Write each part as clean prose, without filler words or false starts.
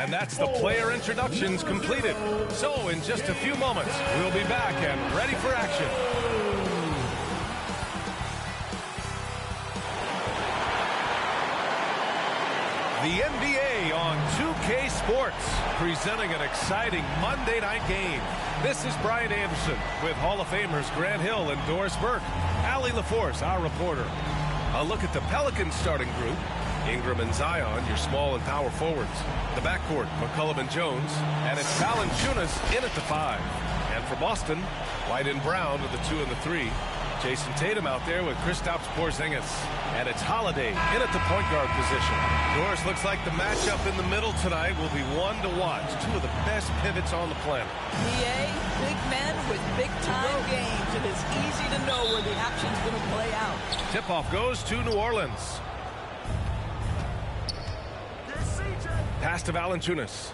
And that's the player introductions completed. So in just a few moments, we'll be back and ready for action. The NBA on 2K Sports, presenting an exciting Monday night game. This is Brian Anderson with Hall of Famers Grant Hill and Doris Burke. Allie LaForce, our reporter. A look at the Pelicans starting group. Ingram and Zion, your small and power forwards. The backcourt, McCollum and Jones. And it's Valanciunas in at the 5. And for Boston, White and Brown are the 2 and the 3. Jason Tatum out there with Kristaps Porzingis. And it's Holiday in at the point guard position. Doris, looks like the matchup in the middle tonight will be one to watch. Two of the best pivots on the planet. PA, big men with big-time games. It is easy to know where the action's going to play out. Tip-off goes to New Orleans. Pass to Valanciunas.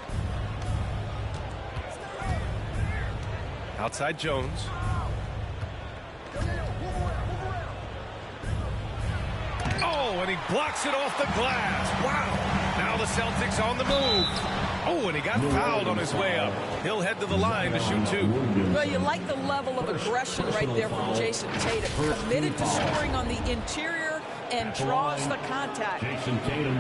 Outside Jones. Oh, and he blocks it off the glass. Wow. Now the Celtics on the move. Oh, and he got fouled on his way up. He'll head to the line to shoot 2. Well, you like the level of aggression right there from Jason Tatum. Committed to scoring on the interior and draws the contact. Jason Tatum.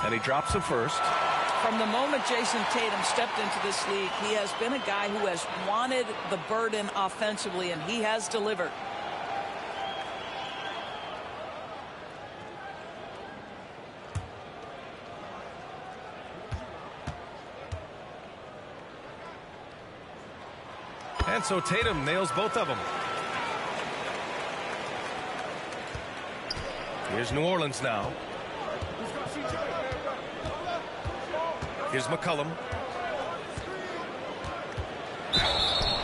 And he drops it first. From the moment Jason Tatum stepped into this league, he has been a guy who has wanted the burden offensively, and he has delivered. And so Tatum nails both of them. Here's New Orleans now. Here's McCollum.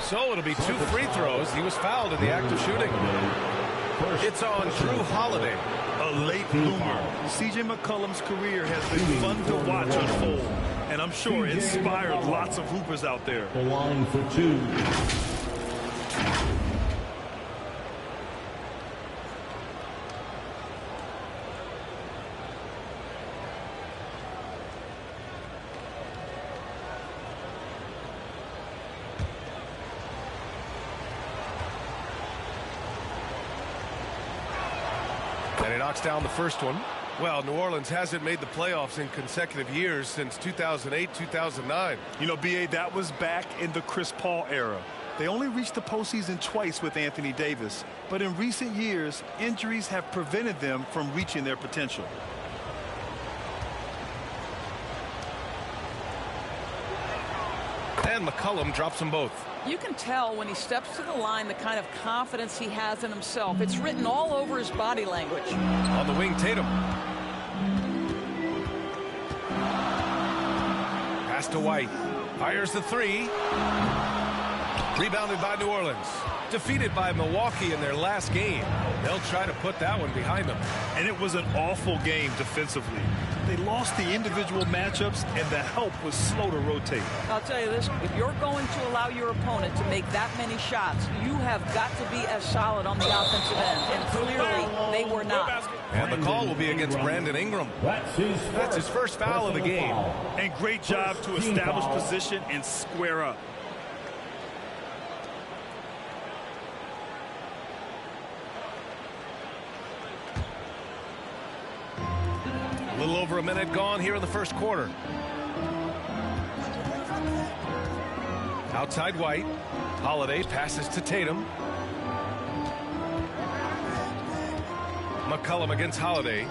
So it'll be 2 free throws. He was fouled in the act of shooting. It's on Drew Holiday. A late bloomer. C.J. McCollum's career has been fun to watch unfold, and I'm sure inspired lots of hoopers out there. The line for 2. And he knocks down the first one. Well, New Orleans hasn't made the playoffs in consecutive years since 2008, 2009. You know, B.A., that was back in the Chris Paul era. They only reached the postseason twice with Anthony Davis. But in recent years, injuries have prevented them from reaching their potential. And McCollum drops them both. You can tell when he steps to the line the kind of confidence he has in himself. It's written all over his body language. On the wing, Tatum. Pass to White. Fires the 3. Rebounded by New Orleans. Defeated by Milwaukee in their last game. They'll try to put that one behind them. And it was an awful game defensively. They lost the individual matchups, and the help was slow to rotate. I'll tell you this, if you're going to allow your opponent to make that many shots, you have got to be as solid on the offensive end. And clearly, they were not. And the call will be against Brandon Ingram. That's his first foul of the game. And great job to establish position and square up. A little over a minute gone here in the first quarter. Outside White. Holiday passes to Tatum. McCollum against Holiday.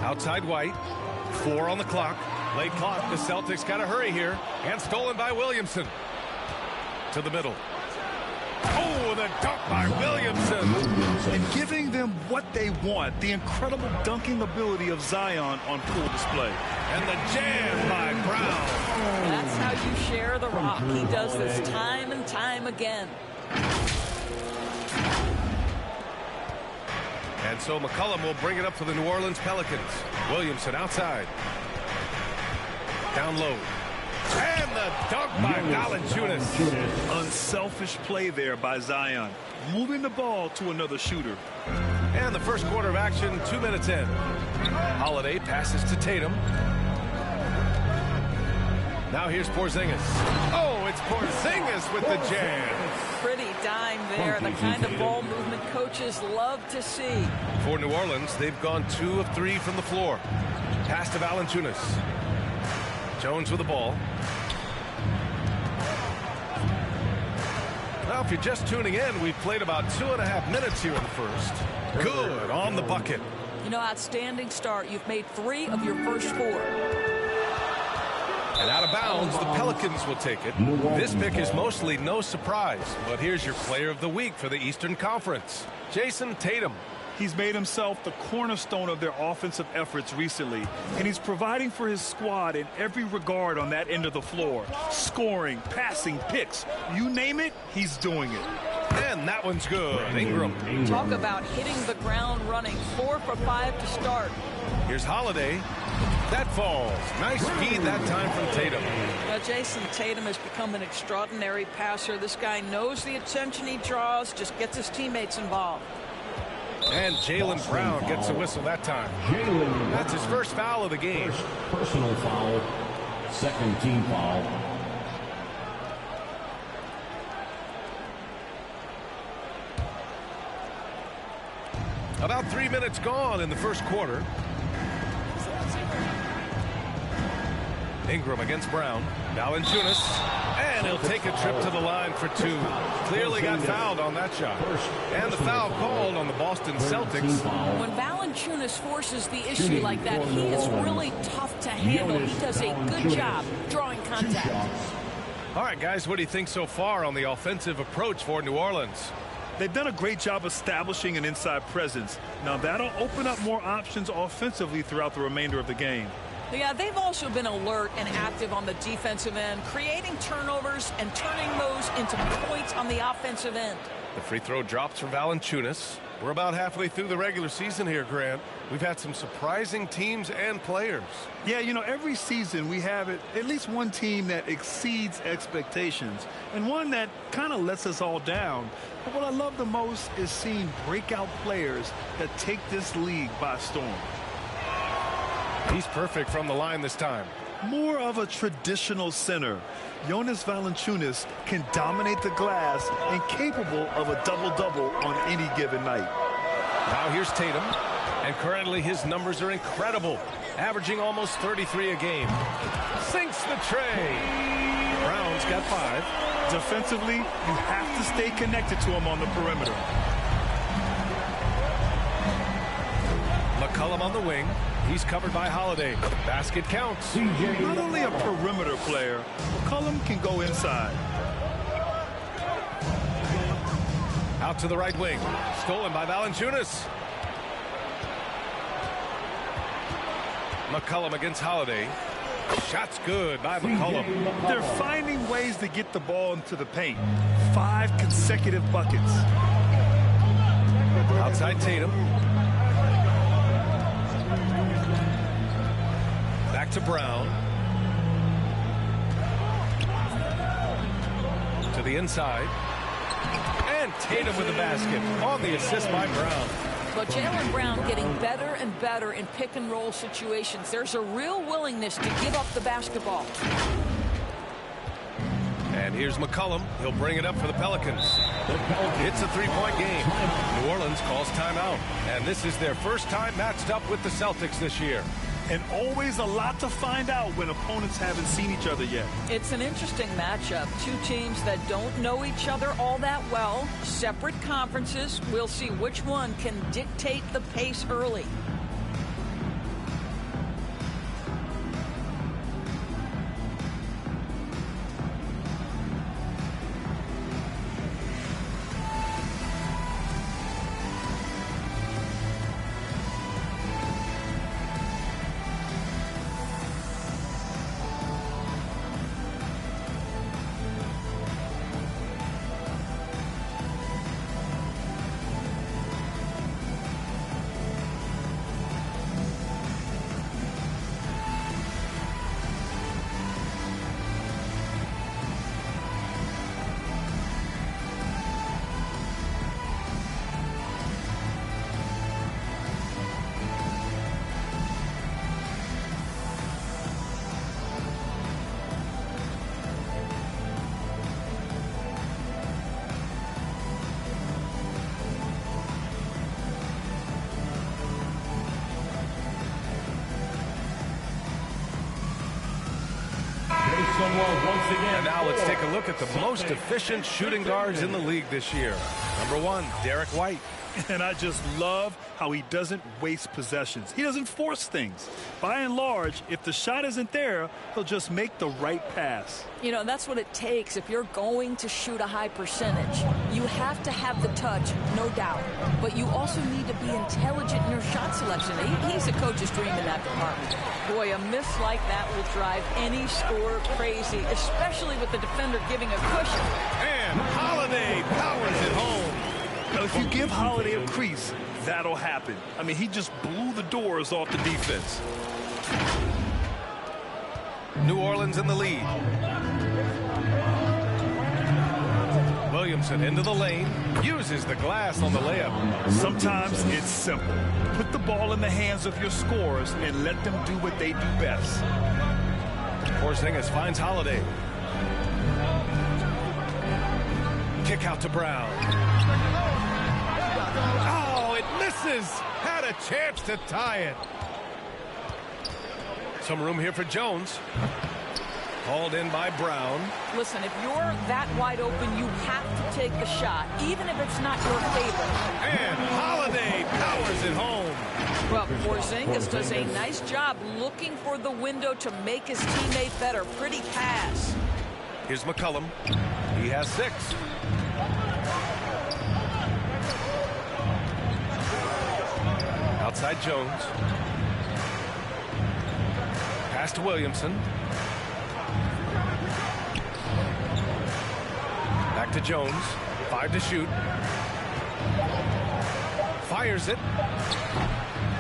Outside White. 4 on the clock. Late clock. The Celtics got to hurry here. And stolen by Williamson. To the middle. Oh, the dunk by Williamson. And giving them what they want, the incredible dunking ability of Zion on full display. And the jam by Brown. That's how you share the rock. He does this time and time again. And so McCollum will bring it up for the New Orleans Pelicans. Williamson outside. Down low. And the dunk by Valanciunas. Unselfish play there by Zion. Moving the ball to another shooter. And the first quarter of action, 2 minutes in. Holiday passes to Tatum. Now here's Porzingis. Oh, it's Porzingis with the jam. Pretty dime there, the kind of ball movement coaches love to see. For New Orleans, they've gone 2 of 3 from the floor. Pass to Valanciunas. Jones with the ball. Now, if you're just tuning in, we've played about 2.5 minutes here in the first. Good on the bucket. You know, outstanding start. You've made 3 of your first 4. And out of bounds, the Pelicans will take it. This pick is mostly no surprise, but here's your player of the week for the Eastern Conference, Jason Tatum. He's made himself the cornerstone of their offensive efforts recently, and he's providing for his squad in every regard on that end of the floor. Scoring, passing, picks, you name it, he's doing it. And that one's good. Ingram. Talk about hitting the ground running. 4 for 5 to start. Here's Holiday. That falls. Nice speed that time from Tatum. Jason Tatum has become an extraordinary passer. This guy knows the attention he draws, just gets his teammates involved. And Jaylen Brown gets a whistle that time. That's his first foul of the game. Personal foul, second team foul. About 3 minutes gone in the first quarter. Ingram against Brown. Valanciunas. And he'll take a trip to the line for 2. Clearly got fouled on that shot. And the foul called on the Boston Celtics. When Valanciunas forces the issue like that, he is really tough to handle. He does a good job drawing contact. All right, guys, what do you think so far on the offensive approach for New Orleans? They've done a great job establishing an inside presence. Now that'll open up more options offensively throughout the remainder of the game. Yeah, they've also been alert and active on the defensive end, creating turnovers and turning those into points on the offensive end. The free throw drops for Valanciunas. We're about halfway through the regular season here, Grant. We've had some surprising teams and players. Yeah, you know, every season we have at least one team that exceeds expectations and one that kind of lets us all down. But what I love the most is seeing breakout players that take this league by storm. He's perfect from the line this time. More of a traditional center. Jonas Valanciunas can dominate the glass and capable of a double-double on any given night. Now here's Tatum, and currently his numbers are incredible, averaging almost 33 a game. Sinks the tray. Brown's got 5. Defensively, you have to stay connected to him on the perimeter. McCollum on the wing. He's covered by Holiday. Basket counts. Not only a perimeter player, McCollum can go inside. Out to the right wing. Stolen by Valanciunas. McCollum against Holiday. Shot's good by McCollum. They're finding ways to get the ball into the paint. 5 consecutive buckets. Outside Tatum. Back to Brown. To the inside. And Tatum with the basket on the assist by Brown. But Jaylen Brown getting better and better in pick and roll situations. There's a real willingness to give up the basketball. And here's McCollum. He'll bring it up for the Pelicans. It's a 3-point game. New Orleans calls timeout. And this is their first time matched up with the Celtics this year. And always a lot to find out when opponents haven't seen each other yet. It's an interesting matchup. 2 teams that don't know each other all that well. Separate conferences. We'll see which one can dictate the pace early. And now let's take a look at the most efficient shooting guards in the league this year. Number 1, Derek White. And I just love how he doesn't waste possessions. He doesn't force things. By and large, if the shot isn't there, he'll just make the right pass. You know, that's what it takes if you're going to shoot a high percentage. You have to have the touch, no doubt. But you also need to be intelligent in your shot selection. He's a coach's dream in that department. Boy, a miss like that will drive any scorer crazy, especially with the defender giving a cushion. And Holiday powers it home. Now, if you give Holiday a crease, that'll happen. I mean, he just blew the doors off the defense. New Orleans in the lead. Williamson into the lane, uses the glass on the layup. Sometimes it's simple. Put the ball in the hands of your scorers and let them do what they do best. Porzingis finds Holiday. Kick out to Brown. Oh, it misses. Had a chance to tie it. Some room here for Jones. Called in by Brown. Listen, if you're that wide open, you have to take the shot, even if it's not your favorite. And Holiday powers it home. Well, Porzingis does a nice job looking for the window to make his teammate better. Pretty pass. Here's McCollum. He has 6. Outside Jones. Pass to Williamson. Back to Jones. 5 to shoot. Fires it.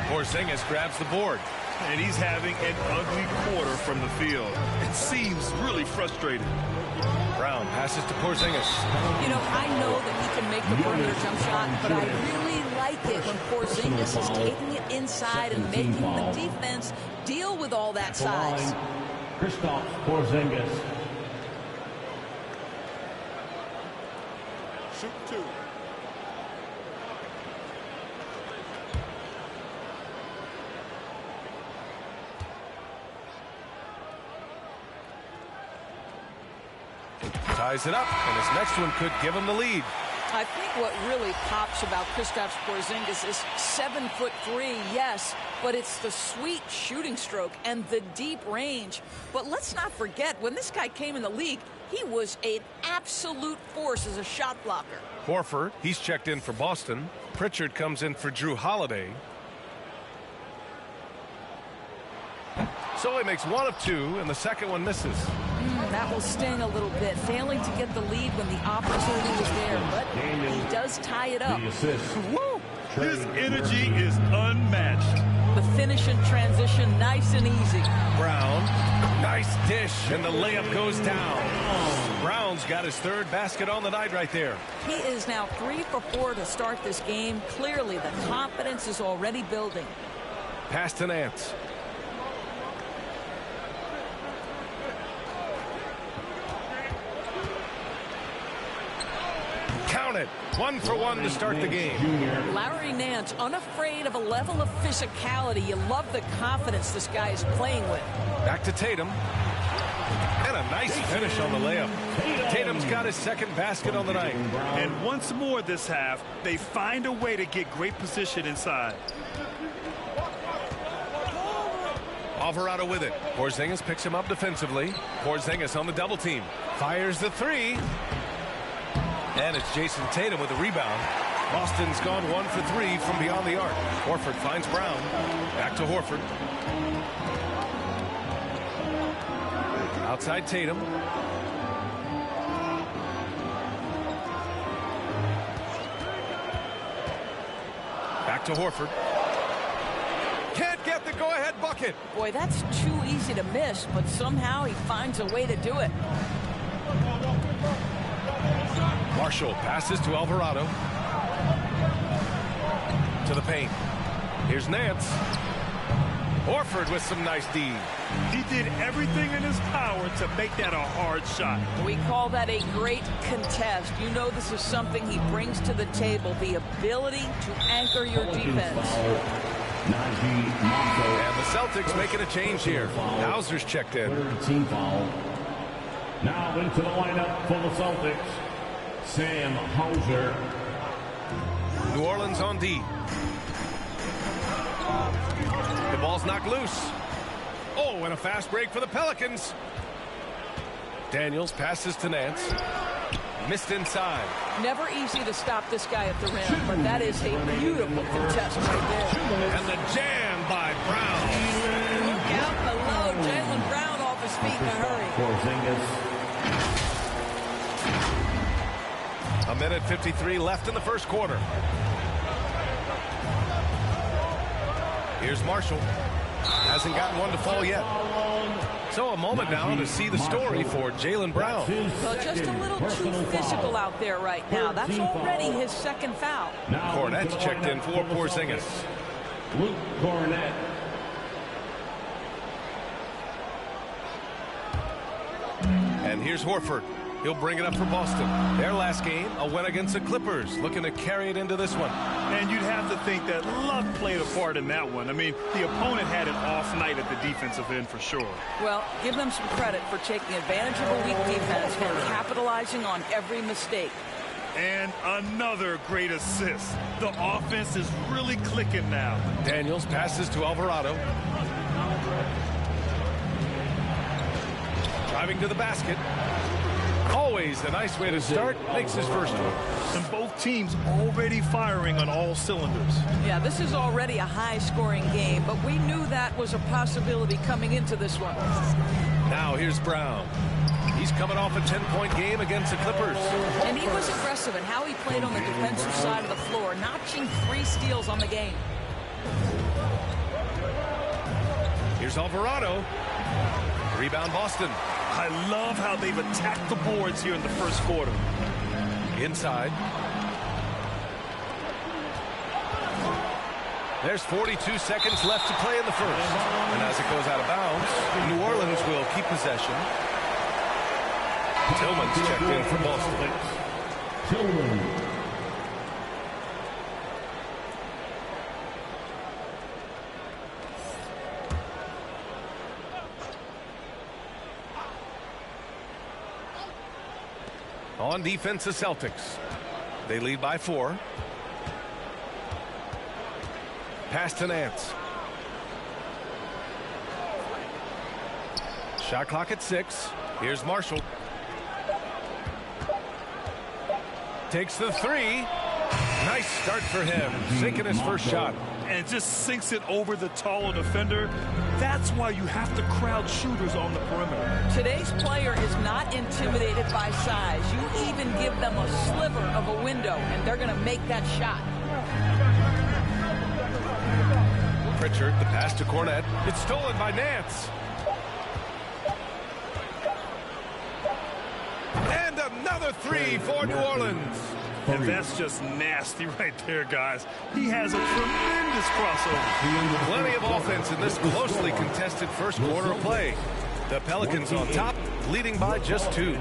Porzingis grabs the board. And he's having an ugly quarter from the field. It seems really frustrating. Brown passes to Porzingis. You know, I know that he can make the perimeter jump shot, but I really like it when Porzingis is taking it inside and making the defense deal with all that size. Kristaps Porzingis. Shoot 2. Ties it up, and his next one could give him the lead. I think what really pops about Kristaps Porzingis is 7'3", yes, but it's the sweet shooting stroke and the deep range. But let's not forget, when this guy came in the league, he was an absolute force as a shot blocker. Horford, he's checked in for Boston. Pritchard comes in for Drew Holiday. So he makes 1 of 2, and the second one misses. That will sting a little bit, failing to get the lead when the opportunity was there, but he does tie it up. Woo! His energy is unmatched. The finish in transition, nice and easy. Brown, nice dish, and the layup goes down. Brown's got his 3rd basket on the night right there. He is now 3 for 4 to start this game. Clearly, the confidence is already building. Pass to Nance. Count it. 1 for 1 to start the game. Larry Nance, unafraid of a level of physicality. You love the confidence this guy is playing with. Back to Tatum. And a nice finish on the layup. Tatum's got his 2nd basket on the night. And once more this half, they find a way to get great position inside. Alvarado with it. Porzingis picks him up defensively. Porzingis on the double team. Fires the 3. And it's Jason Tatum with the rebound. Boston's gone 1 for 3 from beyond the arc. Horford finds Brown. Back to Horford. Outside Tatum. Back to Horford. Can't get the go-ahead bucket. Boy, that's too easy to miss, but somehow he finds a way to do it. Marshall passes to Alvarado. To the paint. Here's Nance. Horford with some nice D. He did everything in his power to make that a hard shot. We call that a great contest. You know this is something he brings to the table, the ability to anchor your defense. And the Celtics making a change here. Hauser's checked in. Team foul. Now into the lineup for the Celtics, Sam Hauser. New Orleans on D. The ball's knocked loose. Oh, and a fast break for the Pelicans. Daniels passes to Nance. Missed inside. Never easy to stop this guy at the rim, but that is a beautiful contest right there. And the jam by Brown. Look out below. Jaylen Brown off his feet in a hurry. A minute 53 left in the first quarter. Here's Marshall. Hasn't gotten one to fall yet. So a moment now to see the story for Jaylen Brown. Well, just a little too physical out there right now. That's already his second foul. Cornette's checked in for Porzingis. Luke Cornette. And here's Horford. He'll bring it up for Boston. Their last game, a win against the Clippers, looking to carry it into this one. And you'd have to think that luck played a part in that one. I mean, the opponent had an off night at the defensive end for sure. Well, give them some credit for taking advantage of a weak defense and capitalizing on every mistake. And another great assist. The offense is really clicking now. Daniels passes to Alvarado. Driving to the basket. Always a nice way to start. Makes his first one. And both teams already firing on all cylinders. Yeah, this is already a high-scoring game, but we knew that was a possibility coming into this one. Now here's Brown. He's coming off a 10-point game against the Clippers. And he was aggressive in how he played on the defensive side of the floor, notching 3 steals on the game. Here's Alvarado. Rebound Boston. I love how they've attacked the boards here in the first quarter. Inside. There's 42 seconds left to play in the first. And as it goes out of bounds, New Orleans will keep possession. Tillman's checked in for Boston. Tillman. On defense, the Celtics. They lead by 4. Pass to Nance. Shot clock at 6. Here's Marshall. Takes the 3. Nice start for him. Sinking his first shot. And just sinks it over the taller defender. That's why you have to crowd shooters on the perimeter. Today's player is not intimidated by size. You even give them a sliver of a window, and they're going to make that shot. Pritchard, the pass to Cornette. It's stolen by Nance. And another 3 for New Orleans. And that's just nasty right there, guys. He has a tremendous crossover. Plenty of offense in this closely contested first quarter of play. The Pelicans on top, leading by just 2.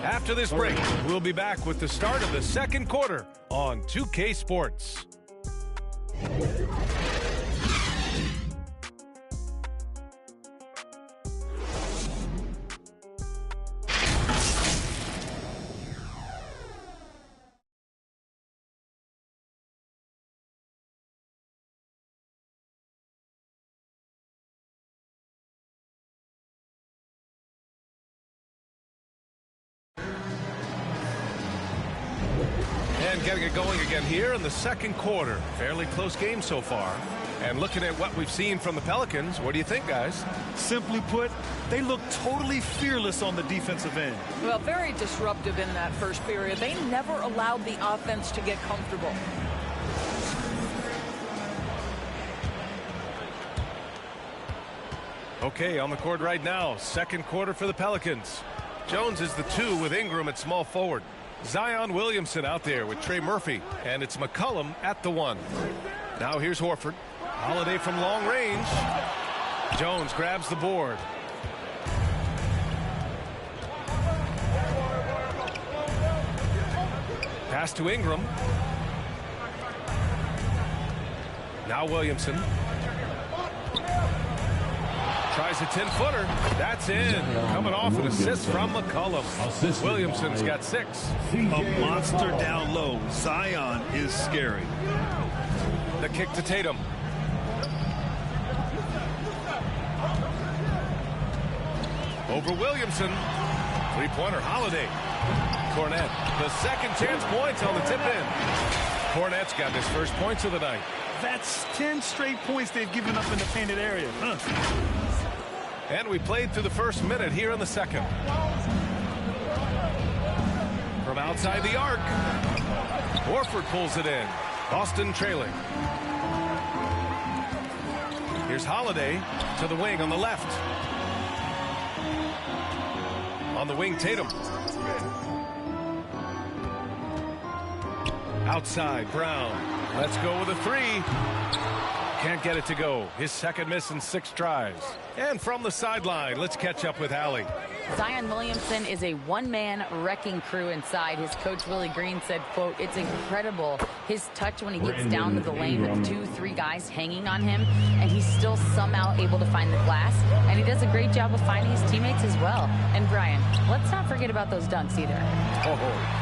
After this break, we'll be back with the start of the second quarter on 2K Sports. And getting it going again here in the second quarter. Fairly close game so far. And looking at what we've seen from the Pelicans, what do you think, guys? Simply put, they look totally fearless on the defensive end. Well, very disruptive in that first period. They never allowed the offense to get comfortable. Okay, on the court right now, second quarter for the Pelicans. Jones is the 2 with Ingram at small forward. Zion Williamson out there with Trey Murphy, and it's McCollum at the 1. Now here's Horford. Holiday from long range. Jones grabs the board. Pass to Ingram. Now Williamson. Tries a 10-footer. That's in. Coming off an assist from McCollum. Williamson's got 6. A monster down low. Zion is scary. The kick to Tatum. Over Williamson. Three-pointer, Holiday. Cornet, the second chance points on the tip-in. Cornet's got his first points of the night. That's 10 straight points they've given up in the painted area. And we played through the first minute here in the second. From outside the arc. Horford pulls it in. Boston trailing. Here's Holiday to the wing on the left. On the wing, Tatum. Outside, Brown. Let's go with a 3. Can't get it to go. His second miss in 6 tries. And from the sideline, let's catch up with Allie. Zion Williamson is a one-man wrecking crew inside. His coach, Willie Green, said, quote, "It's incredible his touch when he gets down to the lane with 2-3 guys hanging on him, and he's still somehow able to find the glass. And he does a great job of finding his teammates as well." And Brian, let's not forget about those dunks either. Oh,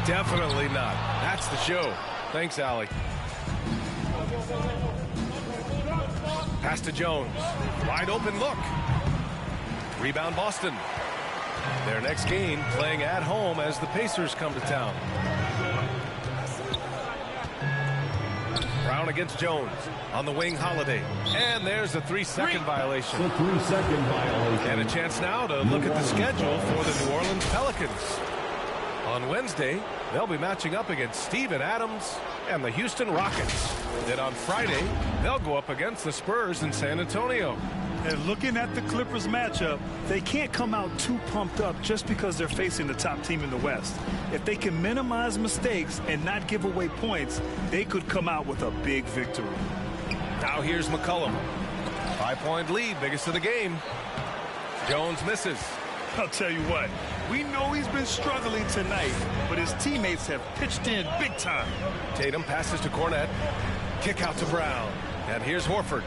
definitely not. That's the show. Thanks, Allie. Pass to Jones. Wide open look. Rebound Boston. Their next game playing at home as the Pacers come to town. Brown against Jones. On the wing, Holiday. And there's a 3-second violation. The 3-second violation. And a chance now to look at the schedule for the New Orleans Pelicans. On Wednesday, they'll be matching up against Steven Adams and the Houston Rockets. Then on Friday, they'll go up against the Spurs in San Antonio. And looking at the Clippers matchup, they can't come out too pumped up just because they're facing the top team in the West. If they can minimize mistakes and not give away points, they could come out with a big victory. Now here's McCollum. 5-point lead, biggest of the game. Jones misses. I'll tell you what, we know he's been struggling tonight, but his teammates have pitched in big time. Tatum passes to Cornet. Kick out to Brown. And here's Horford.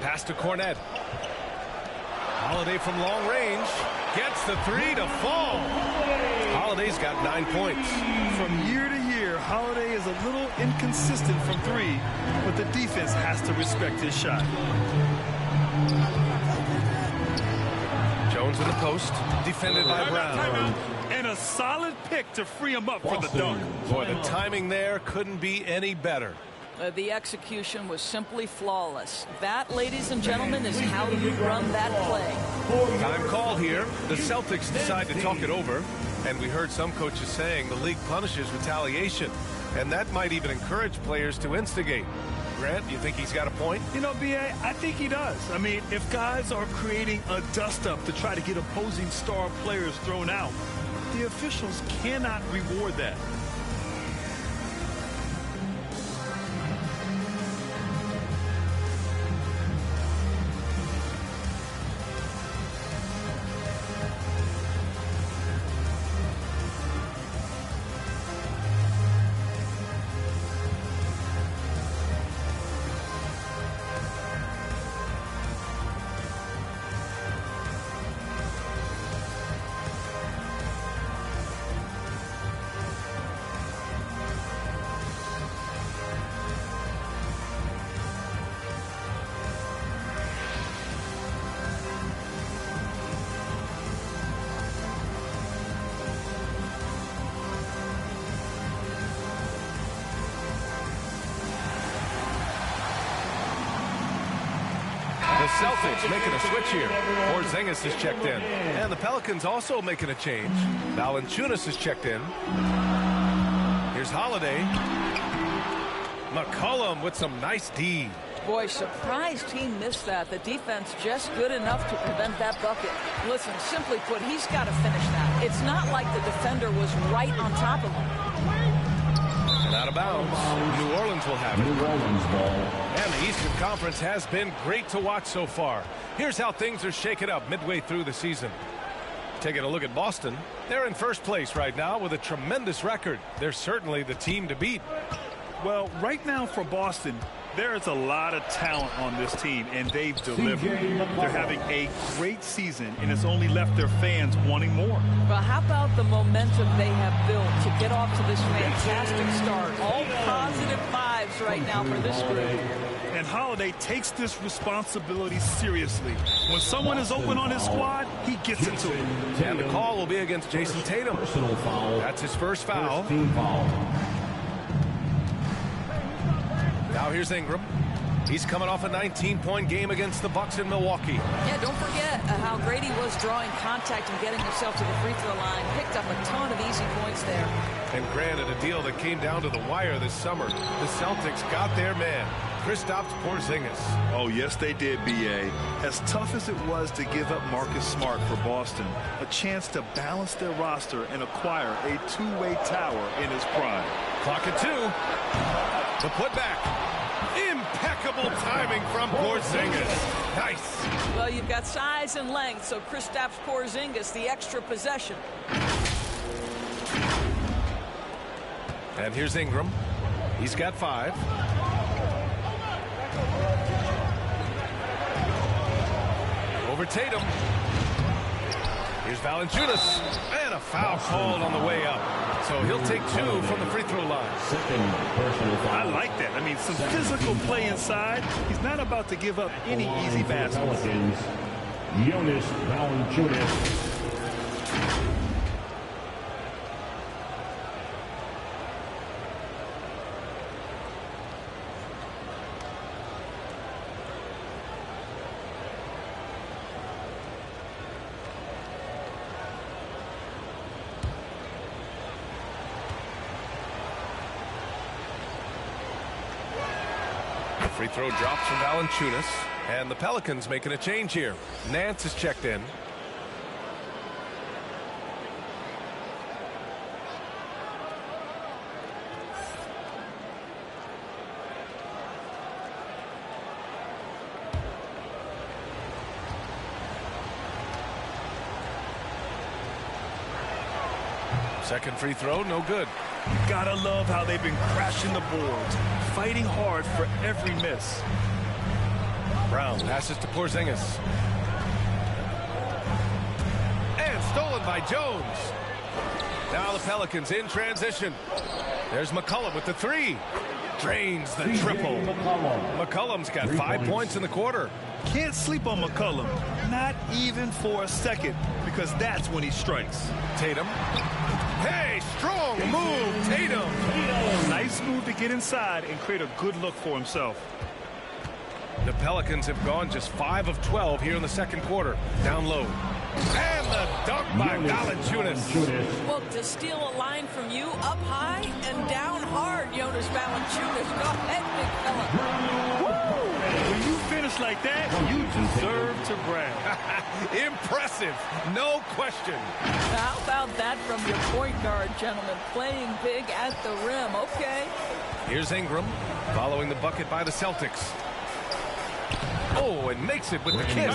Pass to Cornet. Holiday from long range. Gets the 3 to fall. Holiday's got 9 points. From year to year, Holiday is a little inconsistent from 3, but the defense has to respect his shot. Jones in the post, defended by Brown. And a solid pick to free him up for the dunk. Boy, the timing there couldn't be any better. The execution was simply flawless. That, ladies and gentlemen, is how you run that play. Time call here. The Celtics decide to talk it over. And we heard some coaches saying the league punishes retaliation. And that might even encourage players to instigate. Grant, you think he's got a point? You know, B.A., I think he does. I mean, if guys are creating a dust-up to try to get opposing star players thrown out, the officials cannot reward that. The Celtics making a switch here. Porzingis is checked in. And the Pelicans also making a change. Valanciunas is checked in. Here's Holiday. McCollum with some nice D. Boy, surprised he missed that. The defense just good enough to prevent that bucket. Listen, simply put, he's got to finish that. It's not like the defender was right on top of him. And out of bounds. New Orleans will have it. New Orleans ball. And the Eastern Conference has been great to watch so far. Here's how things are shaken up midway through the season. Taking a look at Boston, they're in first place right now with a tremendous record. They're certainly the team to beat. Well, right now for Boston, There is a lot of talent on this team, and they've delivered. They're having a great season, and it's only left their fans wanting more. Well, how about the momentum they have built to get off to this fantastic start? All positive vibes right now for this group. And Holiday takes this responsibility seriously. When someone is open on his squad, he gets it to him. And the call will be against Jason Tatum. That's his first foul. Now here's Ingram. He's coming off a 19-point game against the Bucks in Milwaukee. Yeah, don't forget how great he was drawing contact and getting himself to the free throw line. Picked up a ton of easy points there. And granted, a deal that came down to the wire this summer. The Celtics got their man, Kristaps Porzingis. Oh, yes, they did, B.A. As tough as it was to give up Marcus Smart for Boston, a chance to balance their roster and acquire a two-way tower in his prime. Clock at 2. The putback. Impeccable timing from Porzingis. Nice. Well, you've got size and length, so Kristaps Porzingis, the extra possession. And here's Ingram. He's got 5. Over Tatum. Here's Valanciunas. And a foul called on the way up. So he'll take 2 from the free throw line. I like that. I mean, some physical play inside. He's not about to give up any easy baskets. Valanciunas. Free throw drops from Valanciunas. And the Pelicans making a change here. Nance is checked in. Second free throw, no good. You gotta love how they've been crashing the boards, fighting hard for every miss. Brown passes to Porzingis. And stolen by Jones. Now the Pelicans in transition. There's McCollum with the 3. Drains the triple. McCollum's got 5 points in the quarter. Can't sleep on McCollum, not even for a second, because that's when he strikes. Tatum. Hey, strong move, Tatum. Nice move to get inside and create a good look for himself. The Pelicans have gone just 5 of 12 here in the second quarter. Down low. And the dunk by Valanciunas. Well, to steal a line from you, up high and down hard, Jonas Valanciunas. Go ahead, big fella. Woo! When you finish like that, you deserve to brag. Impressive, no question. How about that from your point guard, gentlemen? Playing big at the rim. Okay. Here's Ingram following the bucket by the Celtics. Oh, and makes it with the kiss.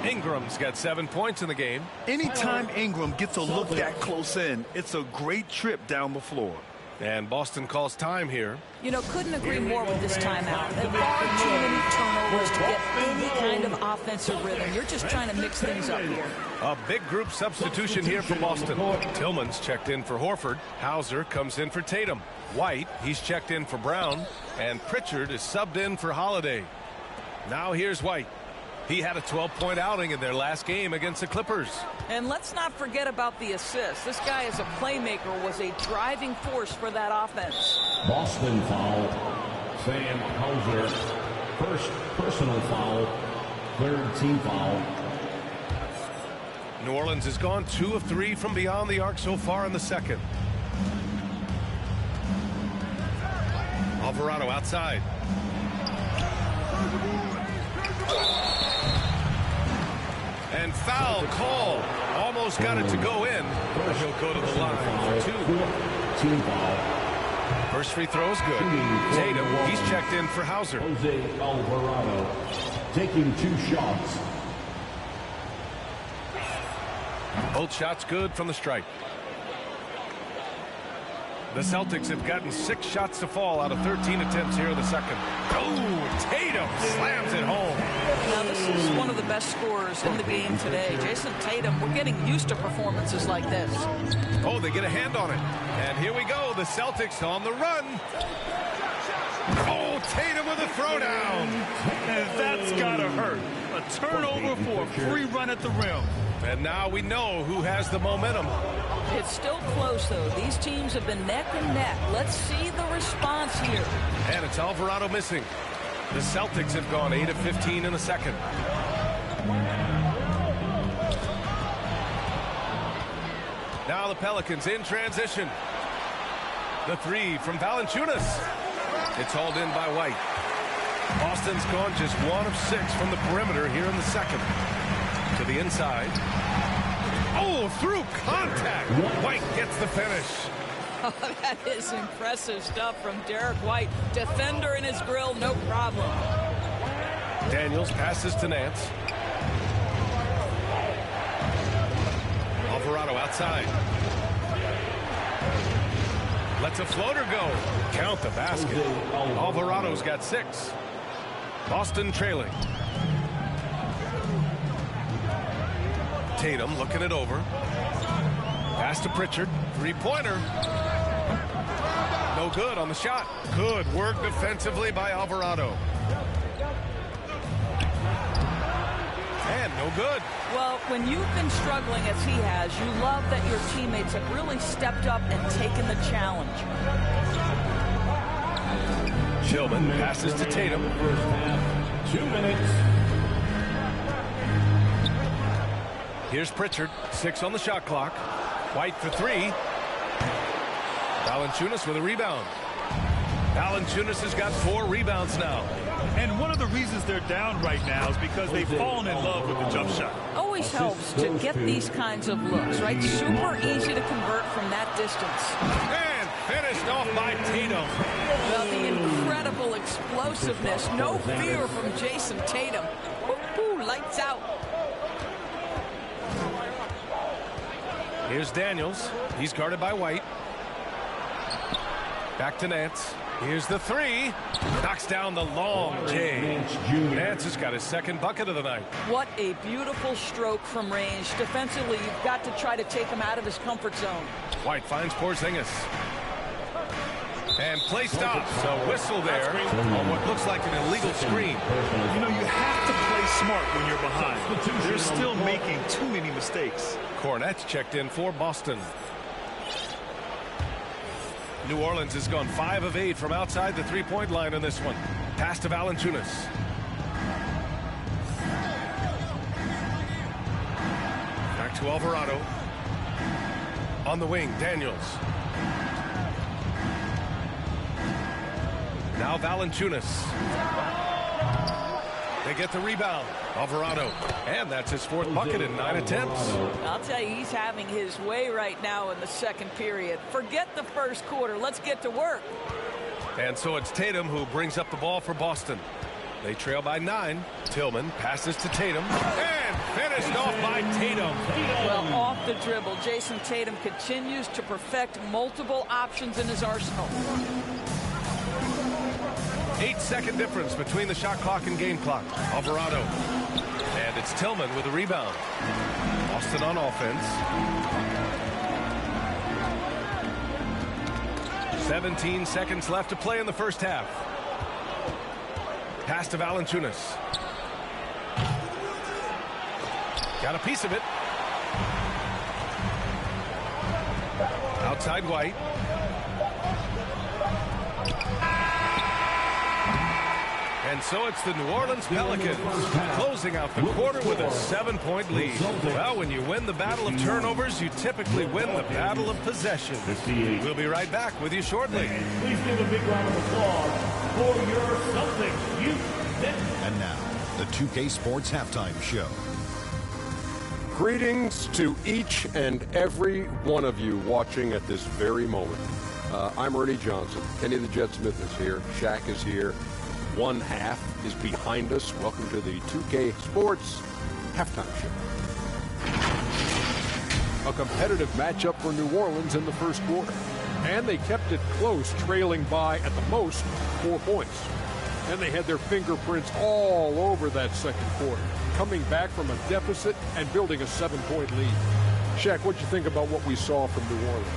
Ingram's got 7 points in the game. Anytime Ingram gets a look that close in, it's a great trip down the floor. And Boston calls time here. You know, couldn't agree more with this timeout. There are too many turnovers to get any kind of offensive rhythm. You're just trying to mix things up here. A big group substitution here for Boston. Tillman's checked in for Horford. Hauser comes in for Tatum. White, he's checked in for Brown. And Pritchard is subbed in for Holiday. Now here's White. He had a 12-point outing in their last game against the Clippers. And let's not forget about the assist. This guy as a playmaker was a driving force for that offense. Boston foul. Sam Hauser. First personal foul. Third team foul. New Orleans has gone 2 of 3 from beyond the arc so far in the second. Alvarado outside. And foul call. Almost got it to go in. But he'll go to the line for 2. Team foul. First free throw is good. Tatum, he's checked in for Hauser. Jose Alvarado taking 2 shots. Both shots good from the stripe. The Celtics have gotten 6 shots to fall out of 13 attempts here in the second. Oh, Tatum slams it home. Now, this is one of the best scorers in the game today. Jason Tatum, we're getting used to performances like this. Oh, they get a hand on it. And here we go. The Celtics on the run. Oh, Tatum with a throwdown. And that's got to hurt. A turnover for a free run at the rim. And now we know who has the momentum. It's still close, though. These teams have been neck and neck. Let's see the response here. And it's Alvarado missing. The Celtics have gone 8 of 15 in the second. Now the Pelicans in transition. The 3 from Valanciunas. It's hauled in by White. Boston's gone just 1 of 6 from the perimeter here in the second. To the inside. Oh, through contact. White gets the finish. Oh, that is impressive stuff from Derek White. Defender in his grill, no problem. Daniels passes to Nance. Alvarado outside. Lets a floater go. Count the basket. Alvarado's got 6. Boston trailing. Tatum looking it over. Pass to Pritchard. 3-pointer. No good on the shot. Good work defensively by Alvarado. And no good. Well, when you've been struggling as he has, you love that your teammates have really stepped up and taken the challenge. Shillman passes to Tatum. 2 minutes. Here's Pritchard. 6 on the shot clock. White for 3. Valanciunas with a rebound. Valanciunas has got 4 rebounds now. And one of the reasons they're down right now is because they've fallen in love with the jump shot. Always helps to get these kinds of looks, right? Super easy to convert from that distance. And finished off by Tatum. Well, the incredible explosiveness, no fear from Jason Tatum. Woo-hoo, lights out. Here's Daniels. He's guarded by White. Back to Nance. Here's the 3. Knocks down the long J. Nance has got his 2nd bucket of the night. What a beautiful stroke from range. Defensively, you've got to try to take him out of his comfort zone. White finds Porzingis. And play stops. A whistle there on what looks like an illegal screen. You know, you have to play smart when you're behind. They're still making too many mistakes. Cornette's checked in for Boston. New Orleans has gone 5 of 8 from outside the 3-point line in this one. Pass to Valanciunas. Back to Alvarado. On the wing, Daniels. Now Valanciunas. They get the rebound. Alvarado. And that's his 4th bucket in 9 attempts. I'll tell you, he's having his way right now in the second period. Forget the first quarter. Let's get to work. And so it's Tatum who brings up the ball for Boston. They trail by 9. Tillman passes to Tatum. And finished off by Tatum. Well, off the dribble, Jason Tatum continues to perfect multiple options in his arsenal. 8-second difference between the shot clock and game clock. Alvarado. And it's Tillman with a rebound. Boston on offense. 17 seconds left to play in the first half. Pass to Valanciunas. Got a piece of it. Outside White. And so it's the New Orleans Pelicans closing out the quarter with a 7-point lead. Well, when you win the battle of turnovers, you typically win the battle of possession. We'll be right back with you shortly. Please give a big round of applause for your Celtics youth. And now, the 2K Sports Halftime Show. Greetings to each and every one of you watching at this very moment. I'm Ernie Johnson. Kenny the Jet Smith is here. Shaq is here. One half is behind us. Welcome to the 2K Sports Halftime Show. A competitive matchup for New Orleans in the first quarter. And they kept it close, trailing by, at the most, 4 points. And they had their fingerprints all over that second quarter, coming back from a deficit and building a 7-point lead. Shaq, what'd you think about what we saw from New Orleans?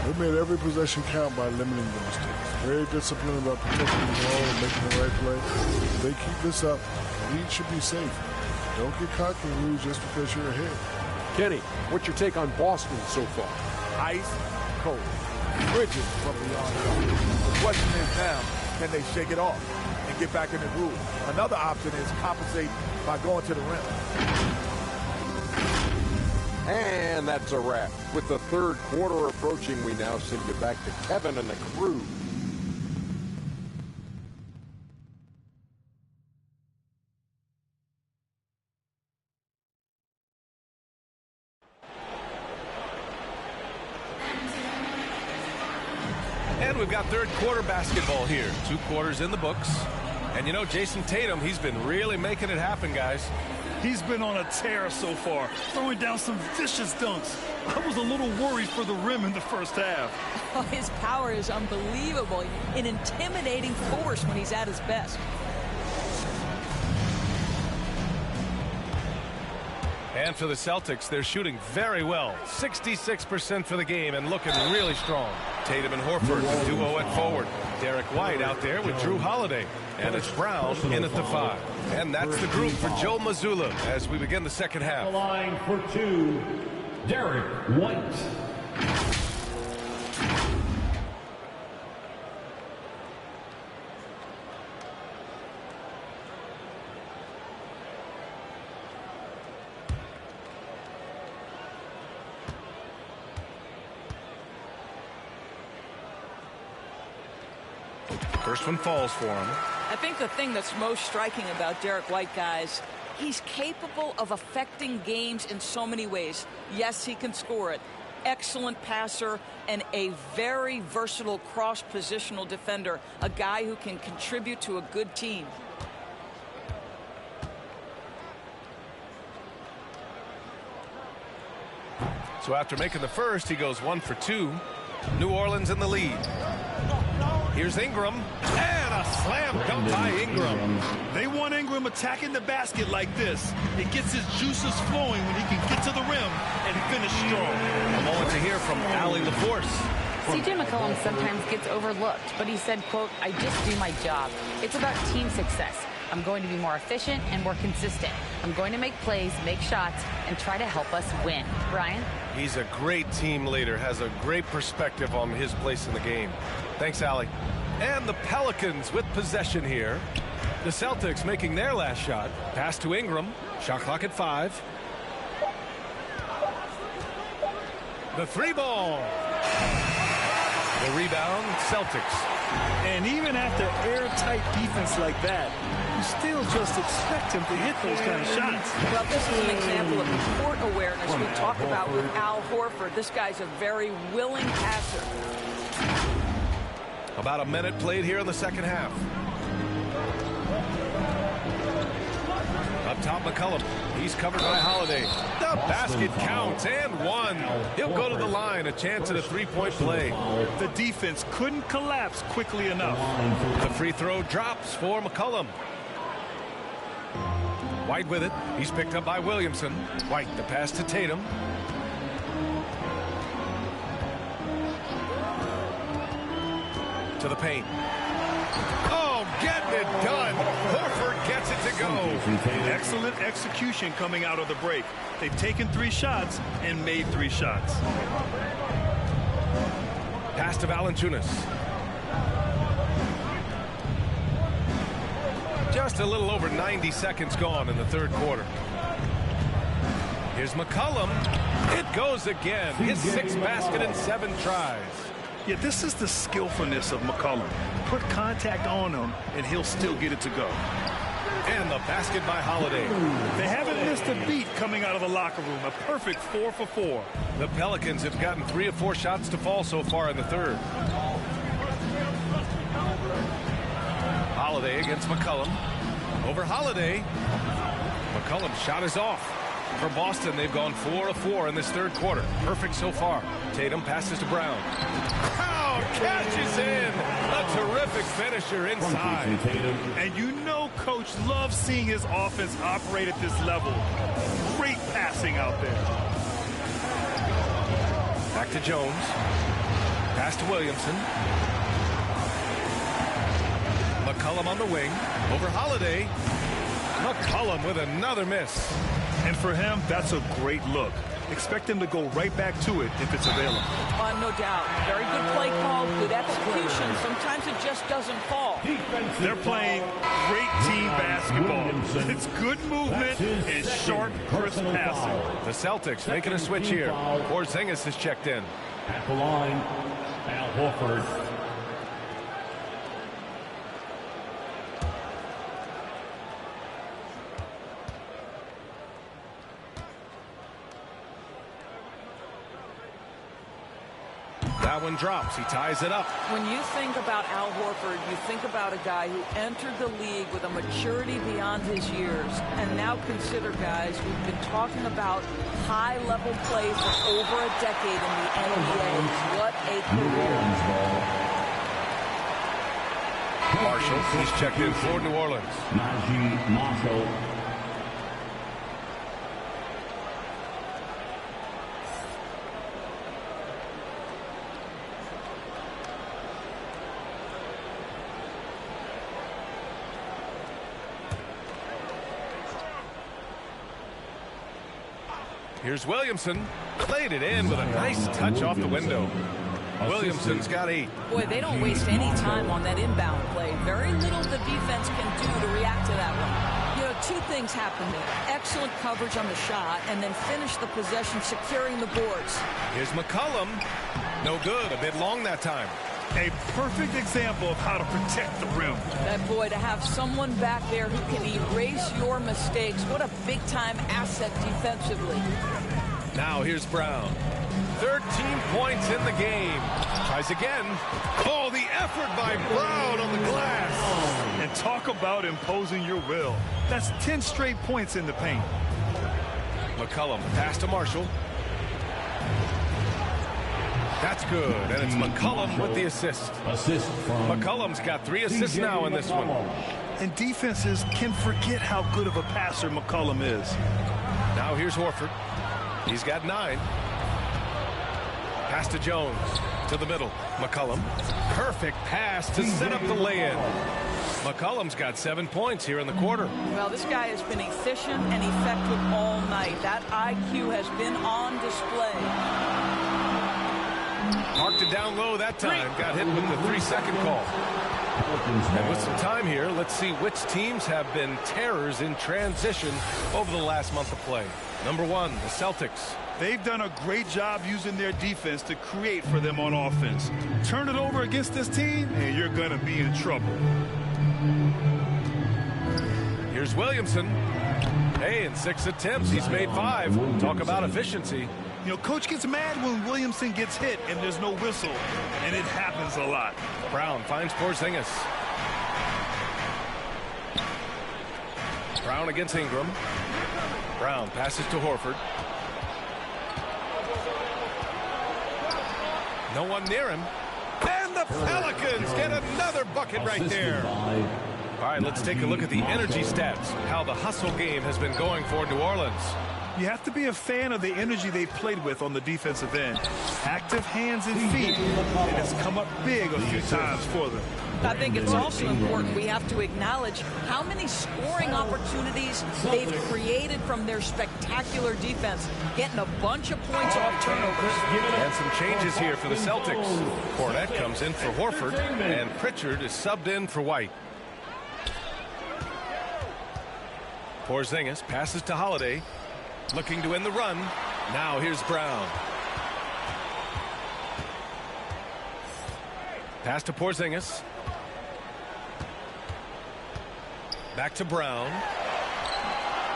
They made every possession count by limiting the mistakes. Very disciplined about protecting the ball and making the right play. If they keep this up, the lead should be safe. Don't get cocky and lose just because you're ahead. Kenny, what's your take on Boston so far? Ice cold. Bridges from beyond. The question is now, can they shake it off and get back in the groove? Another option is compensate by going to the rim. And that's a wrap. With the third quarter approaching, we now send you back to Kevin and the crew. And we've got third quarter basketball here. 2 quarters in the books. And you know, Jason Tatum, he's been really making it happen, guys. He's been on a tear so far, throwing down some vicious dunks. I was a little worried for the rim in the first half. Oh, his power is unbelievable. An intimidating force when he's at his best. And for the Celtics, they're shooting very well. 66% for the game and looking really strong. Tatum and Horford, the duo at forward. Derek White out there with Drew Holiday. And it's Brown in at the 5. And that's the group for Joe Mazzulla as we begin the second half. The line for 2, Derek White. First one falls for him. I think the thing that's most striking about Derek White, guys, he's capable of affecting games in so many ways. Yes, he can score it. Excellent passer and a very versatile cross-positional defender, a guy who can contribute to a good team. So after making the first, he goes 1 for 2. New Orleans in the lead. Here's Ingram, and a slam dunk by Ingram. They want Ingram attacking the basket like this. It gets his juices flowing when he can get to the rim and finish strong. A moment to hear from Allie LaForce. CJ McCollum sometimes gets overlooked, but he said, quote, "I just do my job. It's about team success. I'm going to be more efficient and more consistent. I'm going to make plays, make shots, and try to help us win." Brian? He's a great team leader, has a great perspective on his place in the game. Thanks, Allie. And the Pelicans with possession here. The Celtics making their last shot. Pass to Ingram. Shot clock at 5. The 3 ball. The rebound, Celtics. And even after airtight defense like that, you still just expect him to hit those kind of shots. Well, this is an example of court awareness we talk about with Al Horford. This guy's a very willing passer. About a minute played here in the second half. Up top, McCollum. He's covered by Holiday. The basket counts and 1. He'll go to the line. A chance at a 3-point play. The defense couldn't collapse quickly enough. The free throw drops for McCollum. White with it. He's picked up by Williamson. White, the pass to Tatum. To the paint. Oh, getting it done. Horford gets it to go. Excellent execution coming out of the break. They've taken 3 shots and made 3 shots. Pass to Valanciunas. Just a little over 90 seconds gone in the third quarter. Here's McCollum. It goes again. His 6th basket in 7 tries. Yeah, this is the skillfulness of McCollum. Put contact on him, and he'll still get it to go. And the basket by Holiday. They haven't missed a beat coming out of the locker room. A perfect 4 for 4. The Pelicans have gotten 3 of 4 shots to fall so far in the third. Holiday against McCollum. Over Holiday. McCollum's shot is off. For Boston, they've gone 4 of 4 in this third quarter. Perfect so far. Tatum passes to Brown. Terrific finisher inside. And you know Coach loves seeing his offense operate at this level. Great passing out there. Back to Jones. Pass to Williamson. McCollum on the wing. Over Holiday. McCollum with another miss. And for him, that's a great look. Expect him to go right back to it if it's available. No doubt. Very good play call, good execution. Sometimes it just doesn't fall. They're playing great team basketball. It's good movement and sharp, crisp passing. The Celtics making a switch here. Porzingis is checked in. At the line, Al Horford. That one drops. He ties it up. When you think about Al Horford, you think about a guy who entered the league with a maturity beyond his years. And now consider, guys, we've been talking about high-level play for over a decade in the NBA. What a career. Marshall, he's checked in for New Orleans. Najee Marshall. Here's Williamson. Played it in with a nice touch off the window. Williamson's got 8. Boy, they don't waste any time on that inbound play. Very little the defense can do to react to that one. You know, 2 things happen there. Excellent coverage on the shot, and then finish the possession securing the boards. Here's McCollum. No good. A bit long that time. A perfect example of how to protect the rim. That boy, to have someone back there who can erase your mistakes. What a big-time asset defensively. Now here's Brown. 13 points in the game. Tries again. Oh, the effort by Brown on the glass. And talk about imposing your will. That's 10 straight points in the paint. McCollum pass to Marshall. That's good, and it's McCollum with the assist. McCollum's got 3 assists now in this one. And defenses can forget how good of a passer McCollum is. Now here's Horford. He's got 9. Pass to Jones. To the middle. McCollum. Perfect pass to set up the lay-in. McCollum's got 7 points here in the quarter. Well, this guy has been efficient and effective all night. That IQ has been on display. Marked it down low that time. Got hit with the 3-second call. And with some time here, let's see which teams have been terrors in transition over the last month of play. Number 1, the Celtics. They've done a great job using their defense to create for them on offense. Turn it over against this team, and you're going to be in trouble. Here's Williamson. Hey, in 6 attempts, he's made 5. Talk about efficiency. You know, Coach gets mad when Williamson gets hit and there's no whistle, and it happens a lot. Brown finds Porzingis. Brown against Ingram. Brown passes to Horford. No one near him. And the Pelicans get another bucket right there. All right, let's take a look at the energy stats, how the hustle game has been going for New Orleans. You have to be a fan of the energy they've played with on the defensive end. Active hands and feet, and it's come up big a few times for them. I think it's also important we have to acknowledge how many scoring opportunities they've created from their spectacular defense, getting a bunch of points off turnovers. And some changes here for the Celtics. Cornette comes in for Horford, and Pritchard is subbed in for White. Porzingis passes to Holiday. Looking to end the run. Now here's Brown. Pass to Porzingis. Back to Brown.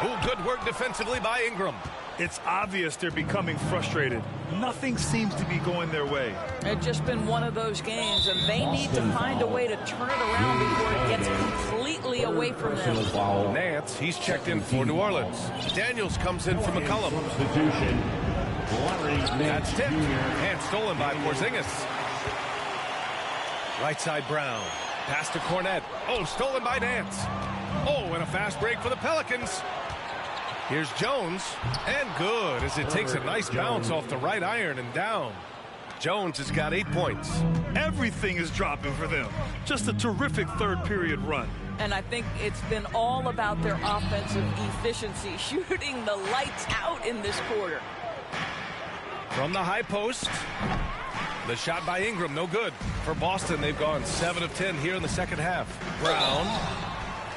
Oh, good work defensively by Ingram. It's obvious they're becoming frustrated. Nothing seems to be going their way. It's just been one of those games, and they need to find a way to turn it around before it gets completely away from them. Nance, he's checked in for New Orleans. Daniels comes in for McCollum. That's tipped and stolen by Porzingis. Right side Brown. Pass to Cornette. Oh, stolen by Nance. Oh, and a fast break for the Pelicans. Here's Jones, and good as it takes a nice bounce off the right iron and down. Jones has got 8 points. Everything is dropping for them. Just a terrific third period run. And I think it's been all about their offensive efficiency, shooting the lights out in this quarter. From the high post, the shot by Ingram, no good. For Boston, they've gone 7 of 10 here in the second half. Brown.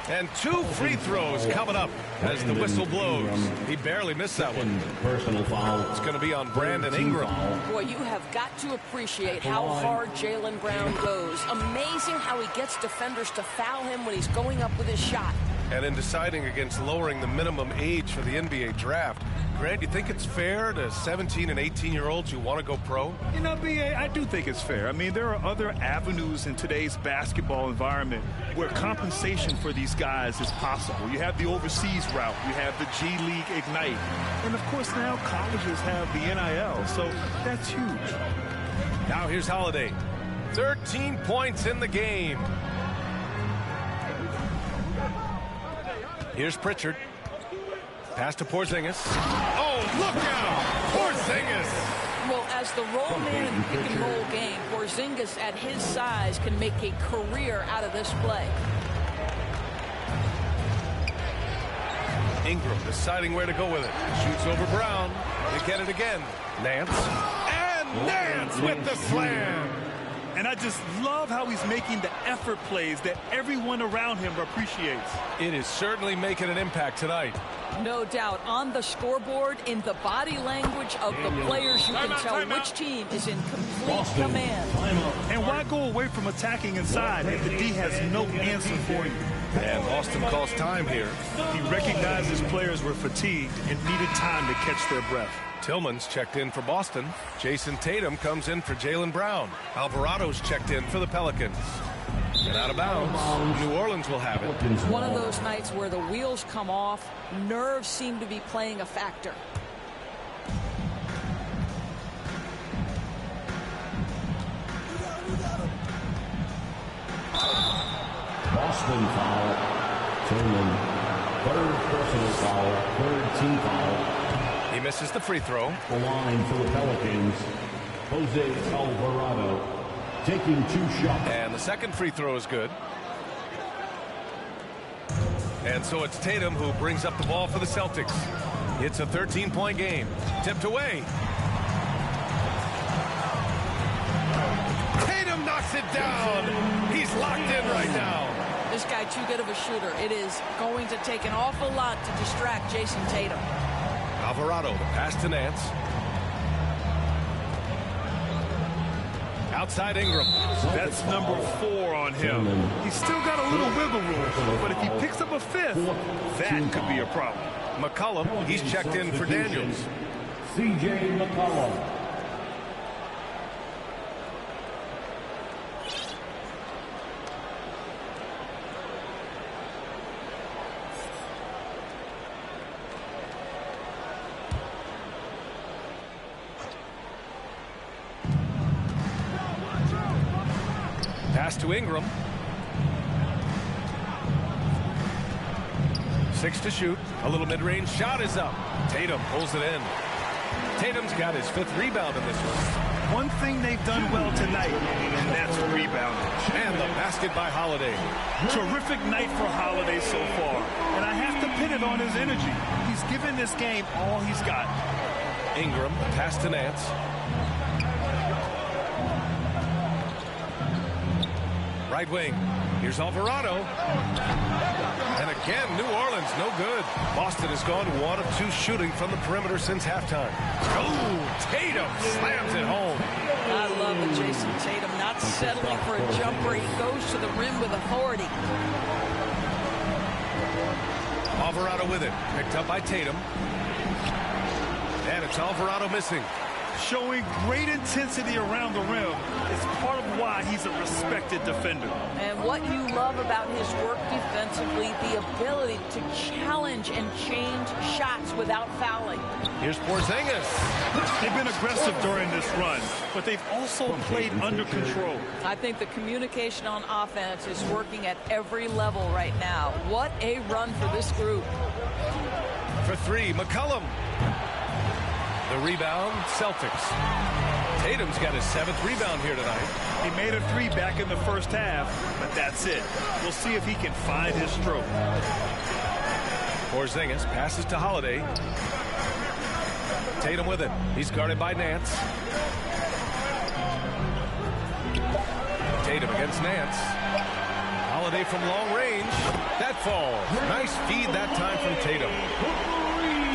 And 2 free throws coming up as the whistle blows. He barely missed that one. Personal foul. It's going to be on Brandon Ingram. Boy, you have got to appreciate how hard Jaylen Brown goes. Amazing how he gets defenders to foul him when he's going up with his shot. And in deciding against lowering the minimum age for the NBA draft, Grant, you think it's fair to 17 and 18-year-olds who want to go pro? You know, B.A., I do think it's fair. I mean, there are other avenues in today's basketball environment where compensation for these guys is possible. You have the overseas route. You have the G League Ignite. And, of course, now colleges have the NIL, so that's huge. Now here's Holiday. 13 points in the game. Here's Pritchard. Pass to Porzingis. Oh, look out! Porzingis! Well, as the roll man in the pick-and-roll game, Porzingis at his size can make a career out of this play. Ingram deciding where to go with it. Shoots over Brown. They get it again. Nance. And Nance with the slam! And I just love how he's making the effort plays that everyone around him appreciates. It is certainly making an impact tonight. No doubt. On the scoreboard, in the body language of the players, you can tell which team is in complete command. And why go away from attacking inside if the D has no answer for you? And Boston calls time here. He recognized his players were fatigued and needed time to catch their breath. Tillman's checked in for Boston. Jason Tatum comes in for Jaylen Brown. Alvarado's checked in for the Pelicans. And out of bounds, New Orleans will have it. One of those nights where the wheels come off, nerves seem to be playing a factor. Boston foul. Tillman. Third personal foul. Third team foul. He misses the free throw. The line for the Pelicans. Jose Alvarado taking 2 shots. And the second free throw is good. And so it's Tatum who brings up the ball for the Celtics. It's a 13-point game. Tipped away. Tatum knocks it down. He's locked in right now. This guy too good of a shooter. It is going to take an awful lot to distract Jason Tatum. Alvarado, the pass to Nance. Outside Ingram. That's number 4 on him. He's still got a little wiggle room, but if he picks up a 5th, that could be a problem. McCollum, he's checked in for Daniels. C.J. McCollum. Pass to Ingram. 6 to shoot. A little mid-range shot is up. Tatum pulls it in. Tatum's got his 5th rebound in this one. One thing they've done well tonight, and that's rebounding. And the basket by Holiday. Terrific night for Holiday so far. And I have to pin it on his energy. He's given this game all he's got. Ingram, pass to Nance. Right wing. Here's Alvarado. And again, New Orleans, no good. Boston has gone 1 of 2 shooting from the perimeter since halftime. Oh, Tatum slams it home. I love it, Jason Tatum not settling for a jumper. He goes to the rim with authority. Alvarado with it. Picked up by Tatum. And it's Alvarado missing. Showing great intensity around the rim is part of why he's a respected defender. And what you love about his work defensively, the ability to challenge and change shots without fouling. Here's Porzingis. They've been aggressive during this run, but they've also played under control. I think the communication on offense is working at every level right now. What a run for this group. For three, McCollum. The rebound, Celtics. Tatum's got his 7th rebound here tonight. He made a 3 back in the first half, but that's it. We'll see if he can find his stroke. Porzingis passes to Holiday. Tatum with it. He's guarded by Nance. Tatum against Nance. Holiday from long range. That falls. Nice feed that time from Tatum.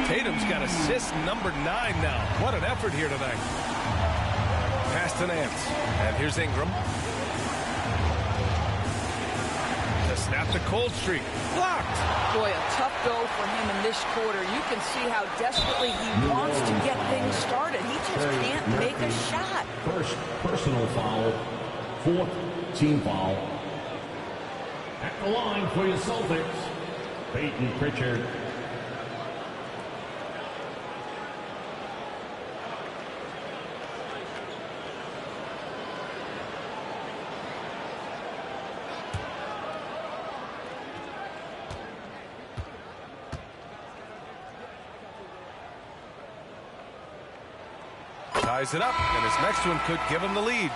Tatum's got assist number 9 now. What an effort here tonight. Pass to Nance. And here's Ingram. To snap the cold streak. Blocked. Boy, a tough go for him in this quarter. You can see how desperately he wants to get things started. He just can't make a shot. First personal foul. 4th team foul. At the line for your Celtics, Peyton Pritchard. Ties it up, and his next one could give him the lead.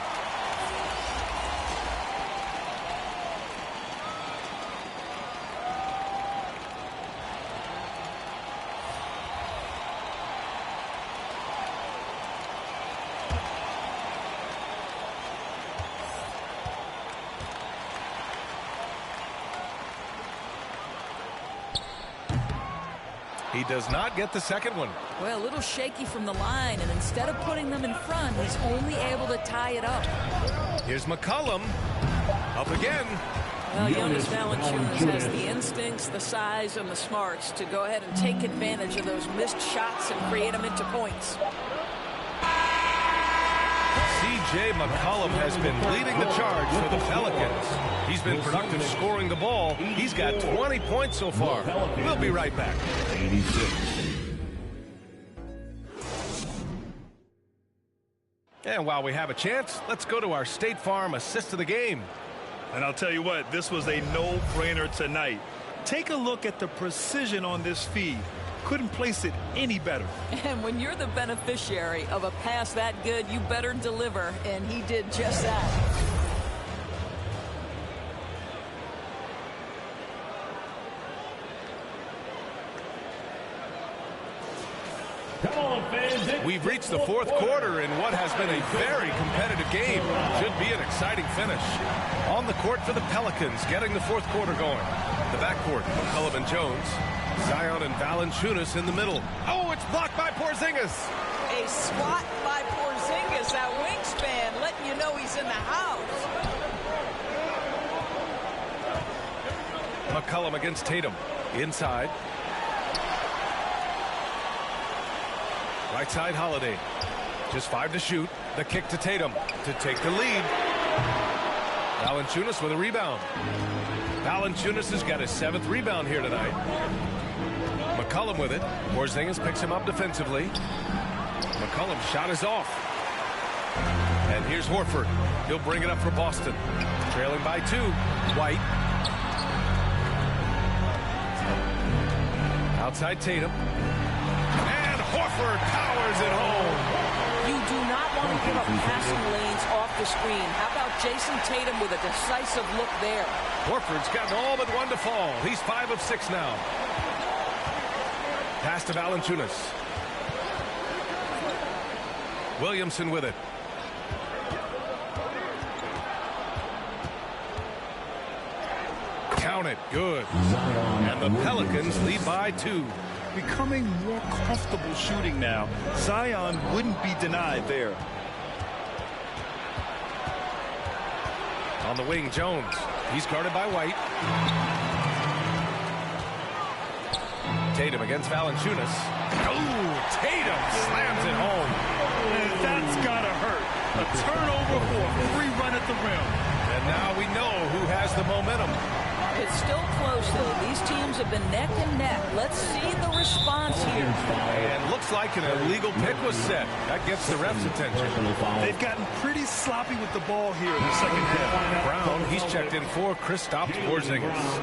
He does not get the second one. Well, a little shaky from the line, and instead of putting them in front, he's only able to tie it up. Here's McCollum. Up again. Well, Jonas Valanciunas has the instincts, the size, and the smarts to go ahead and take advantage of those missed shots and create them into points. C.J. McCollum has been leading the charge for the Pelicans. He's been productive scoring the ball. He's got 20 points so far. We'll be right back. 86. And while we have a chance, let's go to our State Farm assist of the game. And I'll tell you what, this was a no-brainer tonight. Take a look at the precision on this feed. Couldn't place it any better. And when you're the beneficiary of a pass that good, you better deliver, and he did just that. We've reached the 4th quarter in what has been a very competitive game. Should be an exciting finish. On the court for the Pelicans, getting the 4th quarter going. The backcourt, McCollum and Jones. Zion and Valanciunas in the middle. Oh, it's blocked by Porzingis. A swat by Porzingis, that wingspan, letting you know he's in the house. McCollum against Tatum. Inside. Right side, Holiday. Just 5 to shoot. The kick to Tatum to take the lead. Valanciunas with a rebound. Valanciunas has got his 7th rebound here tonight. McCollum with it. Porzingis picks him up defensively. McCollum's shot is off. And here's Horford. He'll bring it up for Boston. Trailing by 2. White. Outside Tatum. Horford powers it home. You do not want to give up passing lanes off the screen. How about Jason Tatum with a decisive look there? Horford's gotten all but 1 to fall. He's 5 of 6 now. Pass to Valanciunas. Williamson with it. Count it. Good. And the Pelicans lead by 2. Becoming more comfortable shooting now. Zion wouldn't be denied there. On the wing, Jones. He's guarded by White. Tatum against Valanciunas. Oh, Tatum slams it home. And that's got to hurt. A turnover for a free run at the rim. And now we know who has the momentum. It's still close, though. These teams have been neck and neck. Let's see the response here. And looks like an illegal pick was set. That gets the ref's attention. They've gotten pretty sloppy with the ball here in the second half. Brown, he's checked in for Kristaps Porzingis.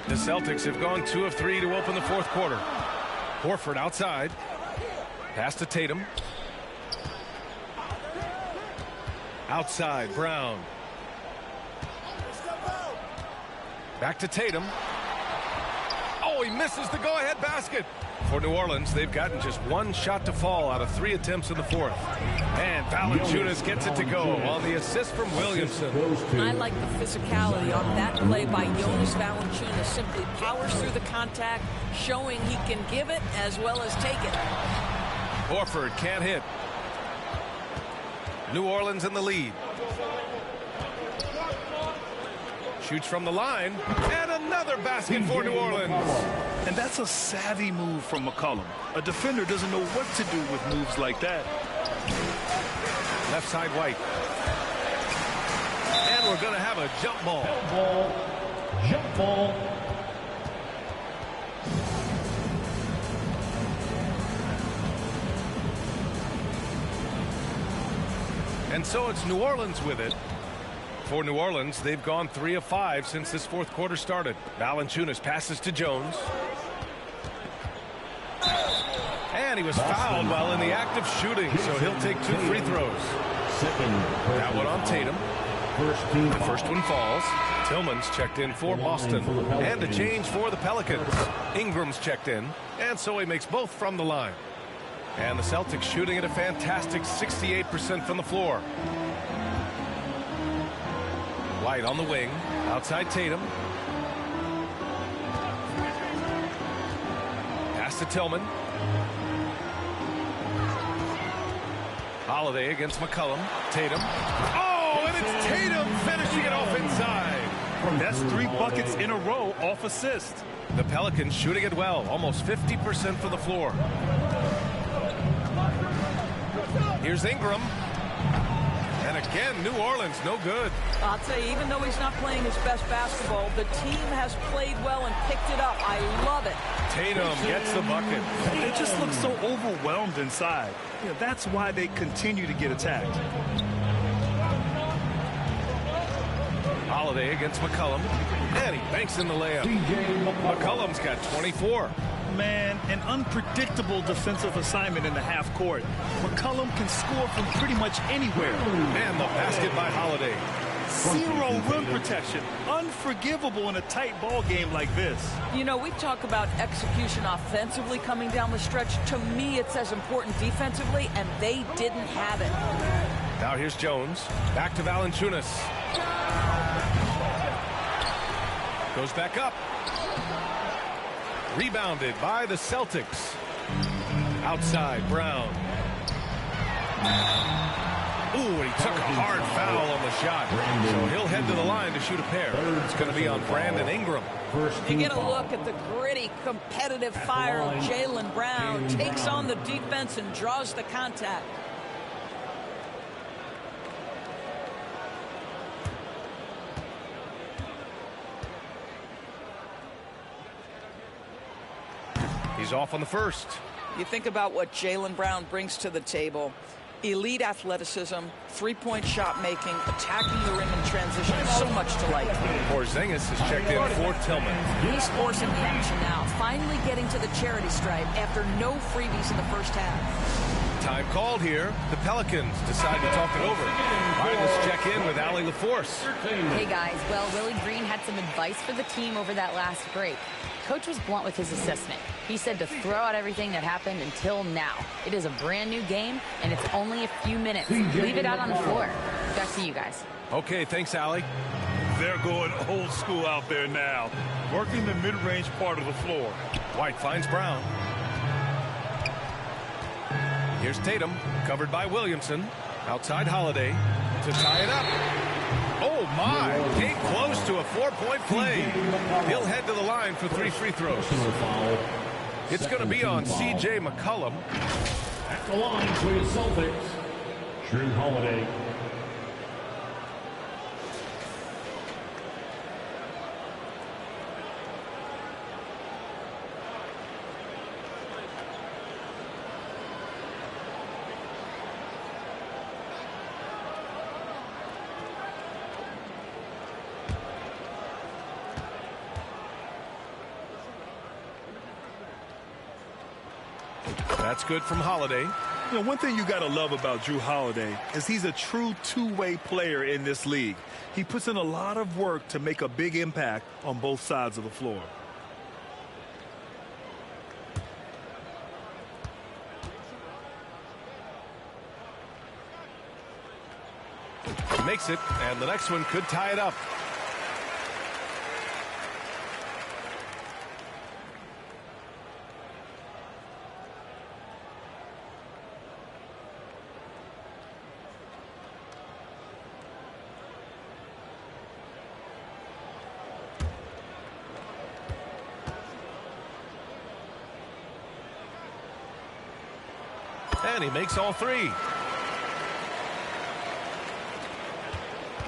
The Celtics have gone 2 of 3 to open the fourth quarter. Horford outside. Pass to Tatum. Outside, Brown. Back to Tatum. Oh, he misses the go-ahead basket. For New Orleans, they've gotten just 1 shot to fall out of 3 attempts in the fourth. And Valanciunas gets it to go on the assist from Williamson. I like the physicality on that play by Jonas Valanciunas. Simply powers through the contact, showing he can give it as well as take it. Horford can't hit. New Orleans in the lead. Shoots from the line. And another basket for New Orleans. And that's a savvy move from McCollum. A defender doesn't know what to do with moves like that. Left side White. And we're going to have a jump ball. Jump ball. And so it's New Orleans with it. For New Orleans, they've gone 3 of 5 since this fourth quarter started. Valanciunas passes to Jones. And he was fouled while in the act of shooting, so he'll take 2 free throws. That one on Tatum. The first one falls. Tillman's checked in for Boston. And a change for the Pelicans. Ingram's checked in, and so he makes both from the line. And the Celtics shooting at a fantastic 68% from the floor. White on the wing. Outside Tatum. Pass to Tillman. Holiday against McCollum. Tatum. Oh, and it's Tatum finishing it off inside. That's 3 buckets in a row off assist. The Pelicans shooting it well. Almost 50% from the floor. Here's Ingram. And again, New Orleans, no good. I'll tell you, even though he's not playing his best basketball, the team has played well and picked it up. I love it. Tatum gets the bucket. They just look so overwhelmed inside. You know, that's why they continue to get attacked. Holiday against McCollum. And he banks in the layup. McCollum's got 24. Man, an unpredictable defensive assignment in the half court. McCollum can score from pretty much anywhere. And the basket by Holiday. 0 rim protection. Unforgivable in a tight ball game like this. You know, we talk about execution offensively coming down the stretch. To me, it's as important defensively, and they didn't have it. Now here's Jones. Back to Valanciunas. Goes back up. Rebounded by the Celtics. Outside, Brown. Ooh, and he took a hard foul on the shot. So he'll head to the line to shoot a pair. It's going to be on Brandon Ingram. You get a look at the gritty, competitive fire of Jaylen Brown. Takes on the defense and draws the contact. He's off on the first. You think about what Jaylen Brown brings to the table. Elite athleticism, 3-point shot making, attacking the rim in transition. So much to like. Porzingis is checked in for Tillman. He's forcing the action now. Finally getting to the charity stripe after no freebies in the first half. Time called here. The Pelicans decide to talk it over. All right, let's check in with Allie LaForce. Hey, guys. Well, Willie Green had some advice for the team over that last break. Coach was blunt with his assessment. He said to throw out everything that happened until now. It is a brand new game, and it's only a few minutes. Leave it out on the floor. Back to you guys. Okay, thanks, Allie. They're going old school out there now, working the mid-range part of the floor. White finds Brown. Here's Tatum, covered by Williamson. Outside Holiday to tie it up. Oh, my. Came close to a 4-point play. He'll head to the line for 3 free throws. It's going to be on C.J. McCollum. At the line for your Celtics, Drew Holiday. That's good from Holiday. You know, one thing you got to love about Drew Holiday is he's a true two-way player in this league. He puts in a lot of work to make a big impact on both sides of the floor. Makes it, and the next one could tie it up. And he makes all three.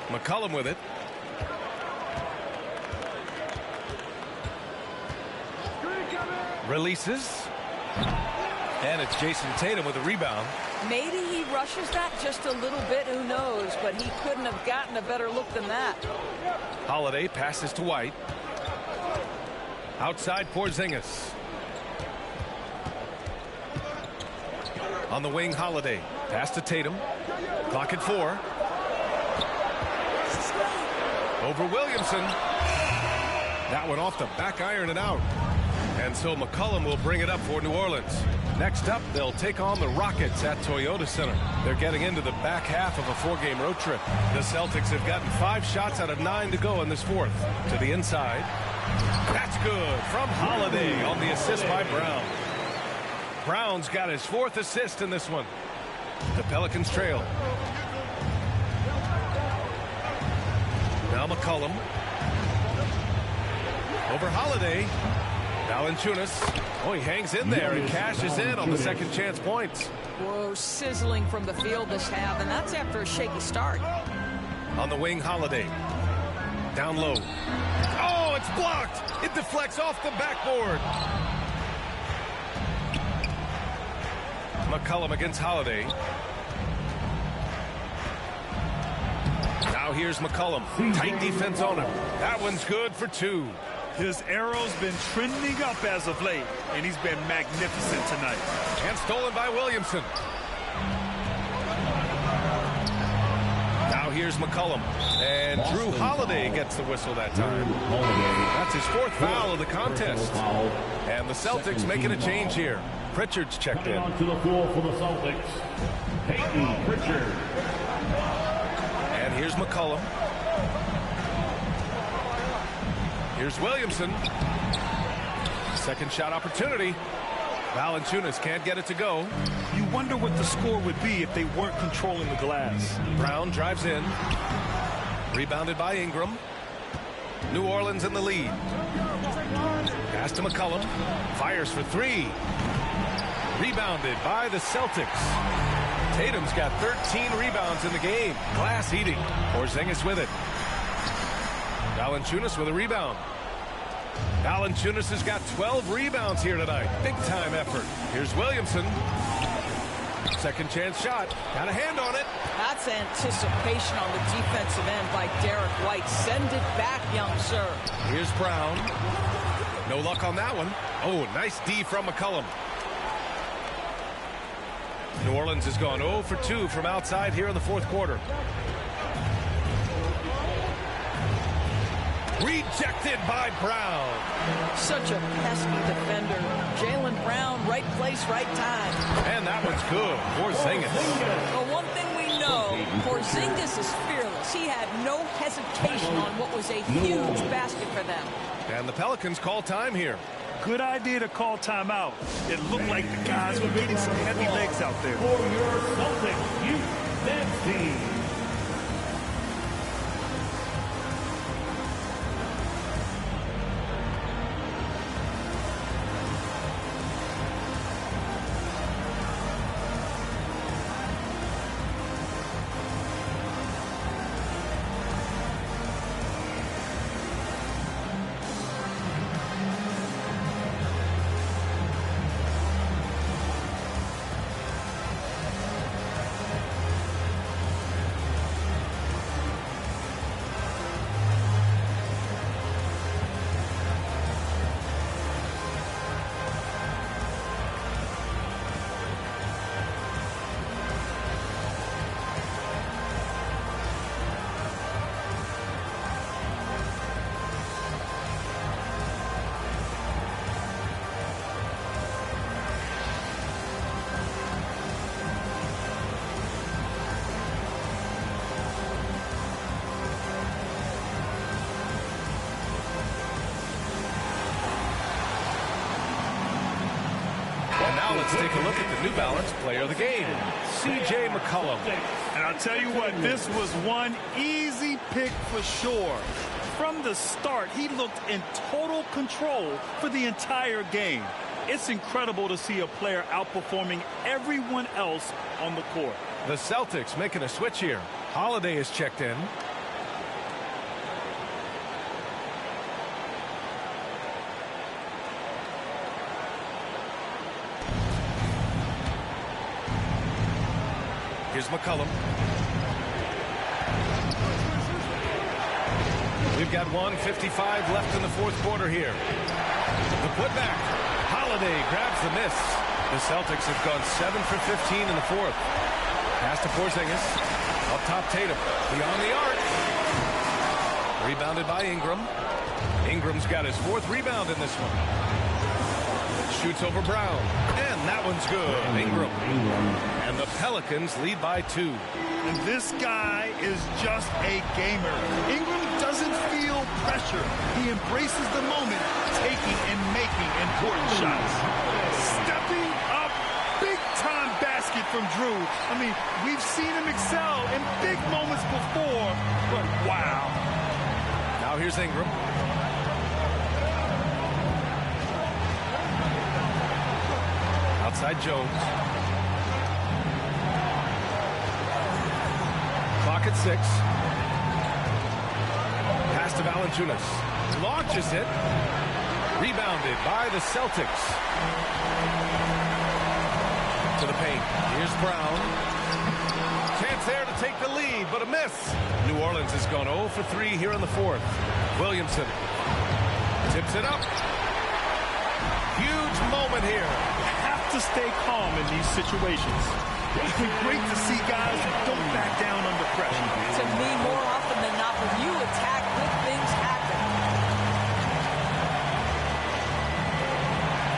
McCollum with it. Releases. And it's Jason Tatum with a rebound. Maybe he rushes that just a little bit, who knows, but he couldn't have gotten a better look than that. Holiday passes to White. Outside Porzingis. On the wing, Holiday. Pass to Tatum. Clock at 4. Over Williamson. That one off the back iron and out. And so McCollum will bring it up for New Orleans. Next up, they'll take on the Rockets at Toyota Center. They're getting into the back half of a 4-game road trip. The Celtics have gotten 5 shots out of 9 to go in this fourth. To the inside. That's good from Holiday on the assist by Brown. Brown's got his 4th assist in this one. The Pelicans trail. Now McCollum. Over Holiday. Valanciunas. Oh, he hangs in there and cashes in on the second chance points. Whoa, sizzling from the field this half, and that's after a shaky start. On the wing, Holiday. Down low. Oh, it's blocked. It deflects off the backboard. McCollum against Holiday. Now here's McCollum. Tight defense on him. That one's good for 2. His arrow's been trending up as of late, and he's been magnificent tonight. And stolen by Williamson. Now here's McCollum. And Drew Holiday gets the whistle that time. That's his 4th foul of the contest. And the Celtics making a change here. Pritchard's checked in. On to the floor for the Celtics, Peyton Pritchard. And here's McCollum. Here's Williamson. Second shot opportunity. Valanciunas can't get it to go. You wonder what the score would be if they weren't controlling the glass. Brown drives in. Rebounded by Ingram. New Orleans in the lead. Pass to McCollum. Fires for 3. Rebounded by the Celtics. Tatum's got 13 rebounds in the game. Glass eating. Porzingis with it. Valanciunas with a rebound. Valanciunas has got 12 rebounds here tonight. Big time effort. Here's Williamson. Second chance shot. Got a hand on it. That's anticipation on the defensive end by Derek White. Send it back, young sir. Here's Brown. No luck on that one. Oh, nice D from McCollum. New Orleans has gone 0 for 2 from outside here in the 4th quarter. Rejected by Brown. Such a pesky defender. Jaylen Brown, right place, right time. And that one's good. Porzingis. Well, one thing we know, Porzingis is fearless. He had no hesitation on what was a huge basket for them. And the Pelicans call time here. Good idea to call timeout. It looked like the guys were getting some heavy legs out there. For your Celtics youth dance team. Let's take a look at the New Balance player of the game, C.J. McCollum. And I'll tell you what, this was one easy pick for sure. From the start, he looked in total control for the entire game. It's incredible to see a player outperforming everyone else on the court. The Celtics making a switch here. Holiday is checked in. Here's McCollum. We've got 1:55 left in the fourth quarter here. The putback. Holiday grabs the miss. The Celtics have gone 7 for 15 in the fourth. Pass to Porzingis. Up top Tatum. Beyond the arc. Rebounded by Ingram. Ingram's got his fourth rebound in this one. Shoots over Brown. And that one's good. Ingram. And the Pelicans lead by 2. And this guy is just a gamer. Ingram doesn't feel pressure. He embraces the moment, taking and making important shots. Stepping up, big-time basket from Drew. I mean, we've seen him excel in big moments before, but wow. Now here's Ingram. Outside Jones. Clock at 6. Pass to Valanciunas. Launches it. Rebounded by the Celtics. To the paint. Here's Brown. Chance there to take the lead, but a miss. New Orleans has gone 0 for 3 here in the fourth. Williamson tips it up. Huge moment here. To stay calm in these situations. It's been great to see guys who don't back down under pressure. To me, more often than not, when you attack, good things happen.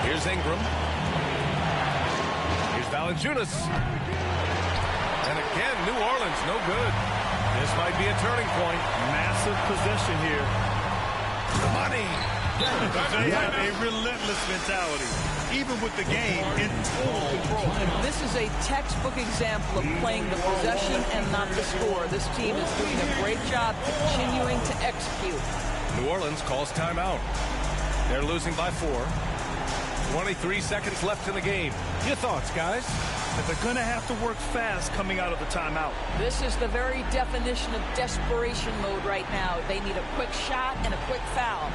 Here's Ingram. Here's Valanciunas. And again, New Orleans, no good. This might be a turning point. Massive possession here. Money. They have a relentless mentality, even with the game in total control. This is a textbook example of playing the possession and not the score. This team is doing a great job continuing to execute. New Orleans calls timeout. They're losing by 4. 23 seconds left in the game. Your thoughts, guys? That they're going to have to work fast coming out of the timeout. This is the very definition of desperation mode right now. They need a quick shot and a quick foul.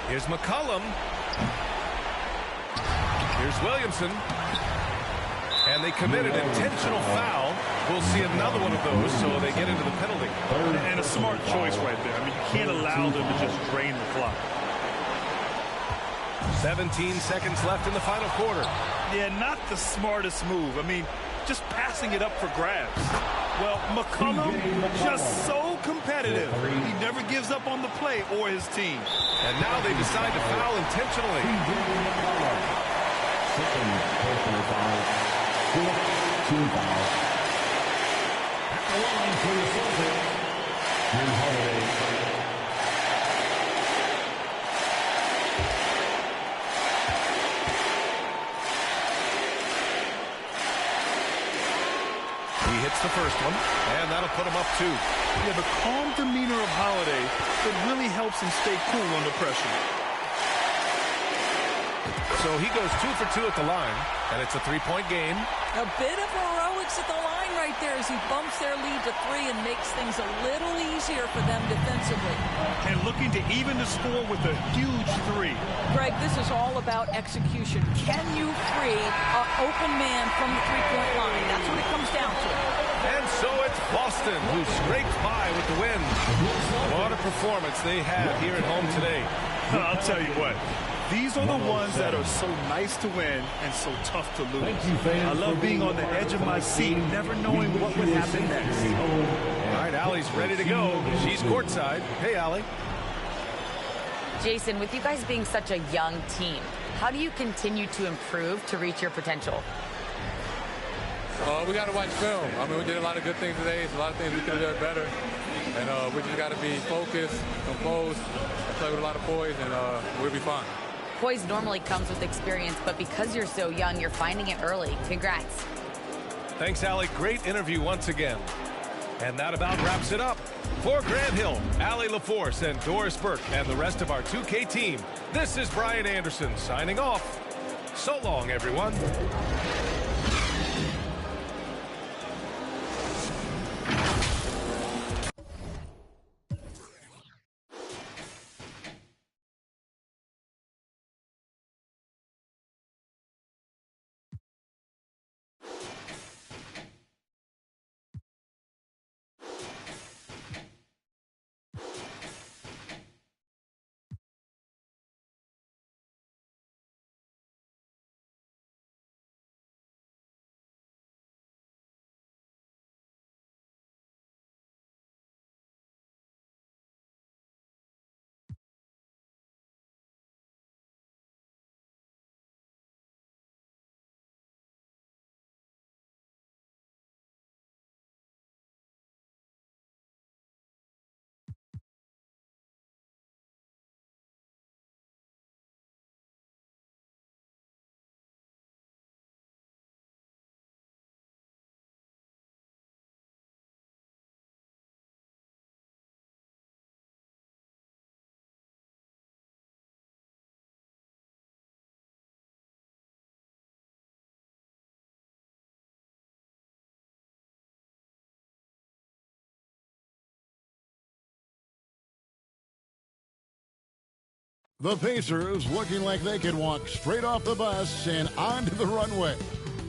Here's McCollum. Here's Williamson. And they committed intentional foul. We'll see another one of those, so they get into the penalty. And a smart choice right there. I mean, you can't allow them to just drain the clock. 17 seconds left in the final quarter. Yeah, not the smartest move. I mean, just passing it up for grabs. Well, McCollum, just so competitive. He never gives up on the play or his team. And now they decide to foul intentionally. Second personal foul. Fourth team foul. At the line for the Celtics. Here's Holiday. The first one, and that'll put him up 2. Yeah, the calm demeanor of Holiday, it really helps him stay cool under pressure. So he goes 2 for 2 at the line, and it's a three-point game. A bit of heroics at the line right there as he bumps their lead to 3 and makes things a little easier for them defensively. And looking to even the score with a huge 3. Greg, this is all about execution. Can you free an open man from the three-point line? That's what it comes down to. And so it's Boston who scrapes by with the win. What a performance they have here at home today. I'll tell you what. These are the ones that are so nice to win and so tough to lose. I love being on the edge of my seat, never knowing what would happen next. All right, Allie's ready to go. She's courtside. Hey, Allie. Jason, with you guys being such a young team, how do you continue to improve to reach your potential? We got to watch film. I mean, we did a lot of good things today. There's a lot of things we could have done better. And we just got to be focused, composed, play with a lot of poise, and we'll be fine. Poise normally comes with experience, but because you're so young, you're finding it early. Congrats. Thanks, Allie. Great interview once again. And that about wraps it up. For Grant Hill, Allie LaForce, and Doris Burke, and the rest of our 2K team, this is Brian Anderson signing off. So long, everyone. The Pacers looking like they could walk straight off the bus and onto the runway.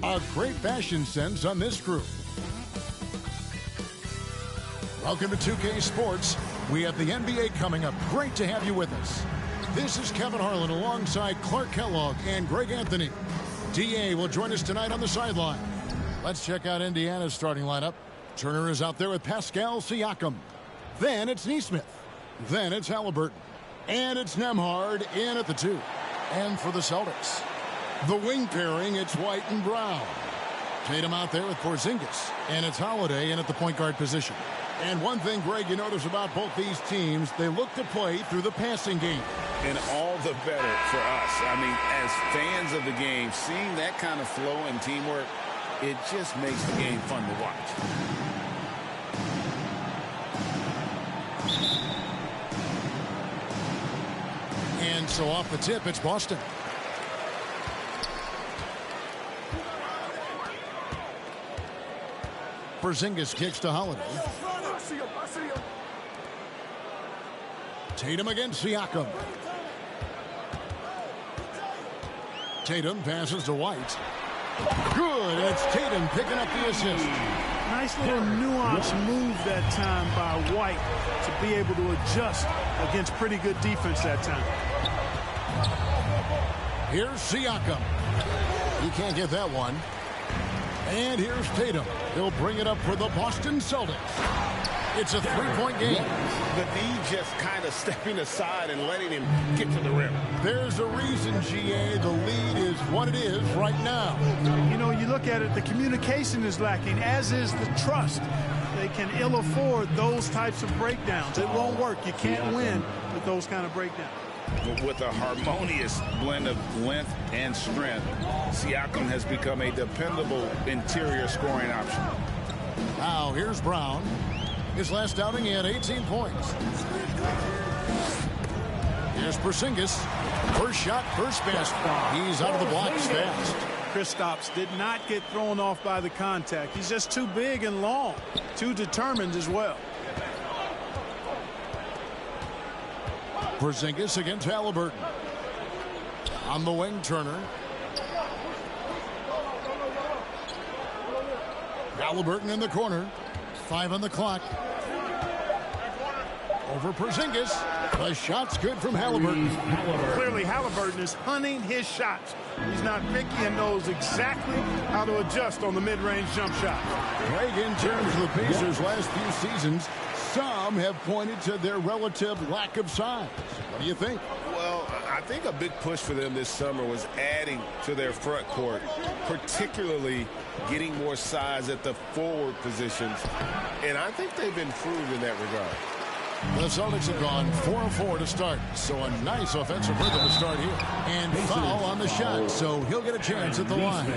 A great fashion sense on this crew. Welcome to 2K Sports. We have the NBA coming up. Great to have you with us. This is Kevin Harlan alongside Clark Kellogg and Greg Anthony. DA will join us tonight on the sideline. Let's check out Indiana's starting lineup. Turner is out there with Pascal Siakam. Then it's Nesmith. Then it's Halliburton. And it's Nembhard in at the 2. And for the Celtics, the wing pairing, it's White and Brown. Tatum out there with Porzingis. And it's Holiday in at the point guard position. And one thing, Greg, you notice about both these teams, they look to play through the passing game. And all the better for us. I mean, as fans of the game, seeing that kind of flow and teamwork, it just makes the game fun to watch. And so off the tip, it's Boston. Porzingis kicks to Holiday. Tatum against Siakam. Tatum passes to White. Good. It's Tatum picking up the assist. Nice little nuanced move that time by White to be able to adjust against pretty good defense that time. Here's Siakam. He can't get that one. And here's Tatum. He'll bring it up for the Boston Celtics. It's a three-point game. The D just kind of stepping aside and letting him get to the rim. There's a reason, GA, the lead is what it is right now. You know, you look at it, the communication is lacking, as is the trust. They can ill afford those types of breakdowns. It won't work. You can't win with those kind of breakdowns. With a harmonious blend of length and strength, Siakam has become a dependable interior scoring option. Now, here's Brown. His last outing, he had 18 points. Here's Porzingis. First shot, first basket. He's out of the blocks fast. Kristaps did not get thrown off by the contact. He's just too big and long, too determined as well. Porzingis against Halliburton. On the wing, Turner. Halliburton in the corner. 5 on the clock. Over Porzingis. The shot's good from Halliburton. Clearly, Halliburton is hunting his shots. He's not picky and knows exactly how to adjust on the mid-range jump shot. Greg, in terms of the Pacers' last few seasons, some have pointed to their relative lack of size. What do you think? Well, I think a big push for them this summer was adding to their front court, particularly getting more size at the forward positions. And I think they've improved in that regard. The Celtics have gone 4 of 4 to start, so a nice offensive rhythm to start here. And foul on the shot, so he'll get a chance at the line.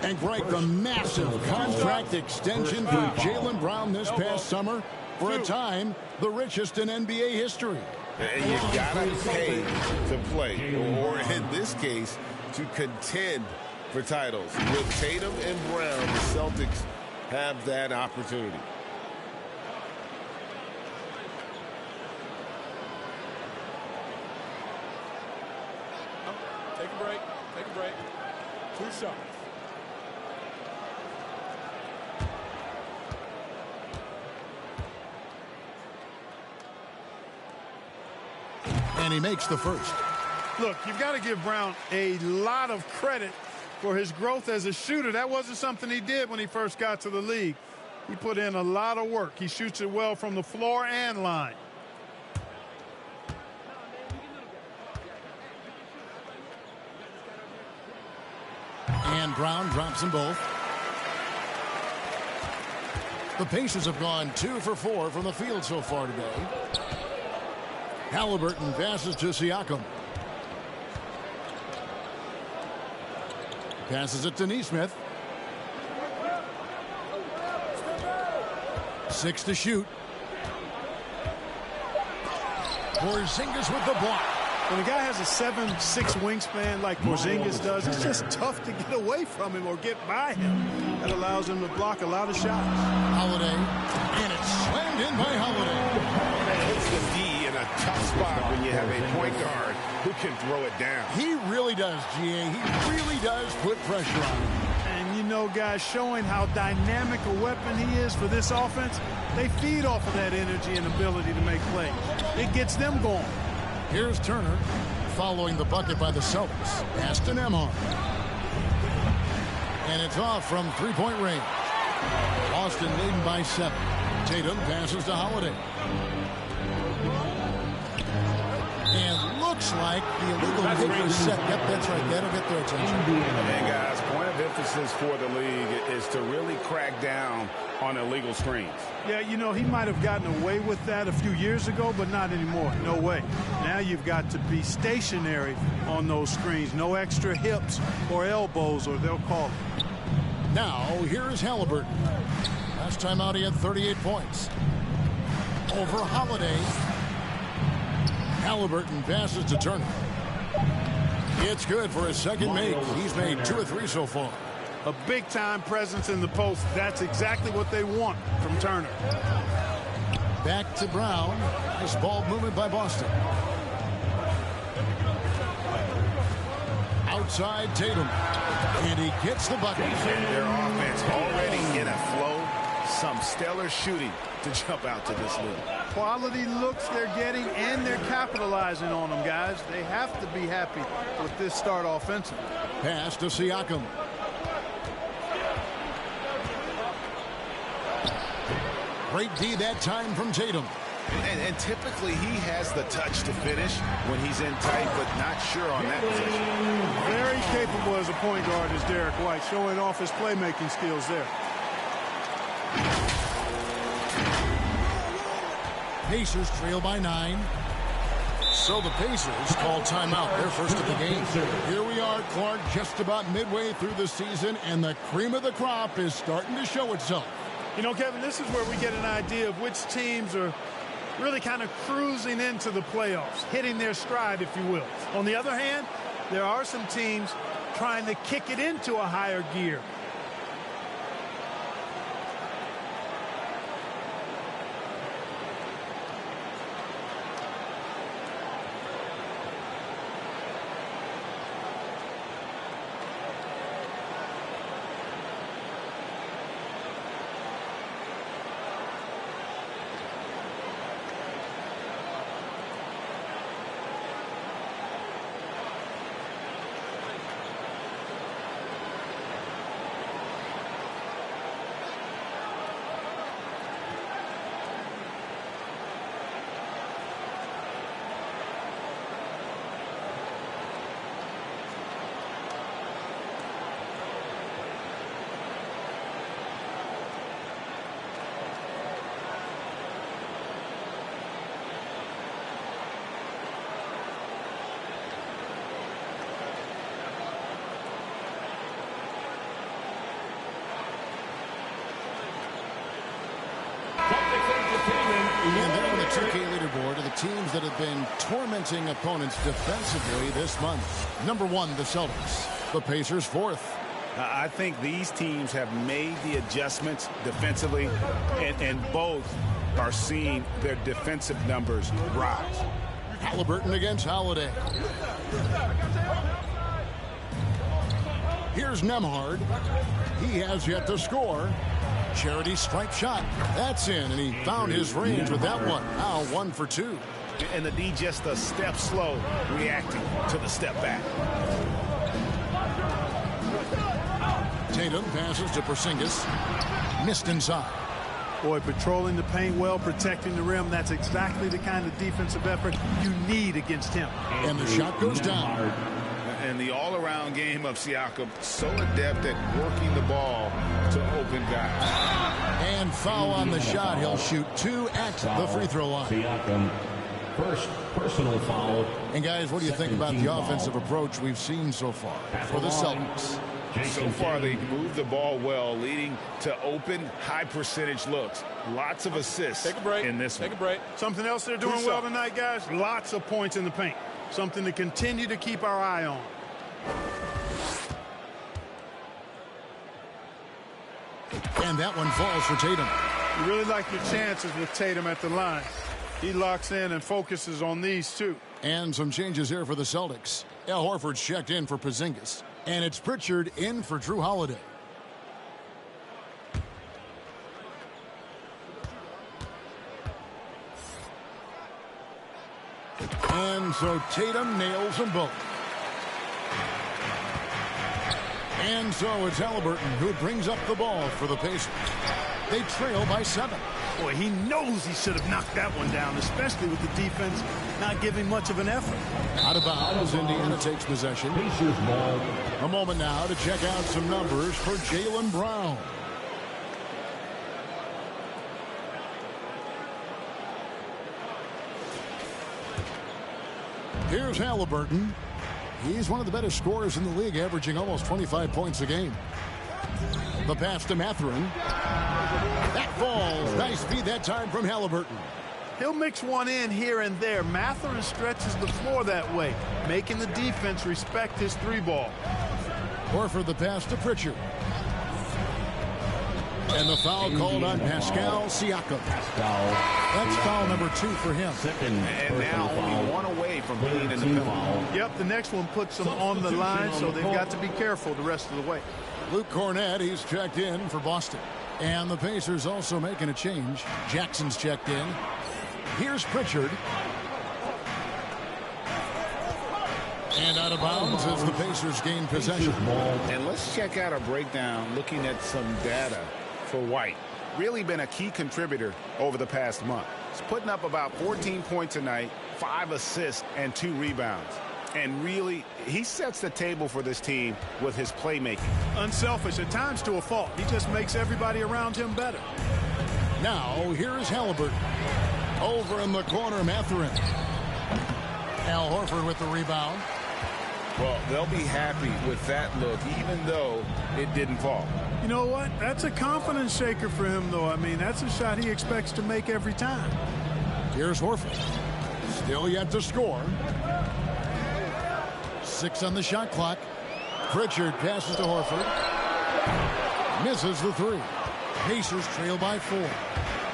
And Greg, the massive contract extension for Jaylen Brown this past summer, for a time, the richest in NBA history. And you gotta pay to play, or in this case, to contend for titles. With Tatum and Brown, the Celtics have that opportunity. Take a break. Take a break. 2 shots. And he makes the first. Look, you've got to give Brown a lot of credit for his growth as a shooter. That wasn't something he did when he first got to the league. He put in a lot of work. He shoots it well from the floor and line. And Brown drops them both. The Pacers have gone 2 for 4 from the field so far today. Halliburton passes to Siakam. Passes it to Nesmith. 6 to shoot. Porzingis with the block. When a guy has a 7'6" wingspan like Porzingis does, it's just tough to get away from him or get by him. That allows him to block a lot of shots. Holiday, and it's slammed in by Holiday. That hits the D in a tough spot when you have a point guard who can throw it down. He really does, GA. He really does put pressure on him. And you know, guys, showing how dynamic a weapon he is for this offense, they feed off of that energy and ability to make plays. It gets them going. Here's Turner following the bucket by the Celtics. Aston Emhart. And it's off from three-point range. Boston leading by 7. Tatum passes to Holiday. And looks like the illegal hit was set. Yep, that's right. That'll get their attention. And guys, point of emphasis for the league is to really crack down on illegal screens. Yeah, you know, he might have gotten away with that a few years ago, but not anymore. No way. Now you've got to be stationary on those screens. No extra hips or elbows, or they'll call it. Now, here is Halliburton. Last time out, he had 38 points. Over Holiday. Halliburton passes to Turner. It's good for his second make. He's made 2 or 3 so far. A big-time presence in the post. That's exactly what they want from Turner. Back to Brown. Nice ball movement by Boston. Outside Tatum. And he gets the bucket. Their offense already in a flow. Some stellar shooting to jump out to this league. Quality looks they're getting, and they're capitalizing on them, guys. They have to be happy with this start offensively. Pass to Siakam. Great D that time from Tatum. And typically he has the touch to finish when he's in tight, but not sure on that position. Very capable as a point guard is Derek White, showing off his playmaking skills there. Pacers trail by 9. So the Pacers call timeout, their first of the game. Here we are, Clark, just about midway through the season, and the cream of the crop is starting to show itself. You know, Kevin, this is where we get an idea of which teams are really kind of cruising into the playoffs, hitting their stride, if you will. On the other hand, there are some teams trying to kick it into a higher gear. And then on the 2K leaderboard are the teams that have been tormenting opponents defensively this month. Number 1, the Celtics. The Pacers 4th. I think these teams have made the adjustments defensively, and both are seeing their defensive numbers rise. Halliburton against Holiday. Here's Nemhard. He has yet to score. Charity stripe shot. That's in, and he found his range with that one. Now 1 for 2. And the D just a step slow, reacting to the step back. Tatum passes to Porzingis. Missed inside. Boy, patrolling the paint well, protecting the rim. That's exactly the kind of defensive effort you need against him. And the shot goes down. And the all-around game of Siakam, so adept at working the ball to open guys. And foul on the shot. He'll shoot 2 at the free throw line. Siakam, first personal foul. And guys, what do you think about the offensive approach we've seen so far for the Celtics? So far, they moved the ball well, leading to open, high-percentage looks. Lots of assists in this one. Take a break. Something else they're doing well tonight, guys? Lots of points in the paint. Something to continue to keep our eye on. And that one falls for Tatum. You really like your chances with Tatum at the line. He locks in and focuses on these two. And some changes here for the Celtics. Al Horford's checked in for Porzingis. And it's Pritchard in for Drew Holiday. And so Tatum nails them both. And so it's Halliburton who brings up the ball for the Pacers. They trail by 7. Boy, he knows he should have knocked that one down, especially with the defense not giving much of an effort. Out of bounds, Indiana takes possession. Pacers ball. A moment now to check out some numbers for Jaylen Brown. Here's Halliburton. He's one of the better scorers in the league, averaging almost 25 points a game. The pass to Mathurin. That falls. Nice speed that time from Halliburton. He'll mix one in here and there. Mathurin stretches the floor that way, making the defense respect his 3-ball. Horford the pass to Pritchard. And the foul called on Pascal Siakam. That's foul number 2 for him. And now only 1 away from being in the penalty. Yep, the next one puts them on the line, so they've got to be careful the rest of the way. Luke Cornett, he's checked in for Boston. And the Pacers also making a change. Jackson's checked in. Here's Pritchard. And out of bounds as the Pacers gain possession. And let's check out a breakdown looking at some data for White. Really been a key contributor over the past month. He's putting up about 14 points a night, 5 assists, and 2 rebounds. And really, he sets the table for this team with his playmaking. Unselfish, at times to a fault. He just makes everybody around him better. Now, here's Halliburton. Over in the corner, Mathurin. Al Horford with the rebound. Well, they'll be happy with that look, even though it didn't fall. You know what? That's a confidence shaker for him, though. I mean, that's a shot he expects to make every time. Here's Horford. Still yet to score. 6 on the shot clock. Pritchard passes to Horford. Misses the 3. Pacers trail by 4.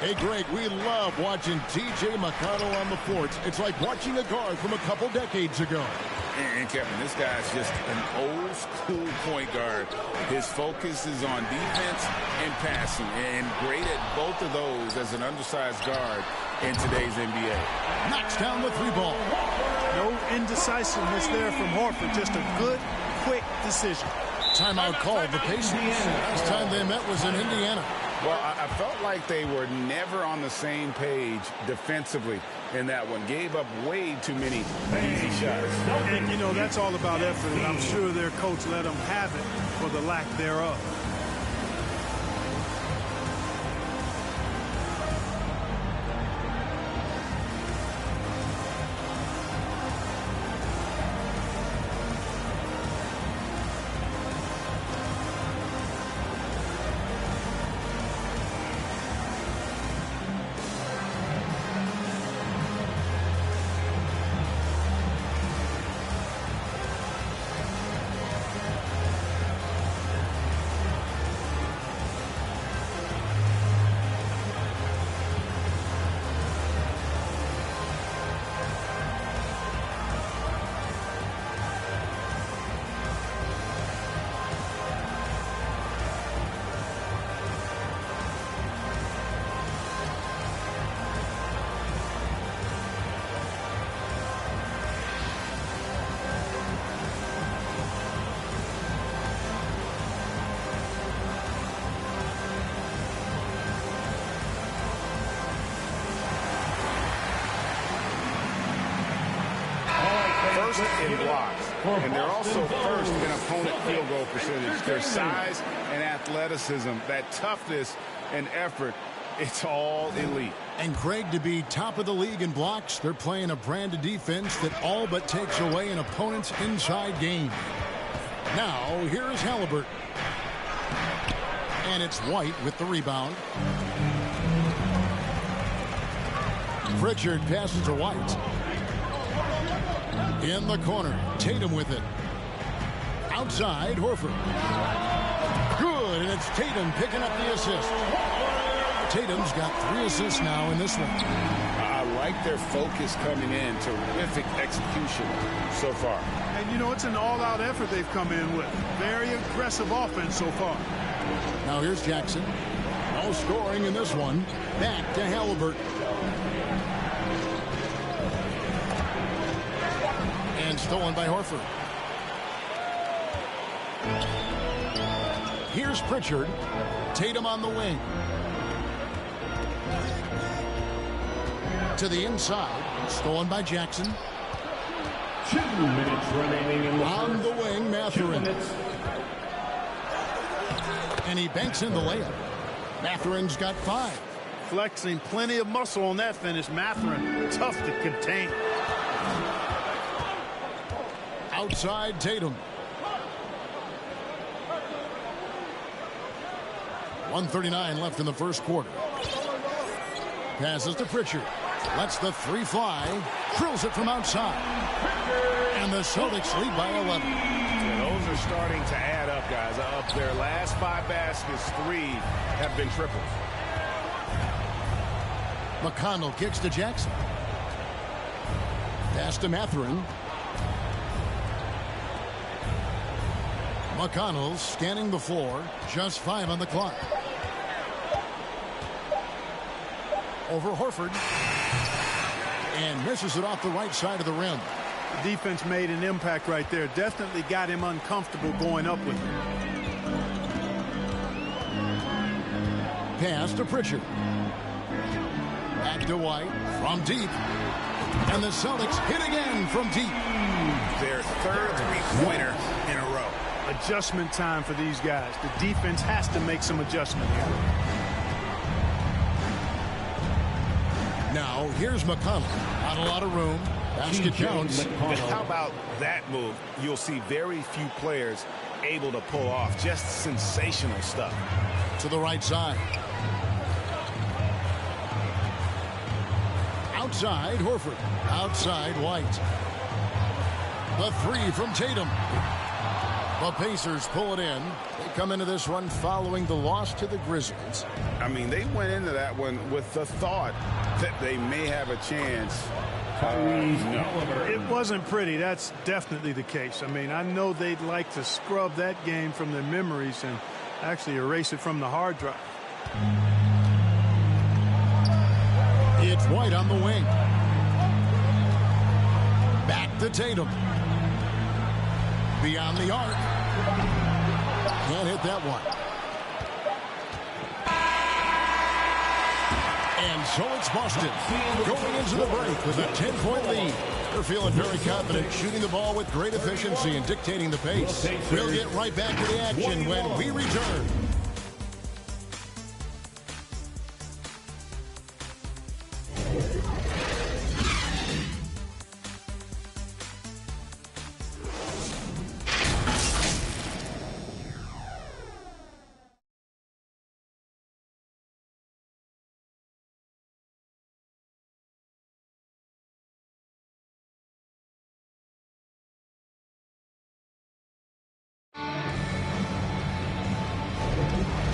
Hey, Greg, we love watching T.J. McConnell on the floor. It's like watching a guard from a couple decades ago. And Kevin, this guy's just an old school point guard. His focus is on defense and passing, and great at both of those as an undersized guard in today's NBA. Knocks down the 3 ball. No indecisiveness there from Horford. Just a good, quick decision. Timeout called the Pacers. Last time they met was in Indiana. Well, I felt like they were never on the same page defensively in that one. Gave up way too many easy shots. And, you know, that's all about effort, and I'm sure their coach let them have it for the lack thereof. In blocks, and they're also first in opponent field goal percentage. Their size and athleticism, that toughness and effort, it's all elite. And Craig, to be top of the league in blocks, they're playing a brand of defense that all but takes away an opponent's inside game. Now, here is Halliburton. And it's White with the rebound. Pritchard passes to White. In the corner, Tatum with it. Outside, Horford. Good, and it's Tatum picking up the assist. Tatum's got 3 assists now in this one. I like their focus coming in. Terrific execution so far. And, you know, it's an all-out effort they've come in with. Very aggressive offense so far. Now here's Jackson. No scoring in this one. Back to Halliburton. And stolen by Horford. Here's Pritchard. Tatum on the wing. To the inside. Stolen by Jackson. 2 minutes remaining in the on the wing, Mathurin. And he banks in the layup. Mathurin's got 5. Flexing plenty of muscle on that finish. Mathurin, tough to contain. Outside Tatum. 1:39 left in the first quarter. Passes to Pritchard. Lets the 3 fly. Drills it from outside. And the Celtics lead by 11. Yeah, those are starting to add up, guys. Up their last 5 baskets, 3 have been triples. McConnell kicks to Jackson. Pass to Mathurin. McConnell scanning the floor. Just 5 on the clock. Over Horford. And misses it off the right side of the rim. The defense made an impact right there. Definitely got him uncomfortable going up with it. Pass to Pritchard. Back to White from deep. And the Celtics hit again from deep. Their 3rd three-pointer in a row. Adjustment time for these guys. The defense has to make some adjustment here. Now, here's McConnell. Not a lot of room. Basket counts. How about that move? You'll see very few players able to pull off. Just sensational stuff. To the right side. Outside Horford. Outside White. The three from Tatum. The Pacers pull it in. They come into this one following the loss to the Grizzlies. I mean, they went into that one with the thought that they may have a chance. No. It wasn't pretty. That's definitely the case. I mean, I know they'd like to scrub that game from their memories and actually erase it from the hard drive. It's White on the wing. Back to Tatum. Beyond the arc. Can't hit that one. And so it's Boston going into the break with a 10-point lead. They're feeling very confident, shooting the ball with great efficiency and dictating the pace. We'll get right back to the action when we return.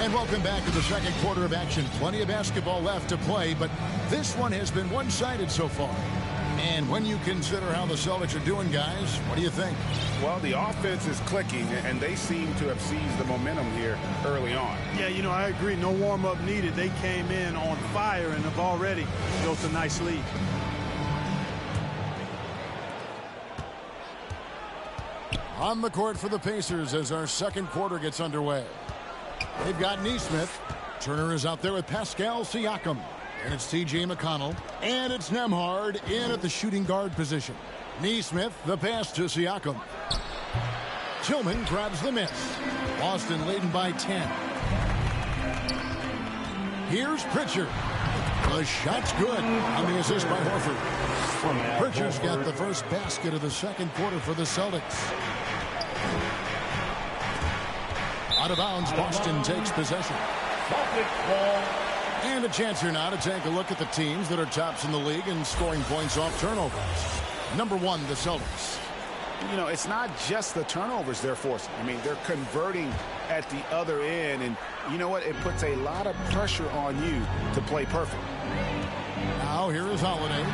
And welcome back to the second quarter of action. Plenty of basketball left to play, but this one has been one-sided so far. And when you consider how the Celtics are doing, guys, what do you think? Well, the offense is clicking, and they seem to have seized the momentum here early on. Yeah, you know, I agree. No warm-up needed. They came in on fire and have already built a nice lead. On the court for the Pacers as our second quarter gets underway. They've got Nesmith. Turner is out there with Pascal Siakam. And it's T.J. McConnell. And it's Nembhard in at the shooting guard position. Nesmith, the pass to Siakam. Tillman grabs the miss. Boston leading by 10. Here's Pritchard. The shot's good on the assist by Horford. Pritchard's got the first basket of the second quarter for the Celtics. Out of bounds, Boston takes possession. And a chance here now to take a look at the teams that are tops in the league in scoring points off turnovers. Number one, the Celtics. You know, it's not just the turnovers they're forcing. I mean, they're converting at the other end. And you know what? It puts a lot of pressure on you to play perfect. Now here is Holiday.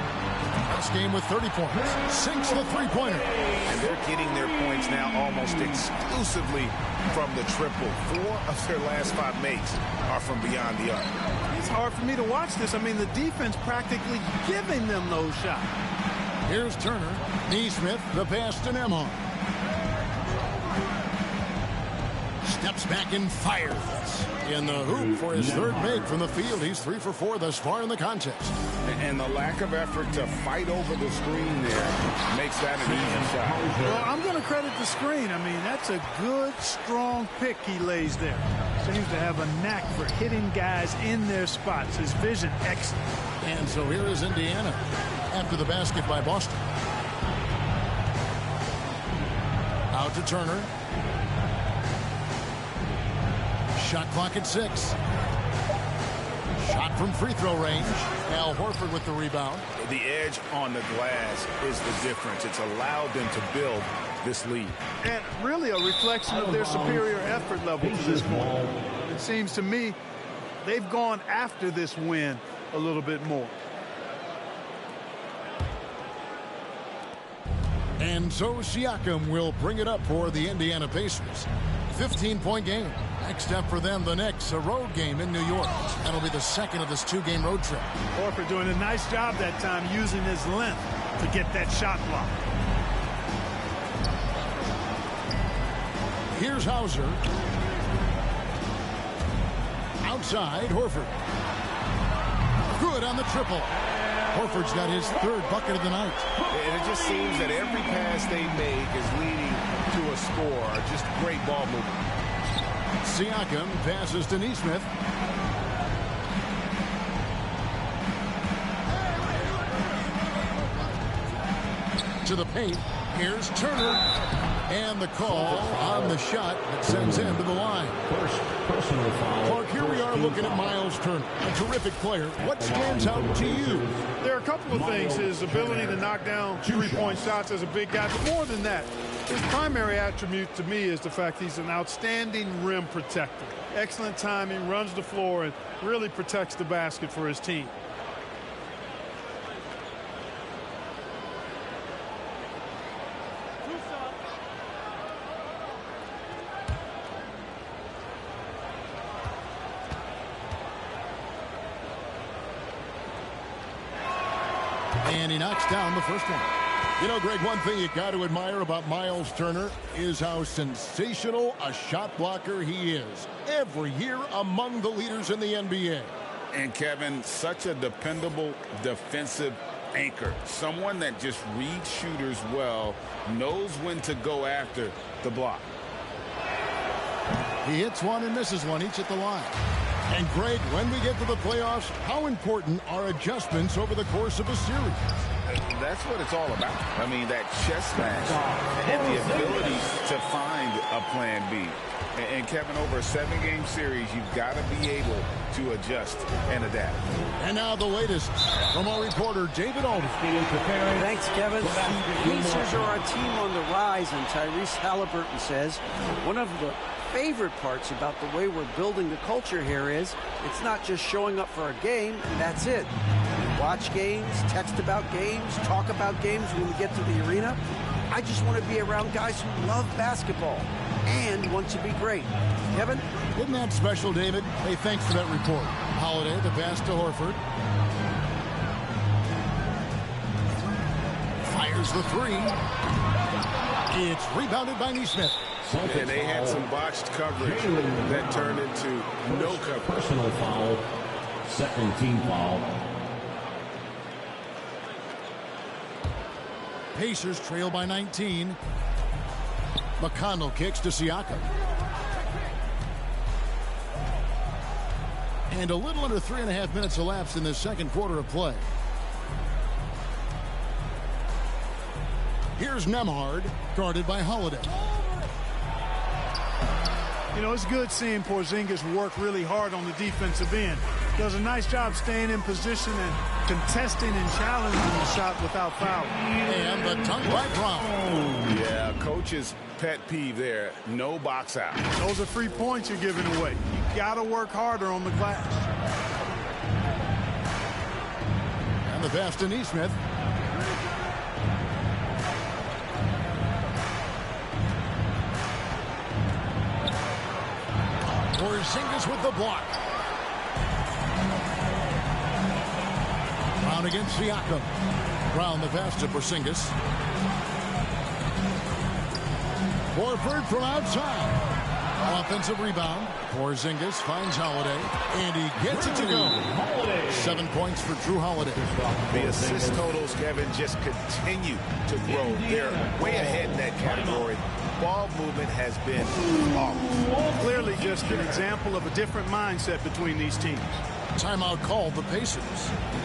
This game with 30 points. Sinks the three-pointer. And they're getting their points now almost exclusively from the triple. 4 of their last 5 makes are from beyond the arc. It's hard for me to watch this. I mean, the defense practically giving them those shots. Here's Turner. Nesmith, the pass to Nembhard. Steps back and fires. In the hoop for his third make from the field. He's 3 for 4 thus far in the contest. And the lack of effort to fight over the screen there makes that an easy shot. Well, I'm going to credit the screen. I mean, that's a good, strong pick he lays there. Seems to have a knack for hitting guys in their spots. His vision, excellent. And so here is Indiana after the basket by Boston. Out to Turner. Shot clock at 6. Shot from free throw range. Al Horford with the rebound. The edge on the glass is the difference. It's allowed them to build this lead. And really a reflection of their superior effort level to this point. It seems to me they've gone after this win a little bit more. And so Siakam will bring it up for the Indiana Pacers. 15-point game. Next up for them, the Knicks, a road game in New York. That'll be the second of this 2-game road trip. Horford doing a nice job that time using his length to get that shot block. Here's Hauser. Outside, Horford. Good on the triple. Horford's got his third bucket of the night. And it just seems that every pass they make is leading to a score. Just great ball movement. Siakam passes to Nesmith. To the paint. Here's Turner. And the call on the shot that sends him to the line. First personal foul. Clark, here we are looking at Miles Turner, a terrific player. What stands out to you? There are a couple of things. His ability to knock down three-point shots as a big guy. But more than that, his primary attribute to me is the fact he's an outstanding rim protector. Excellent timing, runs the floor, and really protects the basket for his team. And he knocks down the first one. You know, Greg, one thing you got to admire about Miles Turner is how sensational a shot blocker he is. Every year among the leaders in the NBA. And, Kevin, such a dependable defensive anchor. Someone that just reads shooters well, knows when to go after the block. He hits one and misses one, each at the line. And, Greg, when we get to the playoffs, how important are adjustments over the course of a series? That's what it's all about. I mean, that chess match and the ability to find a plan B. And Kevin, over a 7-game series, you've got to be able to adjust and adapt. And now the latest from our reporter, David Aldridge. Thanks, Kevin. The Pacers are a team on the rise, and Tyrese Halliburton says one of the favorite parts about the way we're building the culture here is it's not just showing up for a game and that's it. We watch games, text about games, talk about games when we get to the arena. I just want to be around guys who love basketball and want to be great. Kevin? Isn't that special, David? Hey, thanks for that report. Holiday, the pass to Horford. Fires the three. It's rebounded by Neesmith. And they had some botched coverage that turned into no coverage. Personal foul. Second team foul. Pacers trail by 19. McConnell kicks to Siakam. And a little under 3.5 minutes elapsed in the second quarter of play. Here's Nembhard, guarded by Holiday. You know, it's good seeing Porzingis work really hard on the defensive end. Does a nice job staying in position and contesting and challenging the shot without foul. And the dunk by Brown. Yeah, coach's pet peeve there. No box out. Those are free points you're giving away. You got to work harder on the glass. And the pass to Neesmith. Porzingis with the block. Brown against Siakam. Brown the pass to Porzingis. Horford from outside. Offensive rebound. Porzingis finds Holiday. And he gets it to go. 7 points for Drew Holiday. The assist totals, Kevin, just continue to grow. They're way ahead in that category. Ball movement has been flawless. Clearly just an example of a different mindset between these teams. Timeout called the Pacers.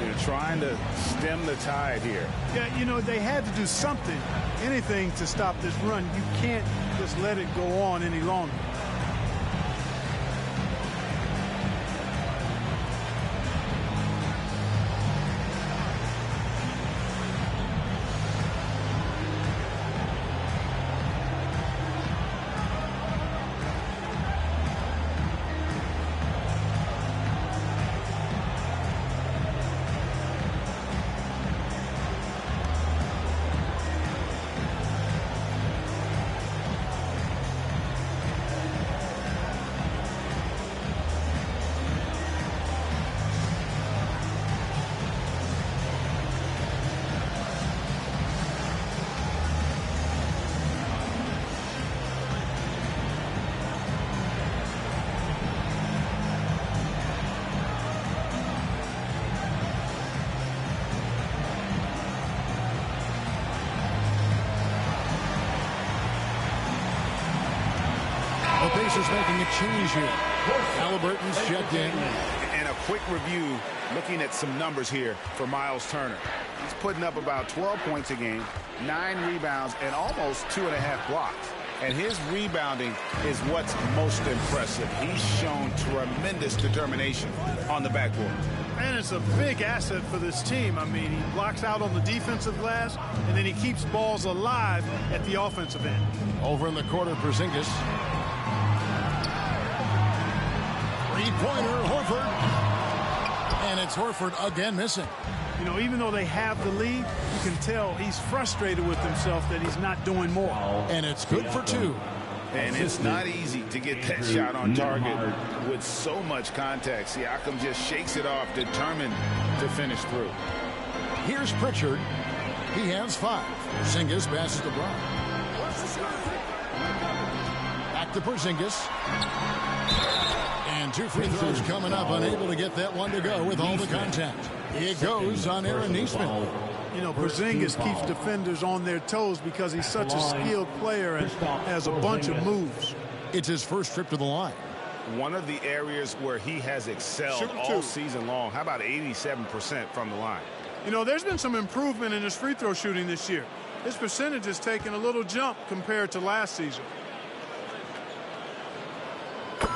They're trying to stem the tide here. Yeah, you know, they had to do something, anything to stop this run. You can't just let it go on any longer. The Pacers making a change here. Halliburton's checked in. And a quick review, looking at some numbers here for Miles Turner. He's putting up about 12 points a game, 9 rebounds, and almost 2.5 blocks. And his rebounding is what's most impressive. He's shown tremendous determination on the backboard. And it's a big asset for this team. I mean, he blocks out on the defensive glass, and then he keeps balls alive at the offensive end. Over in the corner, Porzingis. Three-pointer, Horford. And it's Horford again missing. You know, even though they have the lead, you can tell he's frustrated with himself that he's not doing more. And it's good for 2. And it's not easy to get that shot on target with so much contact. Siakam just shakes it off, determined to finish through. Here's Pritchard. He has 5. Porzingis passes to Brown. Back to Porzingis. And 2 free throws coming up, unable to get that one to go with all the contact. It goes on Aaron Nesmith. You know, Porzingis keeps defenders on their toes because he's such a skilled player and has a bunch of moves. It's his first trip to the line. One of the areas where he has excelled all season long. How about 87% from the line? You know, there's been some improvement in his free throw shooting this year. His percentage has taken a little jump compared to last season.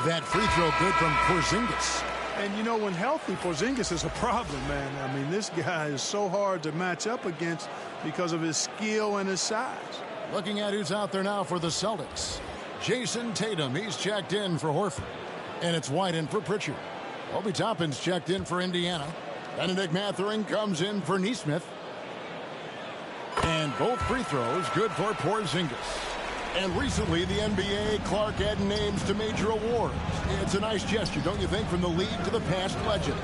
That free throw good from Porzingis. And, you know, when healthy, Porzingis is a problem, man. I mean, this guy is so hard to match up against because of his skill and his size. Looking at who's out there now for the Celtics. Jason Tatum, he's checked in for Horford. And it's White in for Pritchard. Obi Toppin's checked in for Indiana. Benedict Mathurin comes in for Nesmith. And both free throws good for Porzingis. And recently, the NBA, Clark added names to major awards. It's a nice gesture, don't you think, from the league to the past legends?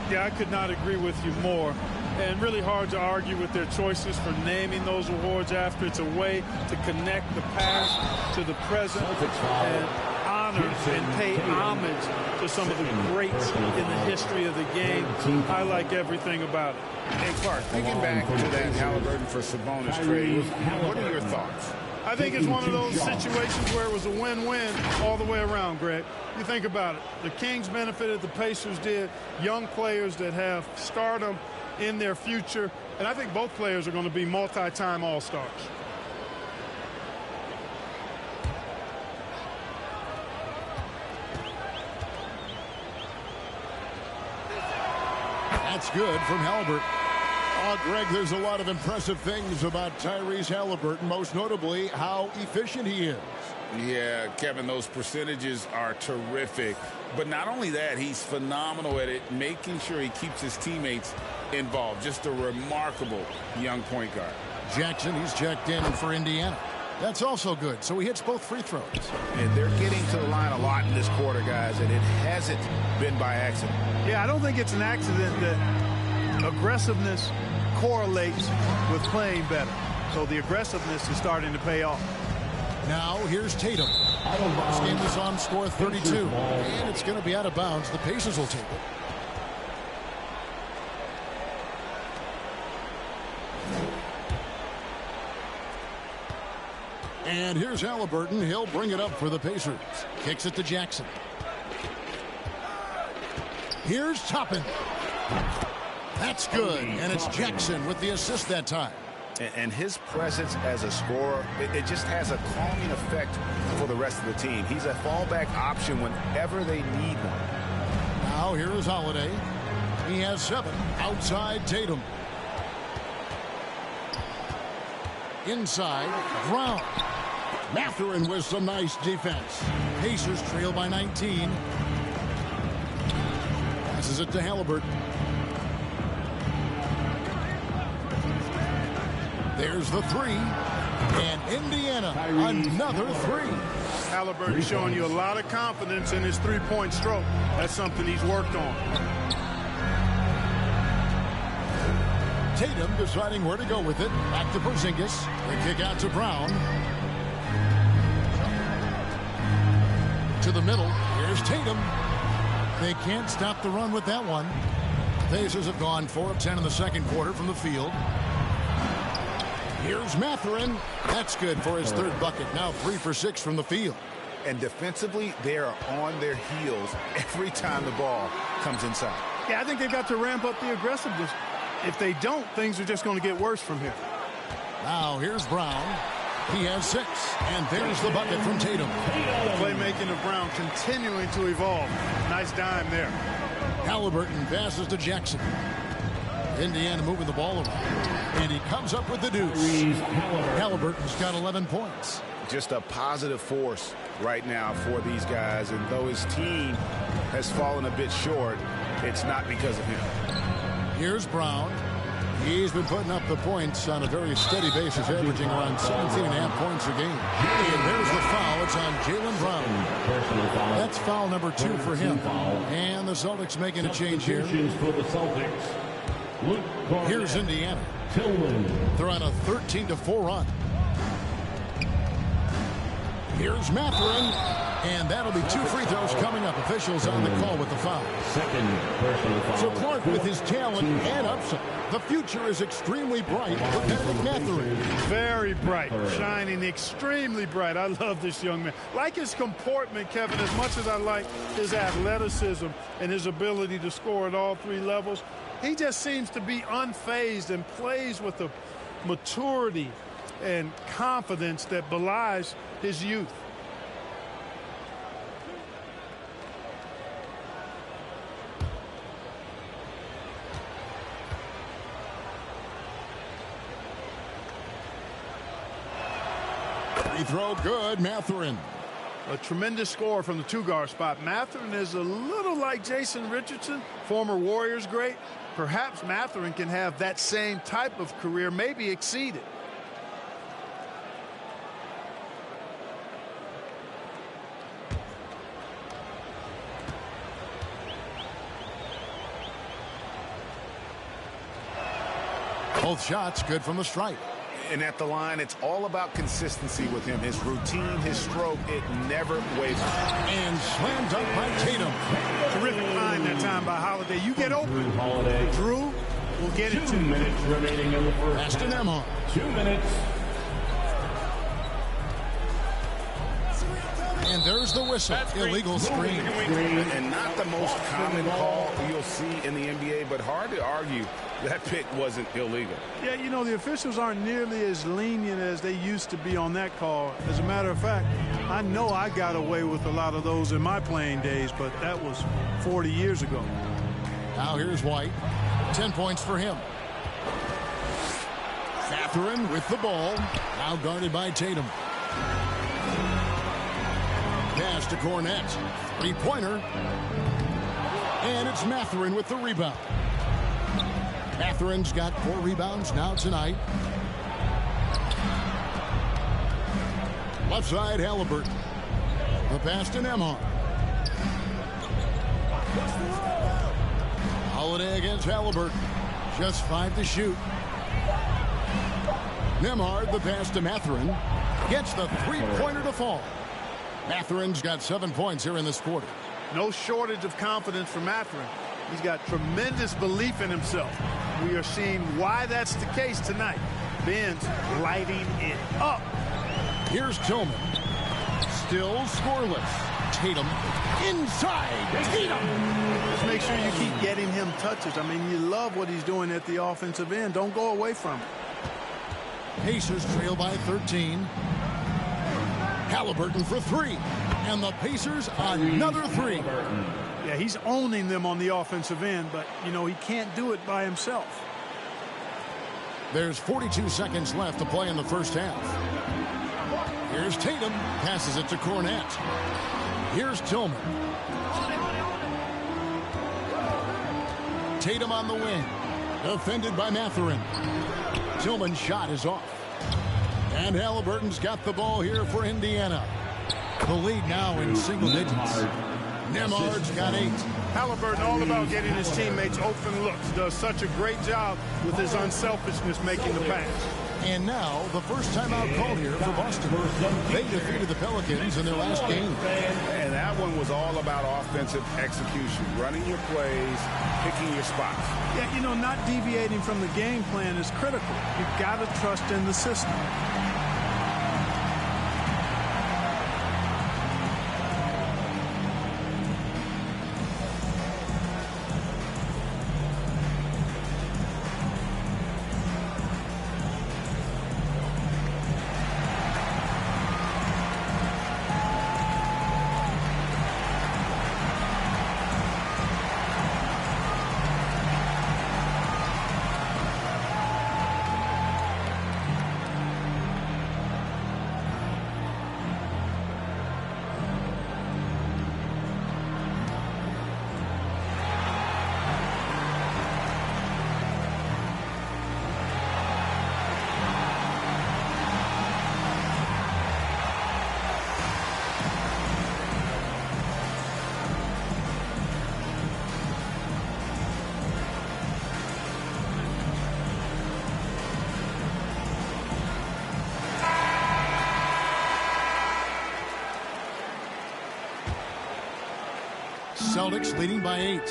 Yeah, I could not agree with you more. And really hard to argue with their choices for naming those awards after. It's a way to connect the past to the present and honor and pay homage to some of the greats in the history of the game. I like everything about it. Hey, Clark, thinking back to that Halliburton for Sabonis trade, what are your thoughts? I think it's one of those situations where it was a win-win all the way around, Greg. You think about it. The Kings benefited, the Pacers did. Young players that have stardom in their future. And I think both players are going to be multi-time All-Stars. That's good from Halliburton. Oh, Greg, there's a lot of impressive things about Tyrese Halliburton, most notably how efficient he is. Yeah, Kevin, those percentages are terrific. But not only that, he's phenomenal at it, making sure he keeps his teammates involved. Just a remarkable young point guard. Jackson, he's checked in for Indiana. That's also good, so he hits both free throws. And they're getting to the line a lot in this quarter, guys, and it hasn't been by accident. Yeah, I don't think it's an accident that aggressiveness correlates with playing better. So the aggressiveness is starting to pay off. Now here's Tatum. This game is on score 32. And it's going to be out of bounds. The Pacers will take it. And here's Halliburton. He'll bring it up for the Pacers. Kicks it to Jackson. Here's Toppin. That's good, and it's Jackson with the assist that time. And his presence as a scorer, it just has a calming effect for the rest of the team. He's a fallback option whenever they need one. Now here is Holiday. He has 7. Outside Tatum. Inside, Brown. Mathurin with some nice defense. Pacers trail by 19. Passes it to Halliburton. There's the 3. And Indiana, another 3. Halliburton showing you a lot of confidence in his three-point stroke. That's something he's worked on. Tatum deciding where to go with it. Back to Porzingis. The kick out to Brown. To the middle. Here's Tatum. They can't stop the run with that one. Pacers have gone 4 of 10 in the second quarter from the field. Here's Mathurin. That's good for his 3rd bucket. Now 3 for 6 from the field. And defensively, they are on their heels every time the ball comes inside. Yeah, I think they've got to ramp up the aggressiveness. If they don't, things are just going to get worse from here. Now here's Brown. He has 6, and there's the bucket from Tatum. The playmaking of Brown continuing to evolve. Nice dime there. Halliburton passes to Jackson. Indiana moving the ball around, and he comes up with the deuce. Halliburton's got 11 points. Just a positive force right now for these guys, and though his team has fallen a bit short, it's not because of him. Here's Brown. He's been putting up the points on a very steady basis, averaging around 17.5 points a game. And there's the foul. It's on Jaylen Brown. That's foul number 2 for him. And the Celtics making a change here. Here's Indiana. They're on a 13-4 run. Here's Mathurin, and that'll be 2 free throws coming up. Officials on the call with the foul. So Clark, with his talent and upside, the future is extremely bright for Bennedict Mathurin. Very bright, shining extremely bright. I love this young man. Like his comportment, Kevin, as much as I like his athleticism and his ability to score at all 3 levels, he just seems to be unfazed and plays with a maturity and confidence that belies his youth. Free throw good, Mathurin. A tremendous score from the 2-guard spot. Mathurin is a little like Jason Richardson, former Warriors great. Perhaps Mathurin can have that same type of career, maybe exceed it. Both shots good from the stripe. And at the line, it's all about consistency with him. His routine, his stroke, it never wavers. And slam dunk by Tatum. Terrific find that time by Holiday. You get open. Drew will get it to 2 minutes remaining in the first. Pass to Nembhard. 2 minutes. And there's the whistle. Illegal screen. And not the most common call you'll see in the NBA, but hard to argue that pick wasn't illegal. Yeah, you know, the officials aren't nearly as lenient as they used to be on that call. As a matter of fact, I know I got away with a lot of those in my playing days, but that was 40 years ago. Now here's White. 10 points for him. Mathurin with the ball. Now guarded by Tatum. Pass to Cornette. 3-pointer. And it's Mathurin with the rebound. Mathurin's got 4 rebounds now tonight. Left side, Halliburton. The pass to Nembhard. Holiday against Halliburton. Just 5 to shoot. Nembhard, the pass to Mathurin. Gets the 3-pointer to fall. Mathurin's got 7 points here in this quarter. No shortage of confidence for Mathurin. He's got tremendous belief in himself. We are seeing why that's the case tonight. Ben's lighting it up. Here's Tillman. Still scoreless. Tatum inside. Tatum. Just make sure you keep getting him touches. I mean, you love what he's doing at the offensive end. Don't go away from it. Pacers trail by 13. Halliburton for 3. And the Pacers another 3. Yeah, he's owning them on the offensive end, but, you know, he can't do it by himself. There's 42 seconds left to play in the first half. Here's Tatum. Passes it to Cornette. Here's Tillman. Tatum on the wing. Defended by Mathurin. Tillman's shot is off. And Halliburton's got the ball here for Indiana. The lead now in single digits. Nembhard's got 8. Halliburton all about getting his teammates open looks. Does such a great job with his unselfishness making the pass. And now the first timeout called here for Boston. They defeated the Pelicans in their last game. And that one was all about offensive execution. Running your plays, picking your spots. Yeah, you know, not deviating from the game plan is critical. You've got to trust in the system. Celtics leading by 8.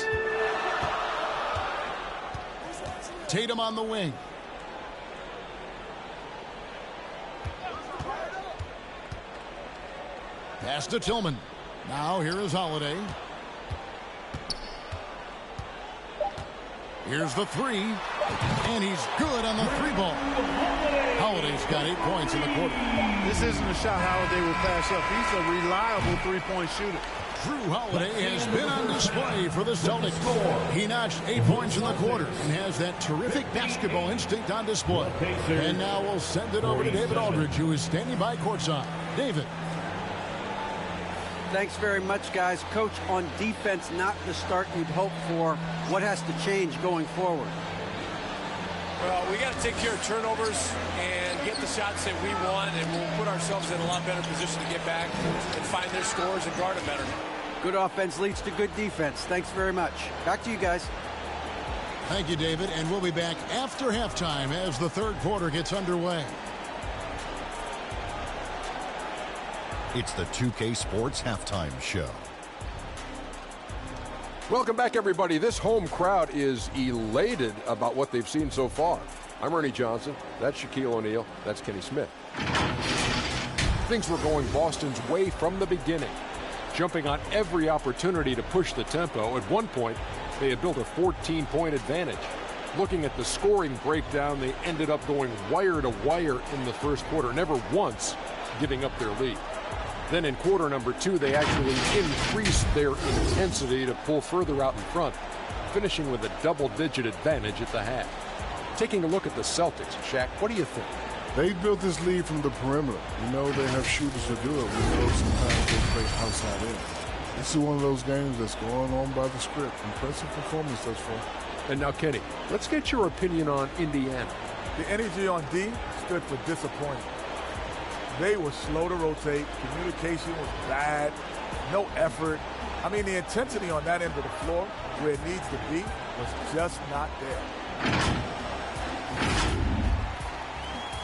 Tatum on the wing. Pass to Tillman. Now here is Holiday. Here's the three. And he's good on the 3-ball. Holiday's got 8 points in the quarter. This isn't a shot Holiday will pass up. He's a reliable 3-point shooter. Drew Holiday has been on display for the Celtics. He notched 8 points in the quarter and has that terrific basketball instinct on display. And now we'll send it over to David Aldridge, who is standing by courtside. David. Thanks very much, guys. Coach, on defense, not the start you'd hope for. What has to change going forward? Well, we got to take care of turnovers and get the shots that we want, and we'll put ourselves in a lot better position to get back and find their scores and guard them better. Good offense leads to good defense. Thanks very much. Back to you guys. Thank you, David. And we'll be back after halftime as the third quarter gets underway. It's the 2K Sports Halftime Show. Welcome back, everybody. This home crowd is elated about what they've seen so far. I'm Ernie Johnson. That's Shaquille O'Neal. That's Kenny Smith. Things were going Boston's way from the beginning, jumping on every opportunity to push the tempo. At one point, they had built a 14-point advantage. Looking at the scoring breakdown, they ended up going wire to wire in the first quarter, never once giving up their lead. Then in quarter number 2, they actually increased their intensity to pull further out in front, finishing with a double-digit advantage at the half. Taking a look at the Celtics, Shaq, what do you think? They built this lead from the perimeter. You know they have shooters to do it. We know sometimes they play outside in. This is one of those games that's going on by the script. Impressive performance thus far. And now, Kenny, let's get your opinion on Indiana. The energy on D stood for disappointment. They were slow to rotate. Communication was bad. No effort. I mean, the intensity on that end of the floor, where it needs to be, was just not there.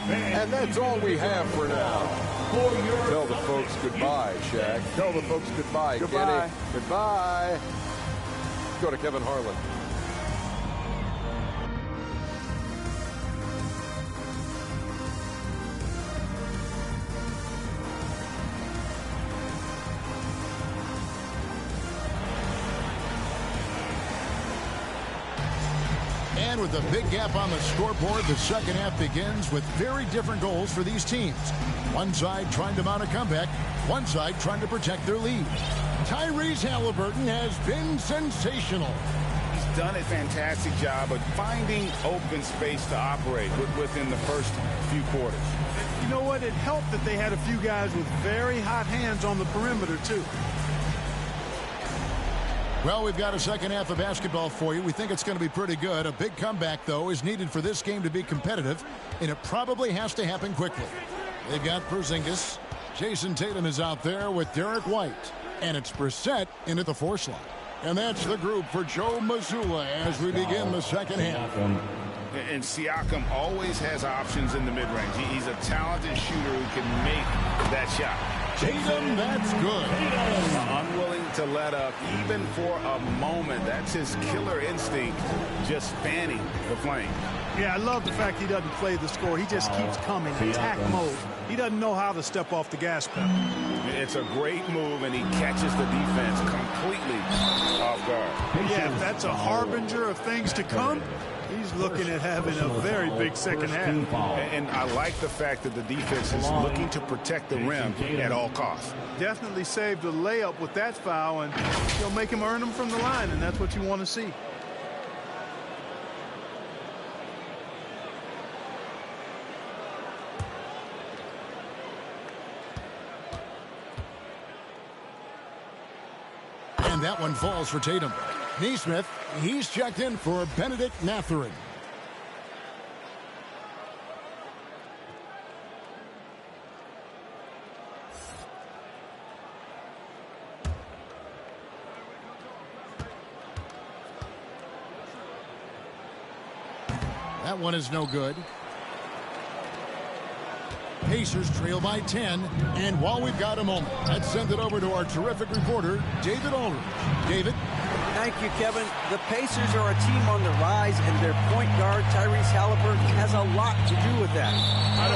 And that's all we have for now. Tell the folks goodbye, Shaq. Tell the folks goodbye, Goodbye. Kenny. Goodbye. Go to Kevin Harlan. And with a big gap on the scoreboard, the second half begins with very different goals for these teams. One side trying to mount a comeback, one side trying to protect their lead. Tyrese Halliburton has been sensational. He's done a fantastic job of finding open space to operate within the first few quarters. You know what? It helped that they had a few guys with very hot hands on the perimeter, too. Well, we've got a second half of basketball for you. We think it's going to be pretty good. A big comeback, though, is needed for this game to be competitive, and it probably has to happen quickly. They've got Porzingis. Jason Tatum is out there with Derek White. And it's Brissett into the 4 slot. And that's the group for Joe Mazzulla as we begin the second half. And Siakam always has options in the mid-range. He's a talented shooter who can make that shot. Tatum, that's good. Unwilling to let up even for a moment. That's his killer instinct, just fanning the flame. Yeah, I love the fact he doesn't play the score. He just keeps coming, attack mode. He doesn't know how to step off the gas pedal. It's a great move, and he catches the defense completely off guard. Yeah, if that's a harbinger of things to come, he's looking at having a very big second half. And I like the fact that the defense is looking to protect the rim at all costs. Definitely saved a layup with that foul, and he'll make him earn them from the line, and that's what you want to see. And that one falls for Tatum. Neesmith, he's checked in for Benedict Mathurin. That one is no good. Pacers trail by 10, and while we've got a moment, let's send it over to our terrific reporter, David Aldridge. David? Thank you, Kevin. The Pacers are a team on the rise, and their point guard, Tyrese Halliburton, has a lot to do with that.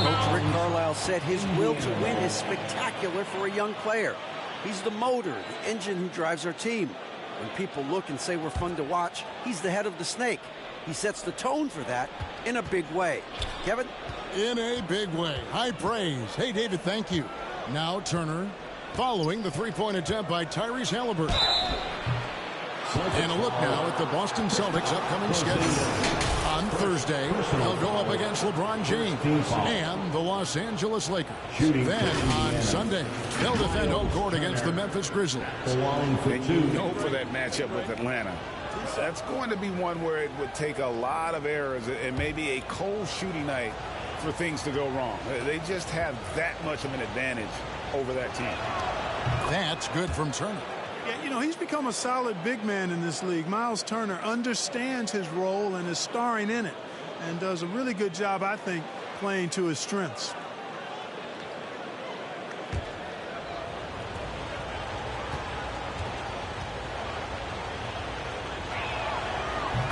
Coach Rick Carlisle said his will to win is spectacular for a young player. He's the motor, the engine who drives our team. When people look and say we're fun to watch, he's the head of the snake. He sets the tone for that in a big way. Kevin? In a big way. High praise. Hey, David, thank you. Now Turner, following the three-point attempt by Tyrese Halliburton. And a look now at the Boston Celtics' upcoming schedule. On Thursday, they'll go up against LeBron James and the Los Angeles Lakers. Then on Sunday, they'll defend home court against the Memphis Grizzlies. And you know for that matchup with Atlanta, that's going to be one where it would take a lot of errors and maybe a cold shooting night for things to go wrong. They just have that much of an advantage over that team. That's good from Turner. Yeah, you know, he's become a solid big man in this league. Miles Turner understands his role and is starring in it and does a really good job, I think, playing to his strengths.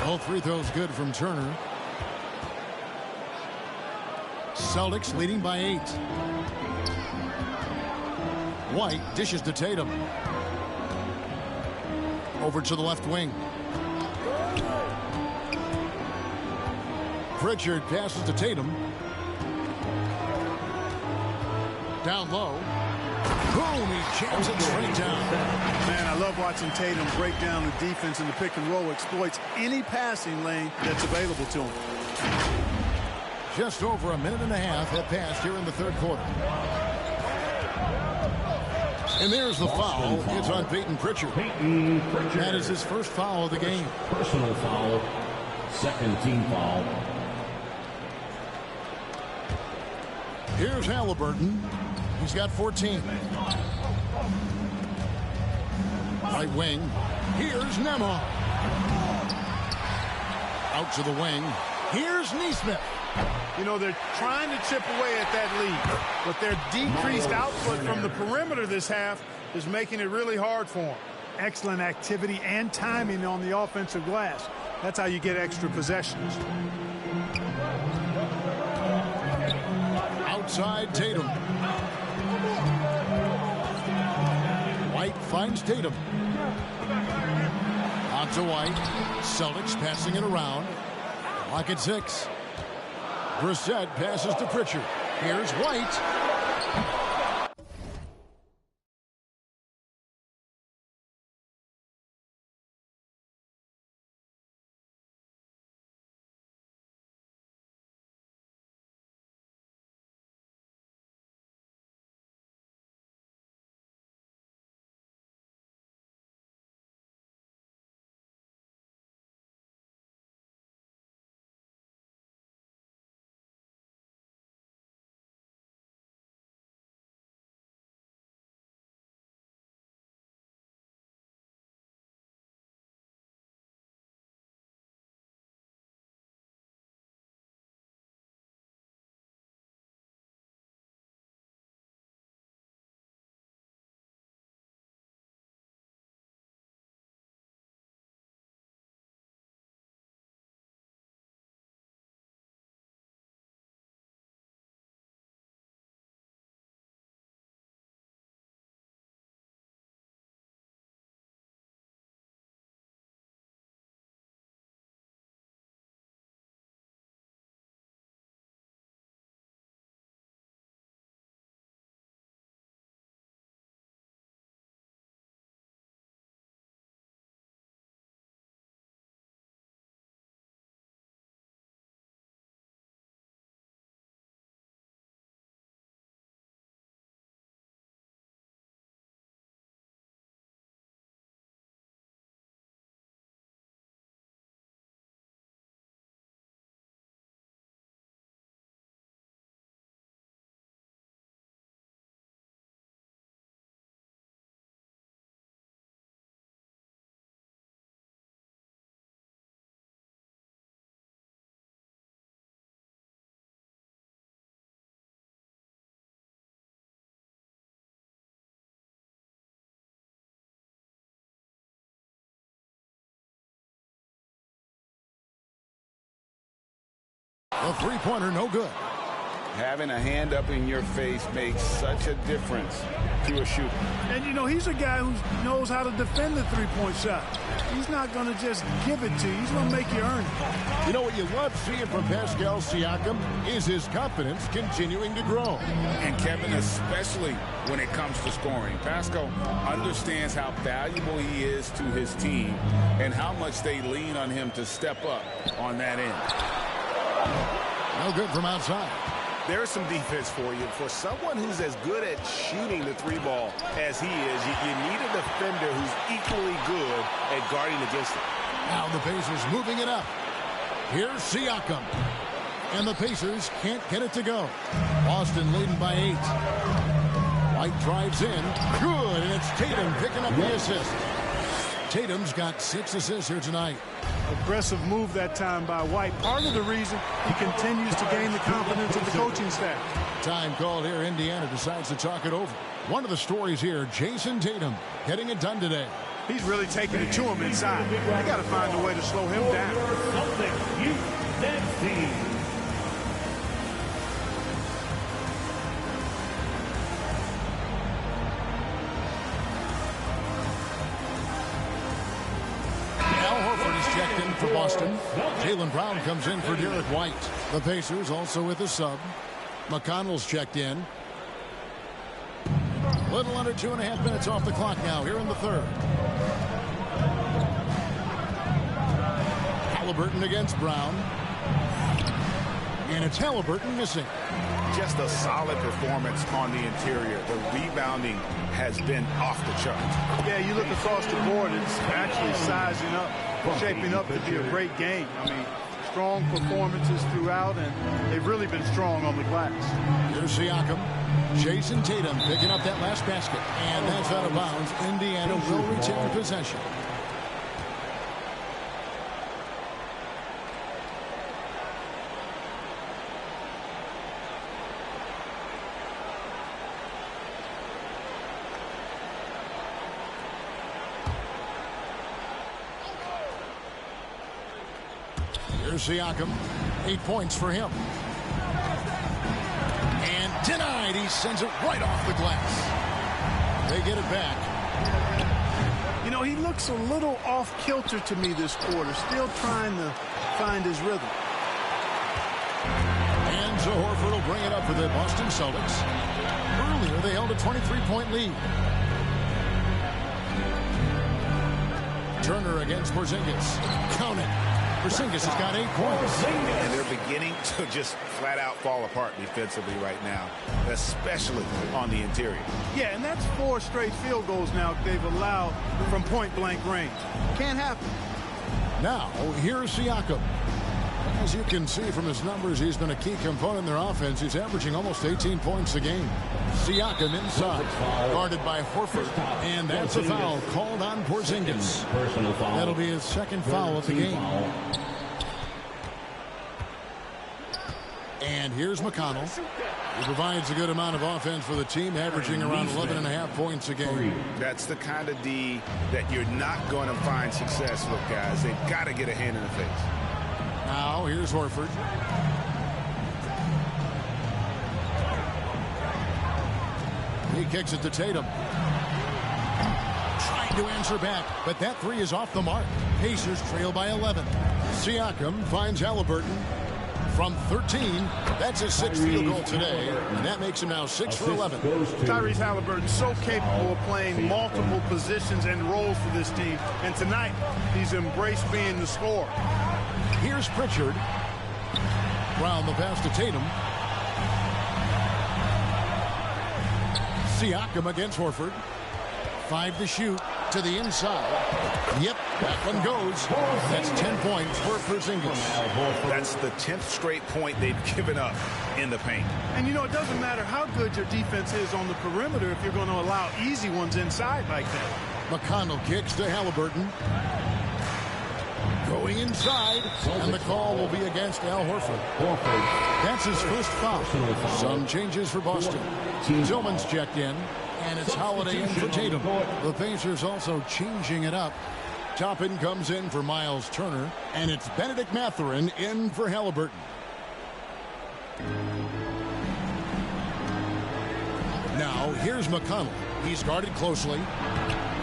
All free throws good from Turner. Celtics leading by 8. White dishes to Tatum. Over to the left wing. Pritchard passes to Tatum. Down low. Boom, he jams it straight down. Man, I love watching Tatum break down the defense in the pick and roll, exploits any passing lane that's available to him. Just over a minute and a half have passed here in the third quarter. And there's the foul. It's on Peyton Pritchard. That is his first foul of the game. Personal foul. Second team foul. Here's Halliburton. He's got 14. Right wing. Here's Nemeth. Out to the wing. Here's Nesmith. You know, they're trying to chip away at that lead, but their decreased output from the perimeter this half is making it really hard for them. Excellent activity and timing on the offensive glass. That's how you get extra possessions. Outside Tatum. White finds Tatum. On to White. Celtics passing it around. Clock at 6. Brissett passes to Pritchard. Here's White. A three-pointer, no good. Having a hand up in your face makes such a difference to a shooter. And, you know, he's a guy who knows how to defend the three-point shot. He's not going to just give it to you. He's going to make you earn it. You know what you love seeing from Pascal Siakam is his confidence continuing to grow. And Kevin, especially when it comes to scoring. Pascal understands how valuable he is to his team and how much they lean on him to step up on that end. No good from outside. There's some defense for you. For someone who's as good at shooting the three ball as he is, you need a defender who's equally good at guarding against it. Now the Pacers moving it up. Here's Siakam. And the Pacers can't get it to go. Boston leading by 8. White drives in. Good, and it's Tatum picking up the assist. Tatum's got 6 assists here tonight. Aggressive move that time by White. Part of the reason he continues to gain the confidence of the coaching staff. Time called here. Indiana decides to talk it over. One of the stories here, Jason Tatum getting it done today. He's really taking it to him inside. They got to find a way to slow him down. Checked in for Boston. Jaylen Brown comes in for Derek White. The Pacers also with a sub. McConnell's checked in. Little under 2.5 minutes off the clock now here in the third. Halliburton against Brown. And it's Halliburton missing. Just a solid performance on the interior. The rebounding has been off the charts. Yeah, you look across the board, it's actually sizing up, shaping up to be a great game. I mean, strong performances throughout, and they've really been strong on the glass. Here's Siakam. Jason Tatum picking up that last basket. And that's out of bounds. Indiana will retain possession. Here's Siakam. 8 points for him. And denied. He sends it right off the glass. They get it back. You know, he looks a little off kilter to me this quarter. Still trying to find his rhythm. And so Horford will bring it up for the Boston Celtics. Earlier, they held a 23-point lead. Turner against Porzingis. Count it. Porzingis has got 8 points. And they're beginning to just flat out fall apart defensively right now, especially on the interior. Yeah, and that's 4 straight field goals now they've allowed from point-blank range. Can't happen. Now, here's Siakam. As you can see from his numbers, he's been a key component in their offense. He's averaging almost 18 points a game. Siakam inside, guarded by Horford. And that's a foul called on Porzingis. That'll be his second foul of the game. And here's McConnell. He provides a good amount of offense for the team, averaging around 11.5 points a game. That's the kind of D that you're not going to find success with, guys. They've got to get a hand in the face. Now, here's Horford. He kicks it to Tatum. Trying to answer back, but that 3 is off the mark. Pacers trail by 11. Siakam finds Halliburton from 13. That's his 6th field goal today, and that makes him now 6 for 11. Tyrese Halliburton so capable of playing multiple positions and roles for this team, and tonight he's embraced being the scorer. Here's Pritchard. Brown the pass to Tatum. Siakam against Horford. 5 to shoot to the inside. Yep, that one goes. That's 10 points for Porzingis. That's the 10th straight point they've given up in the paint. And you know, it doesn't matter how good your defense is on the perimeter if you're going to allow easy ones inside like that. McConnell kicks to Halliburton. Going inside, and the call will be against Al Horford. That's his first foul. Some changes for Boston. Tillman's checked in, and it's Holiday in for Tatum. The Pacers also changing it up. Toppin comes in for Miles Turner, and it's Benedict Mathurin in for Halliburton. Now, here's McConnell. He's guarded closely.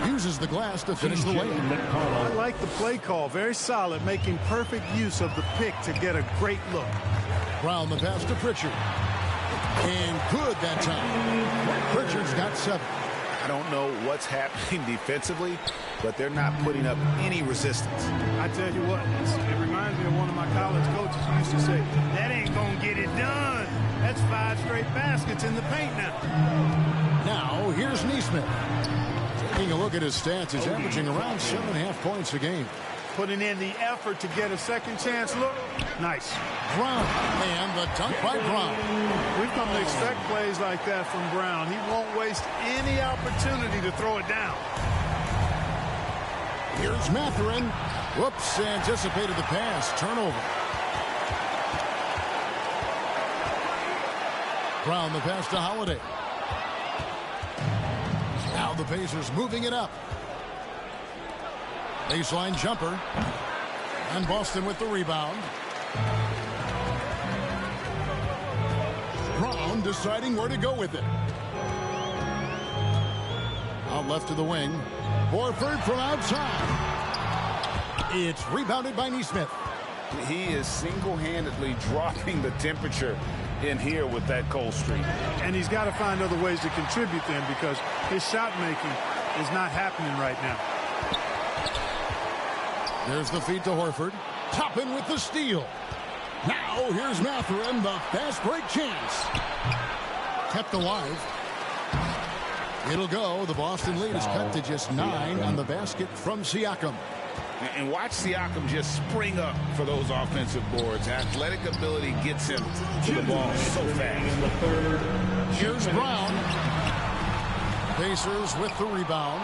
Uses the glass to finish the layup. I like the play call. Very solid, making perfect use of the pick to get a great look. Brown the pass to Pritchard. And good that time. Pritchard's got 7. I don't know what's happening defensively, but they're not putting up any resistance. I tell you what, it reminds me of one of my college coaches who used to say, that ain't going to get it done. That's 5 straight baskets in the paint now. Now, here's Neesmith. Taking a look at his stats, he's averaging around 7.5 points a game. Putting in the effort to get a second chance look. Nice. Brown, and the dunk by Brown. We've come to expect plays like that from Brown. He won't waste any opportunity to throw it down. Here's Mathurin. Whoops, anticipated the pass. Turnover. Brown the pass to Holiday. Now the Pacers moving it up. Baseline jumper. And Boston with the rebound. Brown deciding where to go with it. Out left to the wing. Horford from outside. It's rebounded by Neesmith. He is single-handedly dropping the temperature in here with that cold streak. And he's got to find other ways to contribute then, because his shot making is not happening right now. There's the feed to Horford. Toppin with the steal. Now here's Mathurin, the fast break chance. Kept alive. It'll go. The Boston lead is cut to just 9 on the basket from Siakam. And watch Siakam just spring up for those offensive boards. Athletic ability gets him to the ball so fast. Here's Brown. Pacers with the rebound.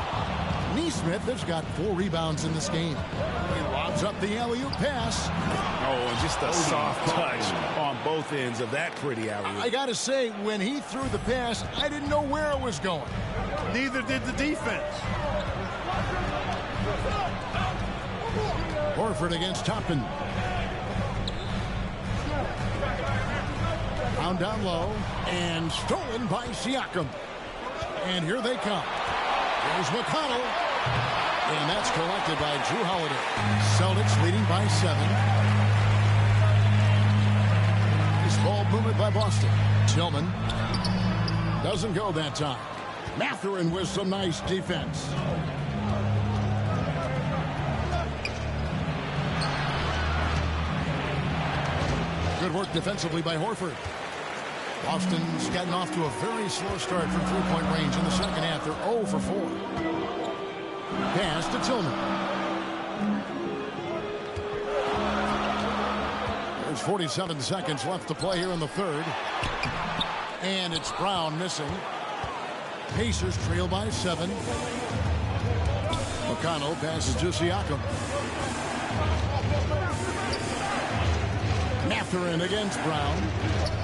Neesmith has got 4 rebounds in this game. He lobs up the alley-oop pass. Oh, and just a soft touch on both ends of that pretty alley-oop. I got to say, when he threw the pass, I didn't know where it was going. Neither did the defense. Horford against Toppin. Found down low and stolen by Siakam. And here they come. Here's McConnell. And that's collected by Drew Holiday. Celtics leading by 7. This ball movement by Boston. Tillman doesn't go that time. Mathurin with some nice defense. Good work defensively by Horford. Boston's gotten off to a very slow start from three-point range in the second half. They're 0 for 4. Pass to Tillman. There's 47 seconds left to play here in the third. And it's Brown missing. Pacers trail by 7. McConnell passes to Siakam. Mathurin against Brown.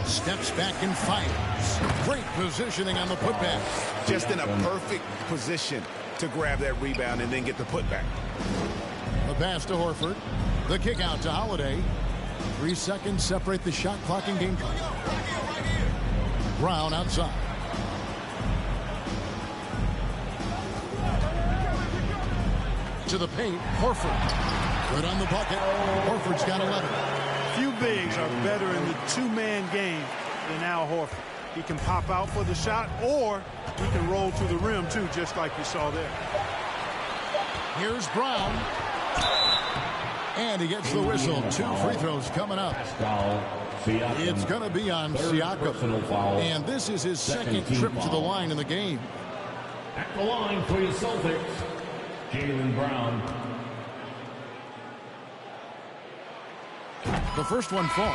Steps back and fires. Great positioning on the putback. Just in a perfect position to grab that rebound and then get the putback. The pass to Horford. The kick out to Holiday. 3 seconds separate the shot clock and game clock. Brown outside. To the paint. Horford. Good on the bucket. Horford's got 11. Few bigs are better in the two-man game than Al Horford. He can pop out for the shot, or he can roll to the rim, too, just like you saw there. Here's Brown. And he gets the whistle. 2 free throws coming up. It's going to be on Siakam. And this is his second trip to the line in the game. At the line for your Celtics, Jaylen Brown. The first one falls.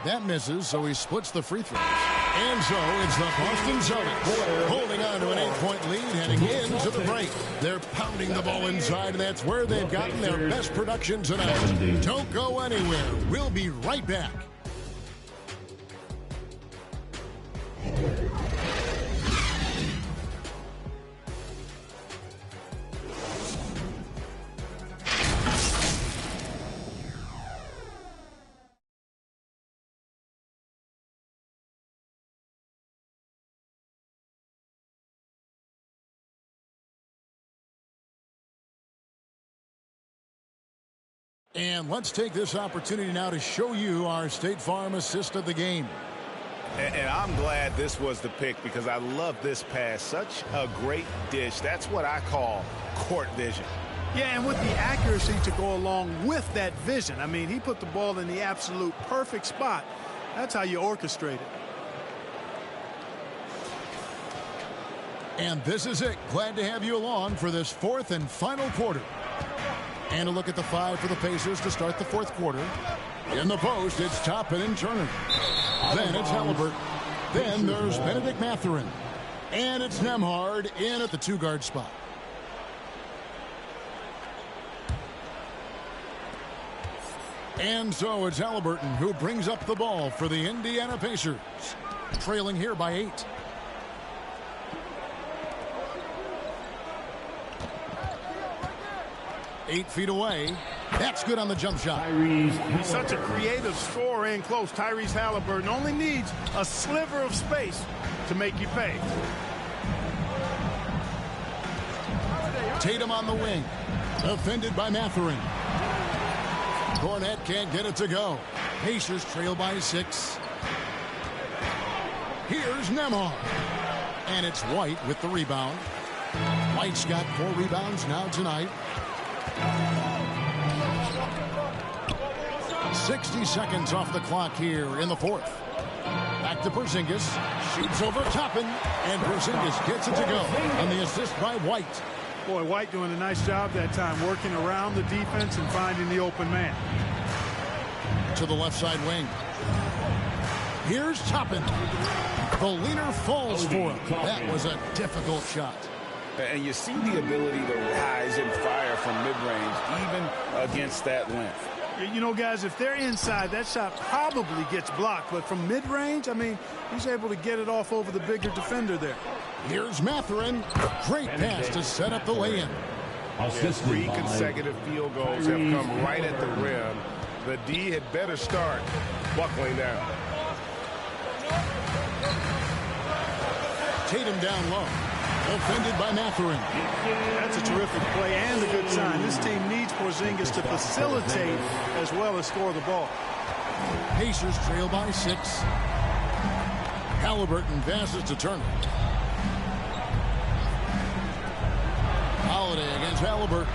That misses, so he splits the free throws. And so it's the Boston Celtics holding on to an 8-point lead heading into the break. They're pounding the ball inside, and that's where they've gotten their best production tonight. Don't go anywhere. We'll be right back. And let's take this opportunity now to show you our State Farm assist of the game. And I'm glad this was the pick because I love this pass. Such a great dish. That's what I call court vision. Yeah, and with the accuracy to go along with that vision. I mean, he put the ball in the absolute perfect spot. That's how you orchestrate it. And this is it. Glad to have you along for this fourth and final quarter. And a look at the 5 for the Pacers to start the fourth quarter. In the post, it's Toppin and Turner. Then it's Halliburton. Then there's Benedict Mathurin. And it's Nembhard in at the 2-guard spot. And so it's Halliburton who brings up the ball for the Indiana Pacers. Trailing here by 8. Eight feet away. That's good on the jump shot. He's such a creative scorer in close. Tyrese Halliburton only needs a sliver of space to make you pay. Tatum on the wing. Defended by Mathurin. Cornette can't get it to go. Pacers trail by 6. Here's Nembhard. And it's White with the rebound. White's got 4 rebounds now tonight. 60 seconds off the clock here in the fourth. Back to Porzingis. Shoots over Toppin. And Porzingis gets it to go. And the assist by White. Boy, White doing a nice job that time, working around the defense and finding the open man. To the left side wing. Here's Toppin. The leaner falls for him. That was a difficult shot. And you see the ability to rise and fire from mid-range, even against that length. You know, guys, if they're inside, that shot probably gets blocked. But from mid-range, I mean, he's able to get it off over the bigger defender there. Here's Mathurin. Great pass to set up the lay-in. Yeah, 3 consecutive field goals have come right at the rim. The D had better start buckling down. Tatum down low. Defended by Mathurin. That's a terrific play and a good sign. This team needs Porzingis to facilitate as well as score the ball. Pacers trail by 6. Halliburton passes to Turner. Holiday against Halliburton.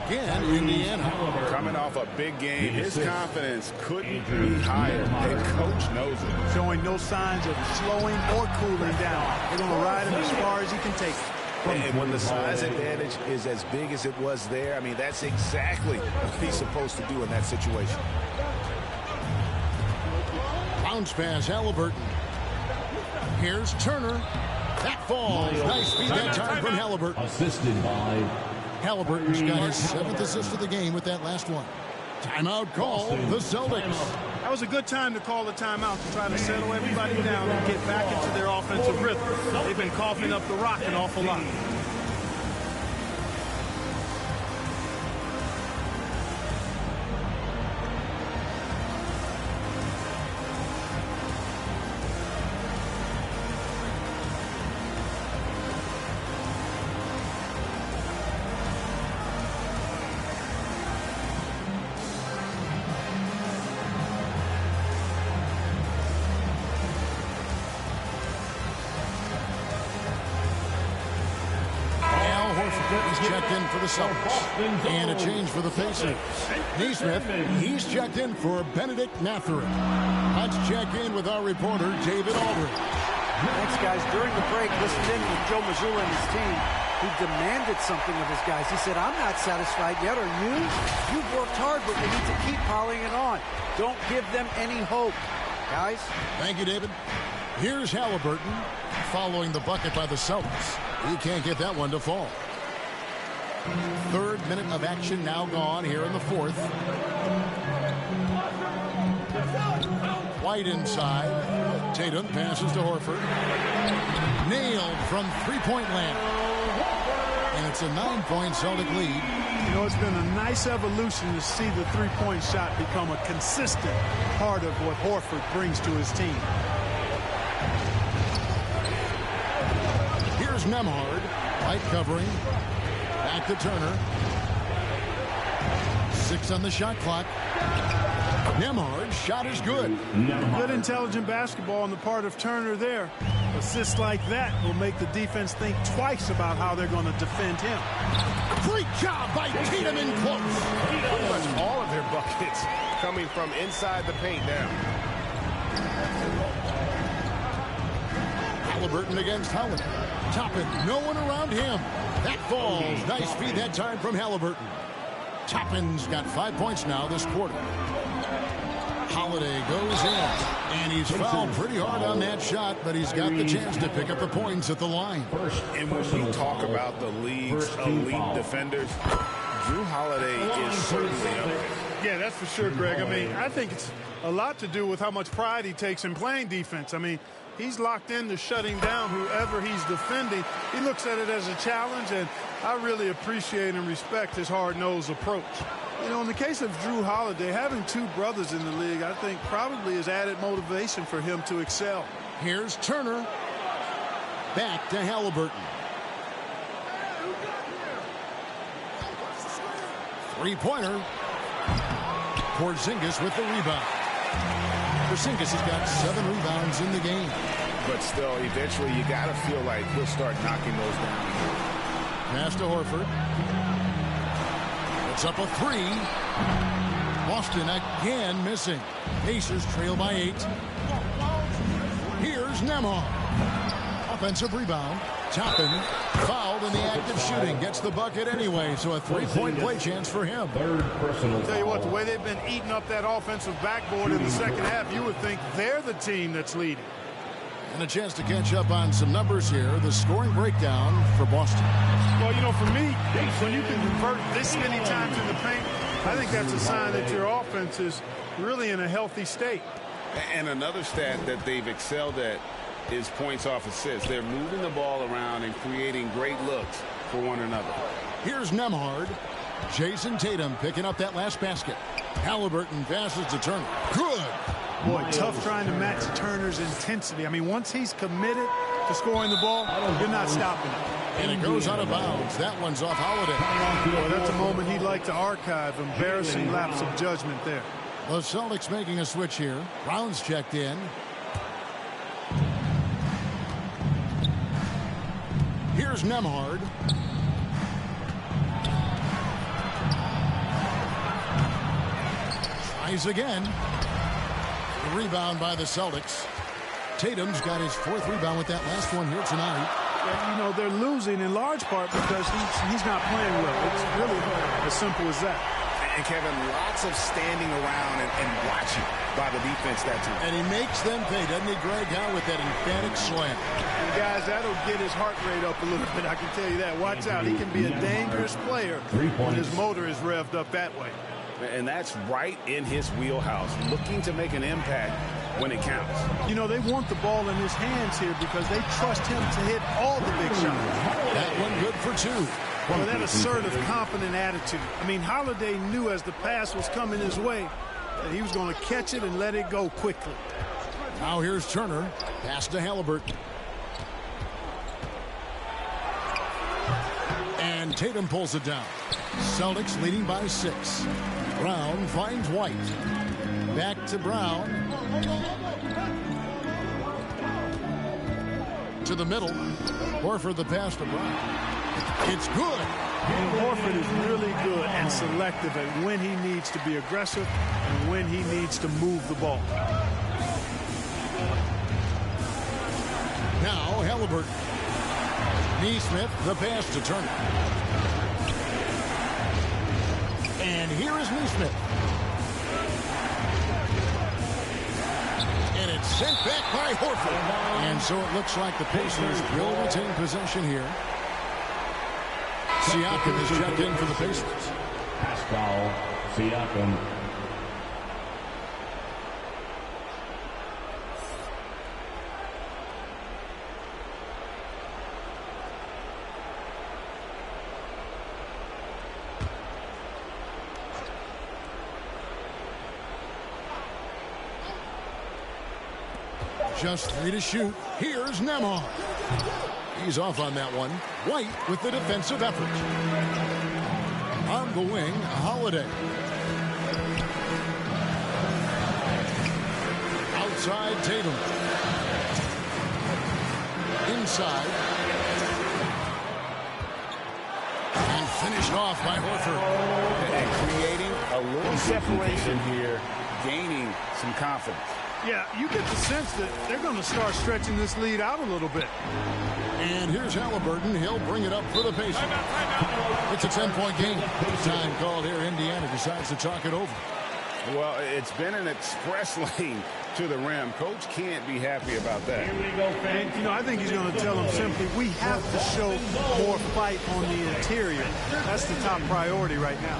Again, Indiana. Coming off a big game, his confidence couldn't be higher. And coach knows it. Showing no signs of slowing or cooling down. They're going to ride him as far as he can take it. And when the size advantage is as big as it was there, I mean, that's exactly what he's supposed to do in that situation. Bounce pass, Halliburton. Here's Turner. That falls. Nice feed that time from Halliburton. Assisted by Halliburton's got his 7th assist of the game with that last one. Timeout call, the Celtics. That was a good time to call the timeout to try to settle everybody down and get back into their offensive rhythm. They've been coughing up the rock an awful lot. He's checked in for the Celtics. And a change for the Pacers. Nesmith, he's checked in for Benedict Mathurin. Let's check in with our reporter, David Aldridge. Thanks, guys. During the break, listened in with Joe Mazzulla and his team. He demanded something of his guys. He said, I'm not satisfied yet. Are you? You've worked hard, but we need to keep piling it on. Don't give them any hope, guys. Thank you, David. Here's Halliburton following the bucket by the Celtics. He can't get that one to fall. Third minute of action now gone here in the fourth. White inside. Tatum passes to Horford. Nailed from three-point land. And it's a 9-point Celtic lead. You know, it's been a nice evolution to see the three-point shot become a consistent part of what Horford brings to his team. Here's Nembhard. Light covering. Back to Turner. 6 on the shot clock. Nembhard's shot is good. Good intelligent basketball on the part of Turner there. Assists like that will make the defense think twice about how they're going to defend him. Great job by Tatum in close. Pretty much all of their buckets coming from inside the paint now. Halliburton against Howard. Toppin, no one around him. That falls. Nice feed that time from Halliburton. Toppin's got 5 points now this quarter. Holiday goes in, and he's fouled pretty hard on that shot, but he's got the chance to pick up the points at the line. And when we talk about the league's elite defenders, Drew Holiday is certainly up there. Yeah, that's for sure, Greg. I mean, I think it's a lot to do with how much pride he takes in playing defense. I mean, he's locked into shutting down whoever he's defending. He looks at it as a challenge, and I really appreciate and respect his hard-nosed approach. You know, in the case of Drew Holiday, having 2 brothers in the league, I think probably is added motivation for him to excel. Here's Turner. Back to Halliburton. Three-pointer. Porzingis with the rebound. Porzingis has got 7 rebounds in the game. But still, eventually, you got to feel like he'll start knocking those down. Pass to Horford. It's up a 3. Boston again missing. Pacers trail by 8. Here's Nembhard. Offensive rebound. Toppin fouled in the act of shooting. Gets the bucket anyway, so a 3-point play chance for him. I'll tell you what, the way they've been eating up that offensive backboard in the second half, you would think they're the team that's leading. And a chance to catch up on some numbers here. The scoring breakdown for Boston. Well, you know, for me, when you can convert this many times in the paint, I think that's a sign that your offense is really in a healthy state. And another stat that they've excelled at is points off assists. They're moving the ball around and creating great looks for one another. Here's Nembhard. Jason Tatum picking up that last basket. Halliburton passes to Turner. Good. Boy, tough trying to match Turner's intensity. I mean, once he's committed to scoring the ball, you're not stopping him. And it goes out of bounds. That one's off Holiday. Boy, that's a moment he'd like to archive. Embarrassing lapse of judgment there. The Celtics making a switch here. Brown's checked in. Here's Nembhard. Tries again. The rebound by the Celtics. Tatum's got his 4th rebound with that last one here tonight. You know, they're losing in large part because he's not playing well. It's really as simple as that. And Kevin, lots of standing around and watching by the defense that time. And he makes them pay, doesn't he, Greg? How with that emphatic slam. And guys, that'll get his heart rate up a little bit. I can tell you that. Watch out. He can be a dangerous player when his motor is revved up that way. And that's right in his wheelhouse, looking to make an impact when it counts. You know, they want the ball in his hands here because they trust him to hit all the big shots. That one good for 2. Well, that assertive, confident attitude. I mean, Holiday knew as the pass was coming his way that he was going to catch it and let it go quickly. Now here's Turner. Pass to Halliburton. And Tatum pulls it down. Celtics leading by 6. Brown finds White. Back to Brown. To the middle. Horford the pass to Brown. It's good. Horford is really good and selective at when he needs to be aggressive and when he needs to move the ball. Now Halliburton. Neesmith, the pass to Turner. And here is Neesmith. And it's sent back by Horford. And so it looks like the Pacers will retain possession here. Siakam is checked in for the Pacers. Pascal Siakam. Just 3 to shoot. Here's Nemar. He's off on that one. White with the defensive effort. On the wing, Holiday. Outside, Tatum. Inside. And finished off by Horford. And creating a little separation here, gaining some confidence. Yeah, you get the sense that they're going to start stretching this lead out a little bit. And here's Halliburton. He'll bring it up for the Pacers. It's a 10-point game. Time called here. Indiana decides to talk it over. Well, it's been an express lane to the rim. Coach can't be happy about that. And, you know, I think he's going to tell them simply, we have to show more fight on the interior. That's the top priority right now.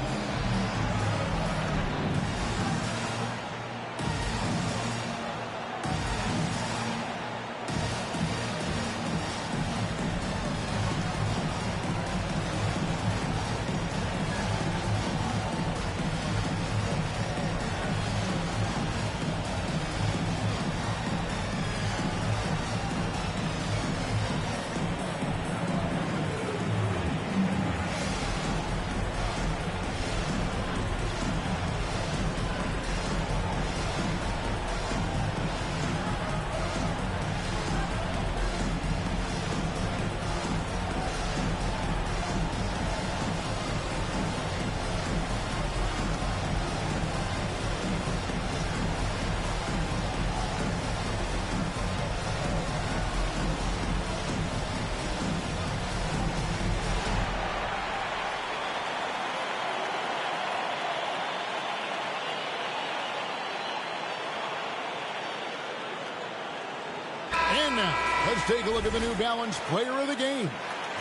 And now, let's take a look at the New Balance player of the game,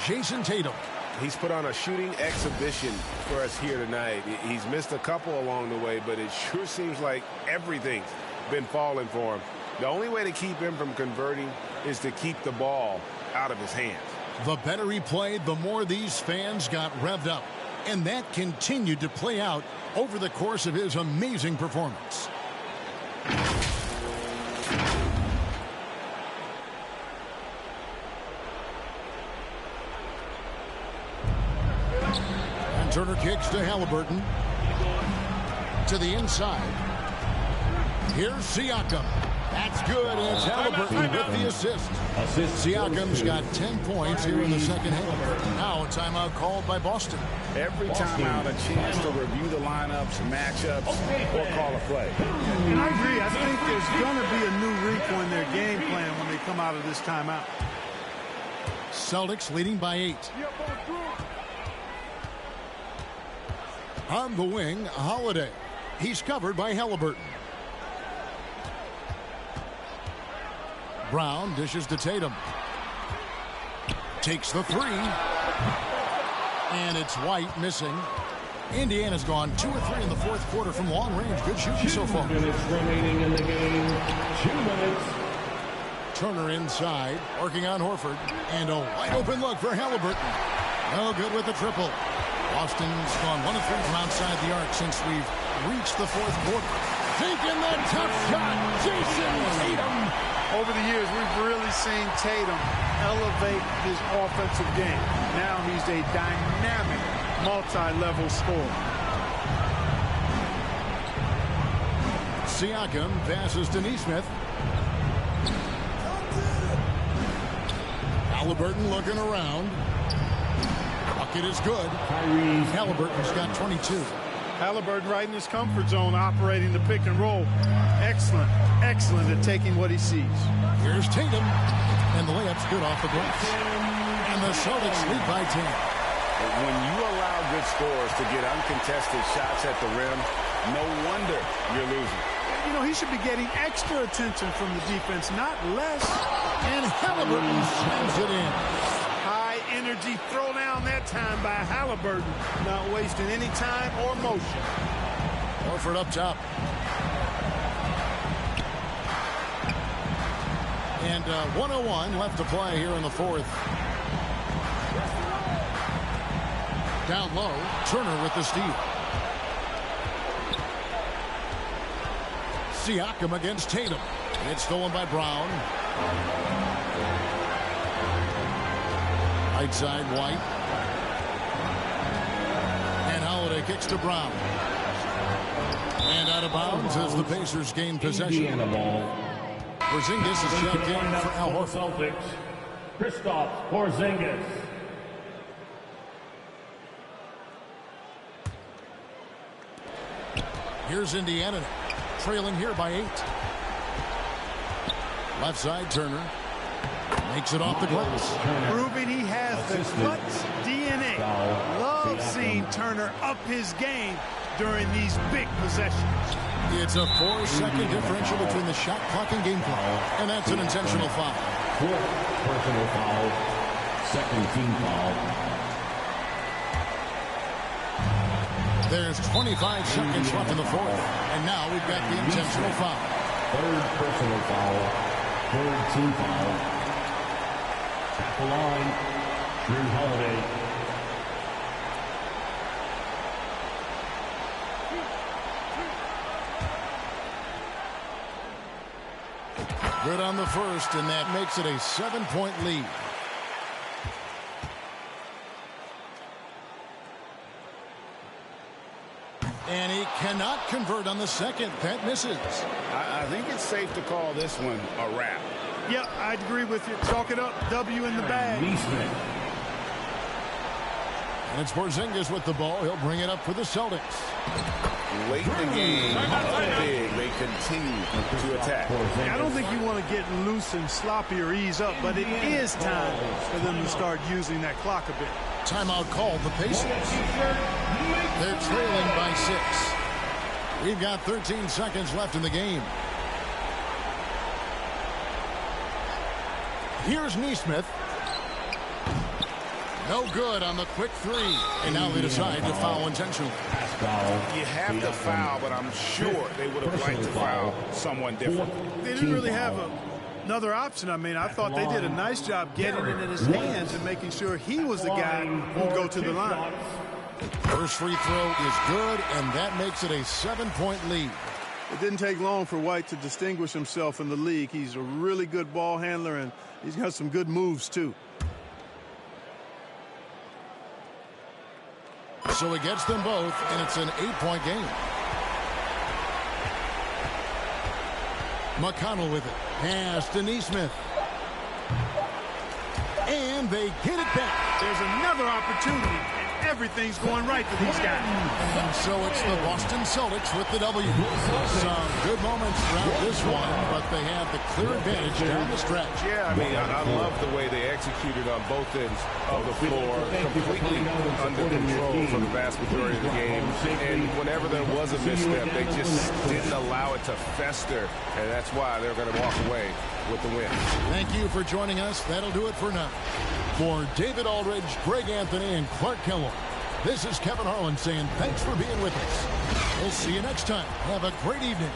Jason Tatum. He's put on a shooting exhibition for us here tonight. He's missed a couple along the way, but it sure seems like everything's been falling for him. The only way to keep him from converting is to keep the ball out of his hands. The better he played, the more these fans got revved up. And that continued to play out over the course of his amazing performance. And Turner kicks to Halliburton. To the inside. Here's Siakam. That's good, and it's Halliburton with the assist. Siakam's got 10 points here in the second half. Now a timeout called by Boston. Every timeout, a chance to review the lineups, matchups, or call a play. And I agree. I think there's going to be a new wrinkle in their game plan when they come out of this timeout. Celtics leading by 8. On the wing, Holiday. He's covered by Halliburton. Brown dishes to Tatum. Takes the three. And it's White missing. Indiana's gone 2 of 3 in the fourth quarter from long range. Good shooting so far. 2 minutes remaining in the game. 2 minutes. Turner inside, working on Horford. And a wide open look for Halliburton. No good with the triple. Boston's gone 1 of 3 from outside the arc since we've reached the fourth quarter. Taking the tough shot, Jason Tatum. Over the years, we've really seen Tatum elevate his offensive game. Now he's a dynamic, multi-level scorer. Siakam passes to Neesmith. Halliburton looking around. Bucket is good. Halliburton's got 22. Halliburton right in his comfort zone, operating the pick and roll. Excellent, excellent at taking what he sees. Here's Tatum, and the layup's good off the glass. And And the Celtics lead by 10. When you allow good scorers to get uncontested shots at the rim, no wonder you're losing. You know, he should be getting extra attention from the defense, not less. And Halliburton slams it in. High energy throw down that time by Halliburton. Not wasting any time or motion. Horford up top. And 1:01 left to play here in the fourth. Down low, Turner with the steal. Siakam against Tatum. It's stolen by Brown. Right side, White. And Holiday kicks to Brown. And out of bounds as the Pacers gain possession. Indiana ball. Porzingis is checked in for Al Horford. Celtics, Kristaps Porzingis. Here's Indiana, trailing here by 8. Left side, Turner. Makes it off the glass. Proving he has the clutch DNA. Love seeing Turner up his game during these big possessions. It's a 4-second differential between the shot clock and game clock. And that's an intentional foul. 4th personal foul. 2nd team foul. There's 25 seconds left in the fourth. And now we've got the intentional foul. 3rd personal foul. 3rd team foul. At the line, Drew Holiday. Good on the first, and that makes it a 7-point lead. And he cannot convert on the second. That misses. I think it's safe to call this one a wrap. Yep, I'd agree with you. Chalk it up. W in the bag. And it's Porzingis with the ball. He'll bring it up for the Celtics. Late in the game, big, they continue to attack. I don't think you want to get loose and sloppy or ease up, but it is time for them to start using that clock a bit. Timeout called the Pacers. They're trailing by 6. We've got 13 seconds left in the game. Here's Nesmith. No good on the quick 3. And now they decide to foul intentionally. You have to foul, but I'm sure they would have liked to foul someone different. They didn't really have another option. I mean, I thought they did a nice job getting it in his hands and making sure he was the guy who would go to the line. First free throw is good, and that makes it a 7-point lead. It didn't take long for White to distinguish himself in the league. He's a really good ball handler, and he's got some good moves, too. So he gets them both, and it's an 8-point game. McConnell with it. Pass to Nesmith. And they get it back. There's another opportunity, and everything's going right for these guys. And so it's the Boston Celtics with the W. Some good moments throughout this one, but they have the clear advantage down the stretch. Yeah, I mean, I love the way they executed on both ends of the floor, completely under control for the vast majority of the game. And whenever there was a misstep, they just didn't allow it to fester, and that's why they're going to walk away with the win. Thank you for joining us. That'll do it for now. For David Aldridge, Greg Anthony, and Clark Kellogg, this is Kevin Harlan saying thanks for being with us. We'll see you next time. Have a great evening.